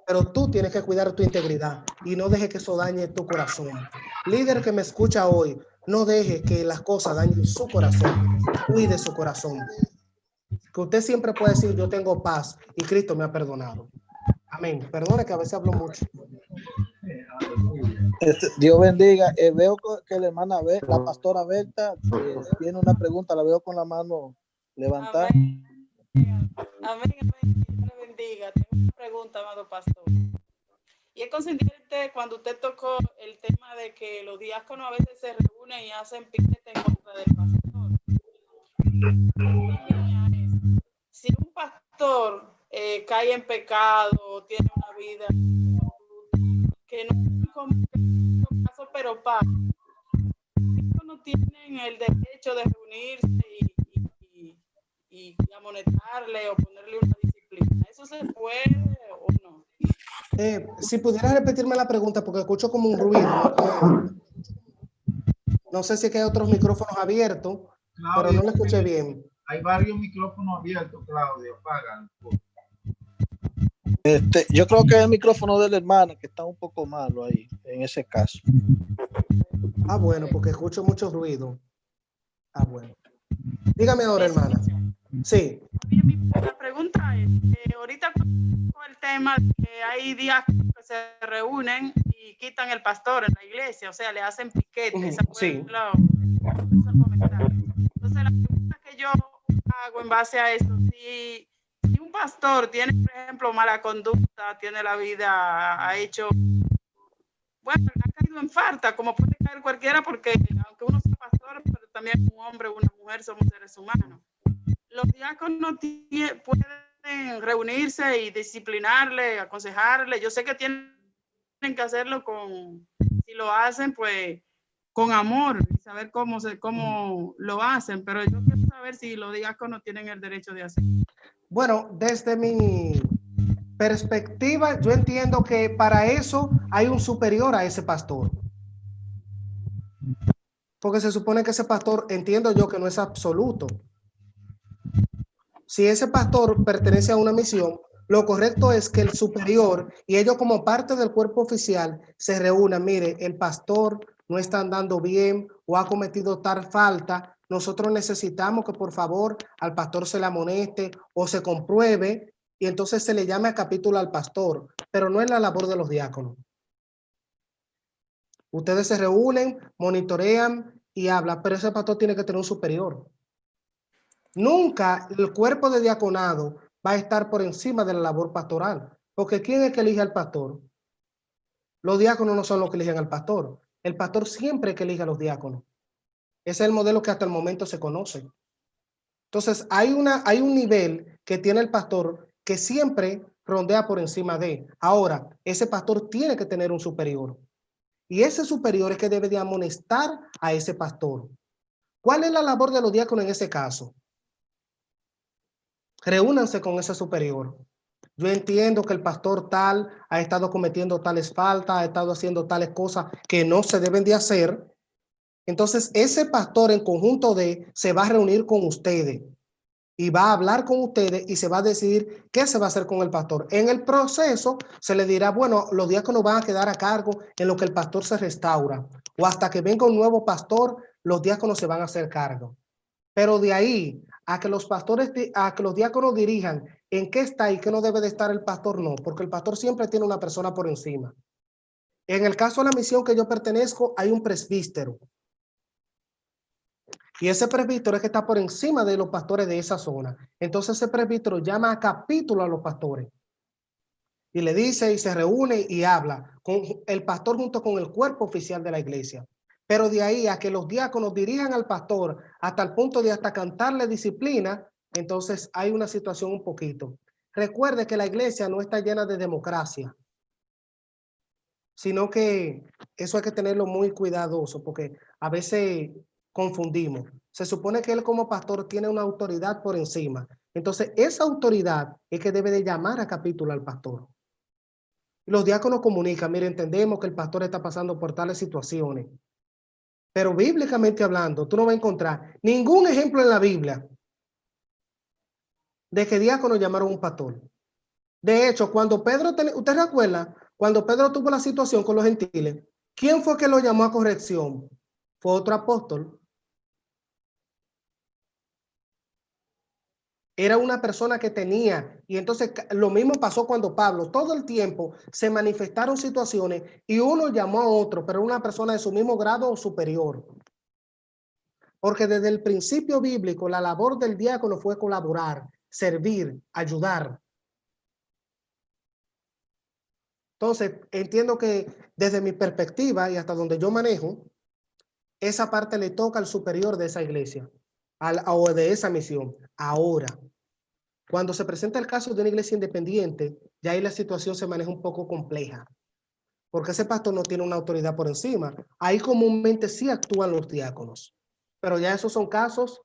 Pero tú tienes que cuidar tu integridad y no dejes que eso dañe tu corazón. Líder que me escucha hoy, no deje que las cosas dañen su corazón. Cuide su corazón. Que usted siempre puede decir, yo tengo paz y Cristo me ha perdonado. Amén. Perdone que a veces hablo mucho. Dios bendiga. Veo que la hermana, la pastora Berta, tiene una pregunta, la veo con la mano levantada. Amén. Amén. Dios le bendiga. Tengo una pregunta, amado pastor. Y es consciente cuando usted tocó el tema de que los diáconos a veces se reúnen y hacen piquete en contra del pastor. Si un pastor cae en pecado, tiene una vida que no es como caso, pero no tienen el derecho de reunirse y amonestarle o ponerle una disciplina. ¿Eso se puede o no? Si pudieras repetirme la pregunta, porque escucho como un ruido. No sé si es que hay otros micrófonos abiertos, Claudio, pero no lo escuché bien. Hay varios micrófonos abiertos, Claudio. Apágalo. Yo creo que es el micrófono de la hermana que está un poco malo ahí, en ese caso. Ah, bueno, porque escucho mucho ruido. Ah, bueno. Dígame ahora, hermana. Sí. La pregunta es, ahorita con el tema de que hay días que se reúnen y quitan el pastor en la iglesia, o sea, le hacen piquete. Sí. Entonces, la pregunta que yo hago en base a eso, si un pastor tiene, por ejemplo, mala conducta, tiene la vida, ha hecho, bueno, ha caído en falta, como puede caer cualquiera, porque aunque uno sea pastor, pero también un hombre o una mujer somos seres humanos. Los diáconos pueden reunirse y disciplinarle, aconsejarle. Yo sé que tienen que hacerlo si lo hacen, pues con amor, y saber cómo lo hacen, pero yo quiero saber si los diáconos tienen el derecho de hacer. Bueno, desde mi perspectiva, yo entiendo que para eso hay un superior a ese pastor. Porque se supone que ese pastor, entiendo yo que no es absoluto. Si ese pastor pertenece a una misión, lo correcto es que el superior y ellos como parte del cuerpo oficial se reúnan. Mire, el pastor no está andando bien o ha cometido tal falta. Nosotros necesitamos que por favor al pastor se le amoneste o se compruebe y entonces se le llame a capítulo al pastor, pero no es la labor de los diáconos. Ustedes se reúnen, monitorean y hablan, pero ese pastor tiene que tener un superior. Nunca el cuerpo de diaconado va a estar por encima de la labor pastoral, porque ¿quién es que elige al pastor? Los diáconos no son los que eligen al pastor. El pastor siempre es que elige a los diáconos. Ese es el modelo que hasta el momento se conoce. Entonces, hay un nivel que tiene el pastor que siempre rondea por encima de. Ahora, ese pastor tiene que tener un superior. Y ese superior es que debe de amonestar a ese pastor. ¿Cuál es la labor de los diáconos en ese caso? Reúnanse con ese superior. Yo entiendo que el pastor tal ha estado cometiendo tales faltas, ha estado haciendo tales cosas que no se deben de hacer. Entonces, ese pastor en conjunto se va a reunir con ustedes y va a hablar con ustedes y se va a decidir qué se va a hacer con el pastor. En el proceso se le dirá, bueno, los diáconos van a quedar a cargo en lo que el pastor se restaura o hasta que venga un nuevo pastor, los diáconos se van a hacer cargo. Pero de ahí a que los pastores, a que los diáconos dirijan en qué está y qué no debe de estar el pastor, no, porque el pastor siempre tiene una persona por encima. En el caso de la misión que yo pertenezco, hay un presbítero. Y ese presbítero es que está por encima de los pastores de esa zona. Entonces ese presbítero llama a capítulo a los pastores. Y le dice y se reúne y habla con el pastor junto con el cuerpo oficial de la iglesia. Pero de ahí a que los diáconos dirijan al pastor hasta el punto de hasta cantarle disciplina, entonces hay una situación un poquito. Recuerde que la iglesia no está llena de democracia, sino que eso hay que tenerlo muy cuidadoso porque a veces confundimos. Se supone que él como pastor tiene una autoridad por encima. Entonces esa autoridad es que debe de llamar a capítulo al pastor. Los diáconos comunican, mire, entendemos que el pastor está pasando por tales situaciones. Pero bíblicamente hablando, tú no vas a encontrar ningún ejemplo en la Biblia de que diáconos llamaron a un pastor. De hecho, cuando Pedro, ¿usted recuerda? Cuando Pedro tuvo la situación con los gentiles, ¿quién fue que lo llamó a corrección? Fue otro apóstol. Era una persona que tenía, y entonces lo mismo pasó cuando Pablo, todo el tiempo se manifestaron situaciones y uno llamó a otro, pero una persona de su mismo grado o superior. Porque desde el principio bíblico, la labor del diácono fue colaborar, servir, ayudar. Entonces, entiendo que desde mi perspectiva y hasta donde yo manejo, esa parte le toca al superior de esa iglesia o de esa misión. Ahora, cuando se presenta el caso de una iglesia independiente, ya ahí la situación se maneja un poco compleja, porque ese pastor no tiene una autoridad por encima. Ahí comúnmente sí actúan los diáconos, pero ya esos son casos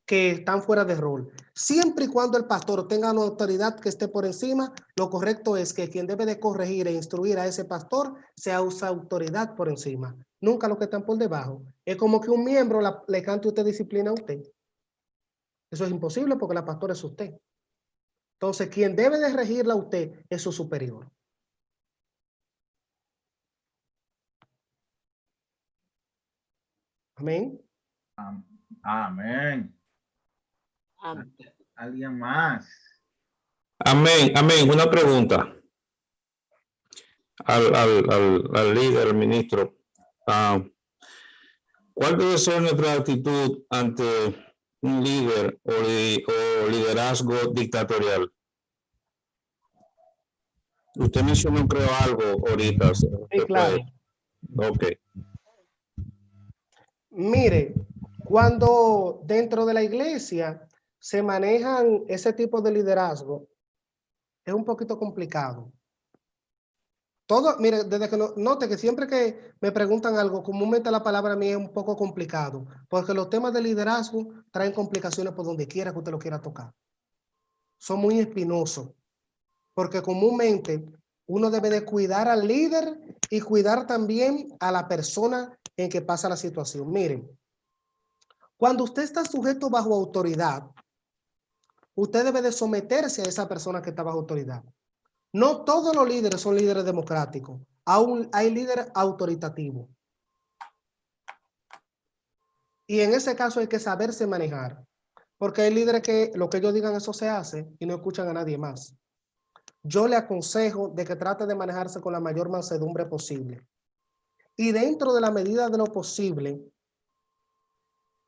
que están fuera de rol. Siempre y cuando el pastor tenga una autoridad que esté por encima, lo correcto es que quien debe de corregir e instruir a ese pastor sea esa autoridad por encima, nunca los que están por debajo. Es como que un miembro le cante usted disciplina a usted. Eso es imposible porque la pastora es usted. Entonces, quien debe de regirla a usted es su superior. Amén. Amén. Amén. ¿Alguien más? Amén, amén. Una pregunta al líder, al ministro. ¿Cuál debe ser nuestra actitud ante un líder o liderazgo dictatorial? Usted mencionó, creo, algo ahorita. Sí, claro. Ok. Mire, cuando dentro de la iglesia se manejan ese tipo de liderazgo, es un poquito complicado. Todo, mire, desde que note que siempre que me preguntan algo, comúnmente la palabra a mí es un poco complicado, porque los temas de liderazgo traen complicaciones por donde quiera que usted lo quiera tocar. Son muy espinosos, porque comúnmente uno debe de cuidar al líder y cuidar también a la persona en que pasa la situación. Miren, cuando usted está sujeto bajo autoridad, usted debe de someterse a esa persona que está bajo autoridad. No todos los líderes son líderes democráticos. Aún hay líderes autoritativos. Y en ese caso hay que saberse manejar. Porque hay líderes que lo que ellos digan eso se hace y no escuchan a nadie más. Yo le aconsejo de que trate de manejarse con la mayor mansedumbre posible. Y dentro de la medida de lo posible,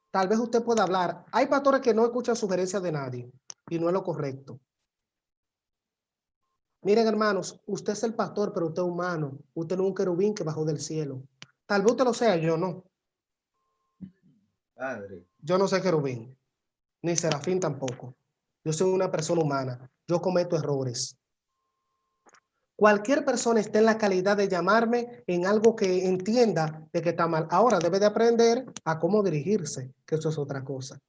tal vez usted pueda hablar. Hay pastores que no escuchan sugerencias de nadie y no es lo correcto. Miren, hermanos, usted es el pastor, pero usted es humano. Usted no es un querubín que bajó del cielo. Tal vez usted lo sea, yo no. Padre. Yo no soy querubín, ni serafín tampoco. Yo soy una persona humana. Yo cometo errores. Cualquier persona esté en la calidad de llamarme en algo que entienda de que está mal. Ahora debe de aprender a cómo dirigirse, que eso es otra cosa.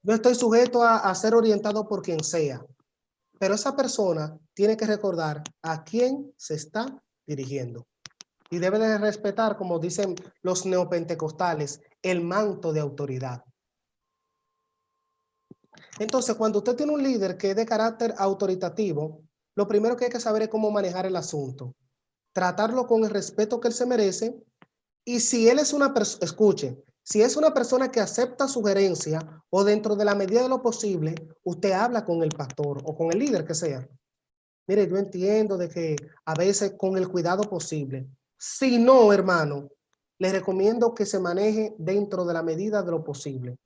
Yo estoy sujeto a ser orientado por quien sea. Pero esa persona tiene que recordar a quién se está dirigiendo. Y debe de respetar, como dicen los neopentecostales, el manto de autoridad. Entonces, cuando usted tiene un líder que es de carácter autoritativo, lo primero que hay que saber es cómo manejar el asunto. Tratarlo con el respeto que él se merece. Y si él es una persona, escuche, si es una persona que acepta sugerencia o dentro de la medida de lo posible, usted habla con el pastor o con el líder que sea. Mire, yo entiendo de que a veces con el cuidado posible. Si no, hermano, les recomiendo que se maneje dentro de la medida de lo posible.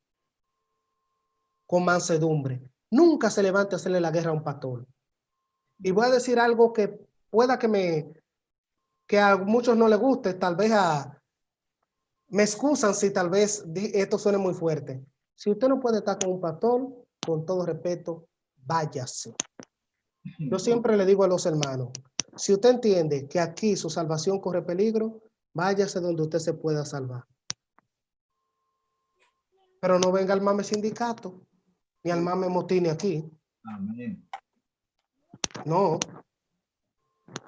Con mansedumbre. Nunca se levante a hacerle la guerra a un pastor. Y voy a decir algo que pueda que a muchos no les guste, tal vez me excusan si tal vez esto suene muy fuerte. Si usted no puede estar con un pastor, con todo respeto, váyase. Yo siempre le digo a los hermanos, si usted entiende que aquí su salvación corre peligro, váyase donde usted se pueda salvar. Pero no venga al mame sindicato, ni al mame motine aquí. Amén. No.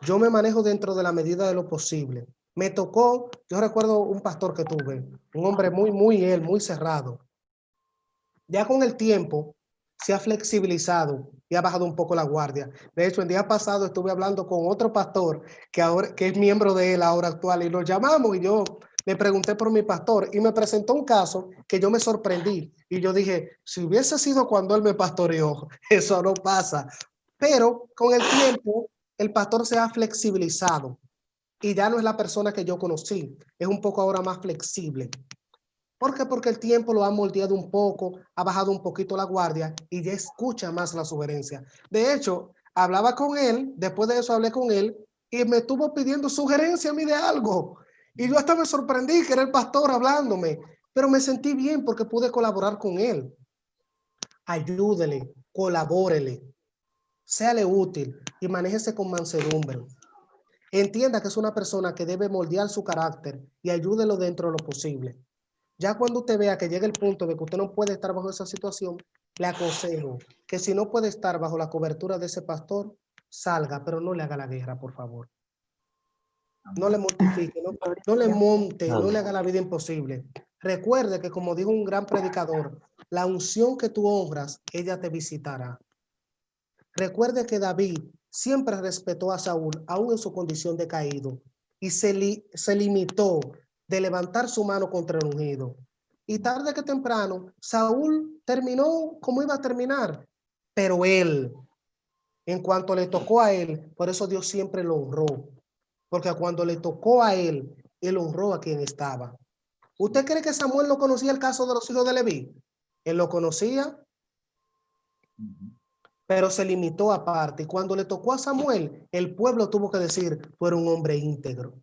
Yo me manejo dentro de la medida de lo posible. Me tocó, yo recuerdo un pastor que tuve, un hombre muy cerrado. Ya con el tiempo se ha flexibilizado y ha bajado un poco la guardia. De hecho, el día pasado estuve hablando con otro pastor que es miembro de él ahora actual y lo llamamos y yo le pregunté por mi pastor y me presentó un caso que yo me sorprendí y yo dije, si hubiese sido cuando él me pastoreó, eso no pasa. Pero con el tiempo el pastor se ha flexibilizado y ya no es la persona que yo conocí, es un poco ahora más flexible. ¿Por qué? Porque el tiempo lo ha moldeado un poco, ha bajado un poquito la guardia y ya escucha más la sugerencia. De hecho, hablaba con él, después de eso hablé con él y me estuvo pidiendo sugerencia a mí de algo. Y yo hasta me sorprendí que era el pastor hablándome, pero me sentí bien porque pude colaborar con él. Ayúdele, colabórele, séale útil y manéjese con mansedumbre. Entienda que es una persona que debe moldear su carácter y ayúdelo dentro de lo posible. Ya cuando usted vea que llega el punto de que usted no puede estar bajo esa situación, le aconsejo que si no puede estar bajo la cobertura de ese pastor, salga, pero no le haga la guerra, por favor. No le mortifique, no le monte, no le haga la vida imposible. Recuerde que, como dijo un gran predicador, la unción que tú honras, ella te visitará. Recuerde que David siempre respetó a Saúl, aún en su condición de caído, y se limitó de levantar su mano contra el ungido. Y tarde que temprano, Saúl terminó como iba a terminar, pero él, en cuanto le tocó a él, por eso Dios siempre lo honró, porque cuando le tocó a él honró a quien estaba. ¿Usted cree que Samuel no conocía el caso de los hijos de Leví? Él lo conocía, pero se limitó aparte. Y cuando le tocó a Samuel, el pueblo tuvo que decir, fue un hombre íntegro.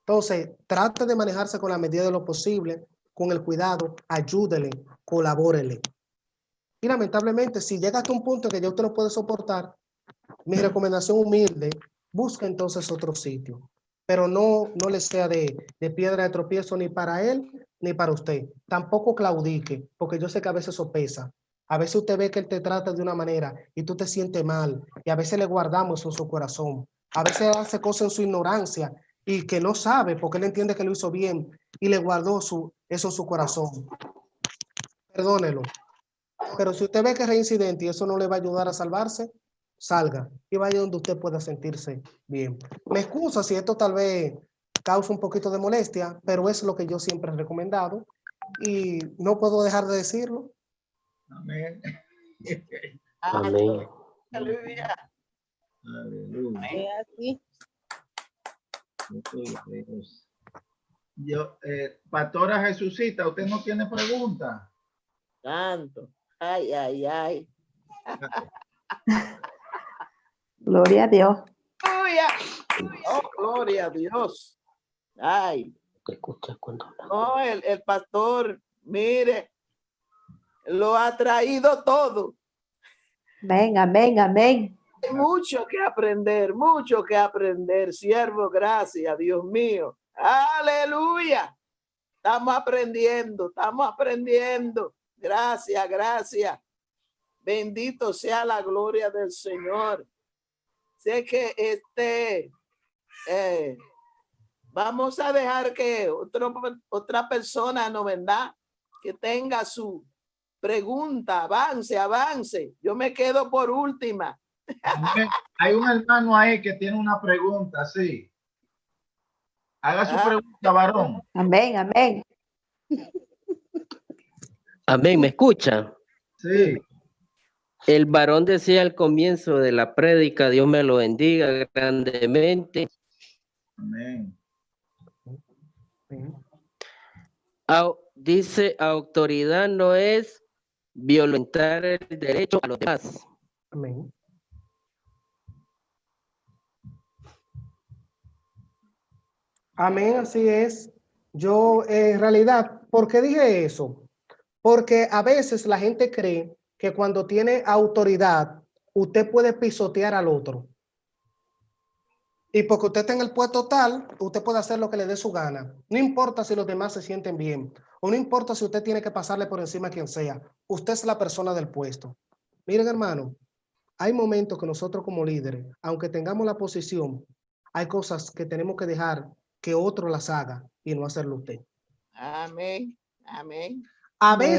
Entonces, trate de manejarse con la medida de lo posible, con el cuidado, ayúdele, colabórele. Y lamentablemente, si llega hasta un punto que ya usted no puede soportar, mi recomendación humilde busque entonces otro sitio. Pero no le sea de piedra de tropiezo ni para él ni para usted. Tampoco claudique, porque yo sé que a veces eso pesa. A veces usted ve que él te trata de una manera y tú te sientes mal, y a veces le guardamos eso en su corazón. A veces hace cosas en su ignorancia y que no sabe porque él entiende que lo hizo bien y le guardó eso en su corazón. Perdónelo. Pero si usted ve que es reincidente y eso no le va a ayudar a salvarse, salga y vaya donde usted pueda sentirse bien. Me excusa si esto tal vez causa un poquito de molestia, pero es lo que yo siempre he recomendado y no puedo dejar de decirlo. Amén. Amén. Aleluya. Aleluya. Es así. Yo, Pastora Jesucita, ¿usted no tiene pregunta? Santo. Ay, ay, ay. Gloria a Dios. Aleluya. Oh, gloria a Dios. Ay. No, el pastor, mire, lo ha traído todo. Amén, amén, amén. Hay mucho que aprender, siervo, gracias, Dios mío. Aleluya. Estamos aprendiendo. Gracias, gracias. Bendito sea la gloria del Señor. Sé que vamos a dejar que otra persona, ¿no verdad? Que tenga su pregunta, avance. Yo me quedo por última. Hay un hermano ahí que tiene una pregunta, sí. Haga su pregunta, varón. Amén, amén. Amén, ¿me escucha? Sí. El varón decía al comienzo de la prédica, Dios me lo bendiga grandemente. Amén. Dice, autoridad no es violentar el derecho a los demás. Amén. Amén, así es. Yo, en realidad, ¿por qué dije eso? Porque a veces la gente cree que cuando tiene autoridad, usted puede pisotear al otro. Y porque usted está en el puesto tal, usted puede hacer lo que le dé su gana. No importa si los demás se sienten bien, o no importa si usted tiene que pasarle por encima a quien sea. Usted es la persona del puesto. Miren, hermano, hay momentos que nosotros como líderes, aunque tengamos la posición, hay cosas que tenemos que dejar que otro las haga y no hacerlo usted. Amén. Amén. A veces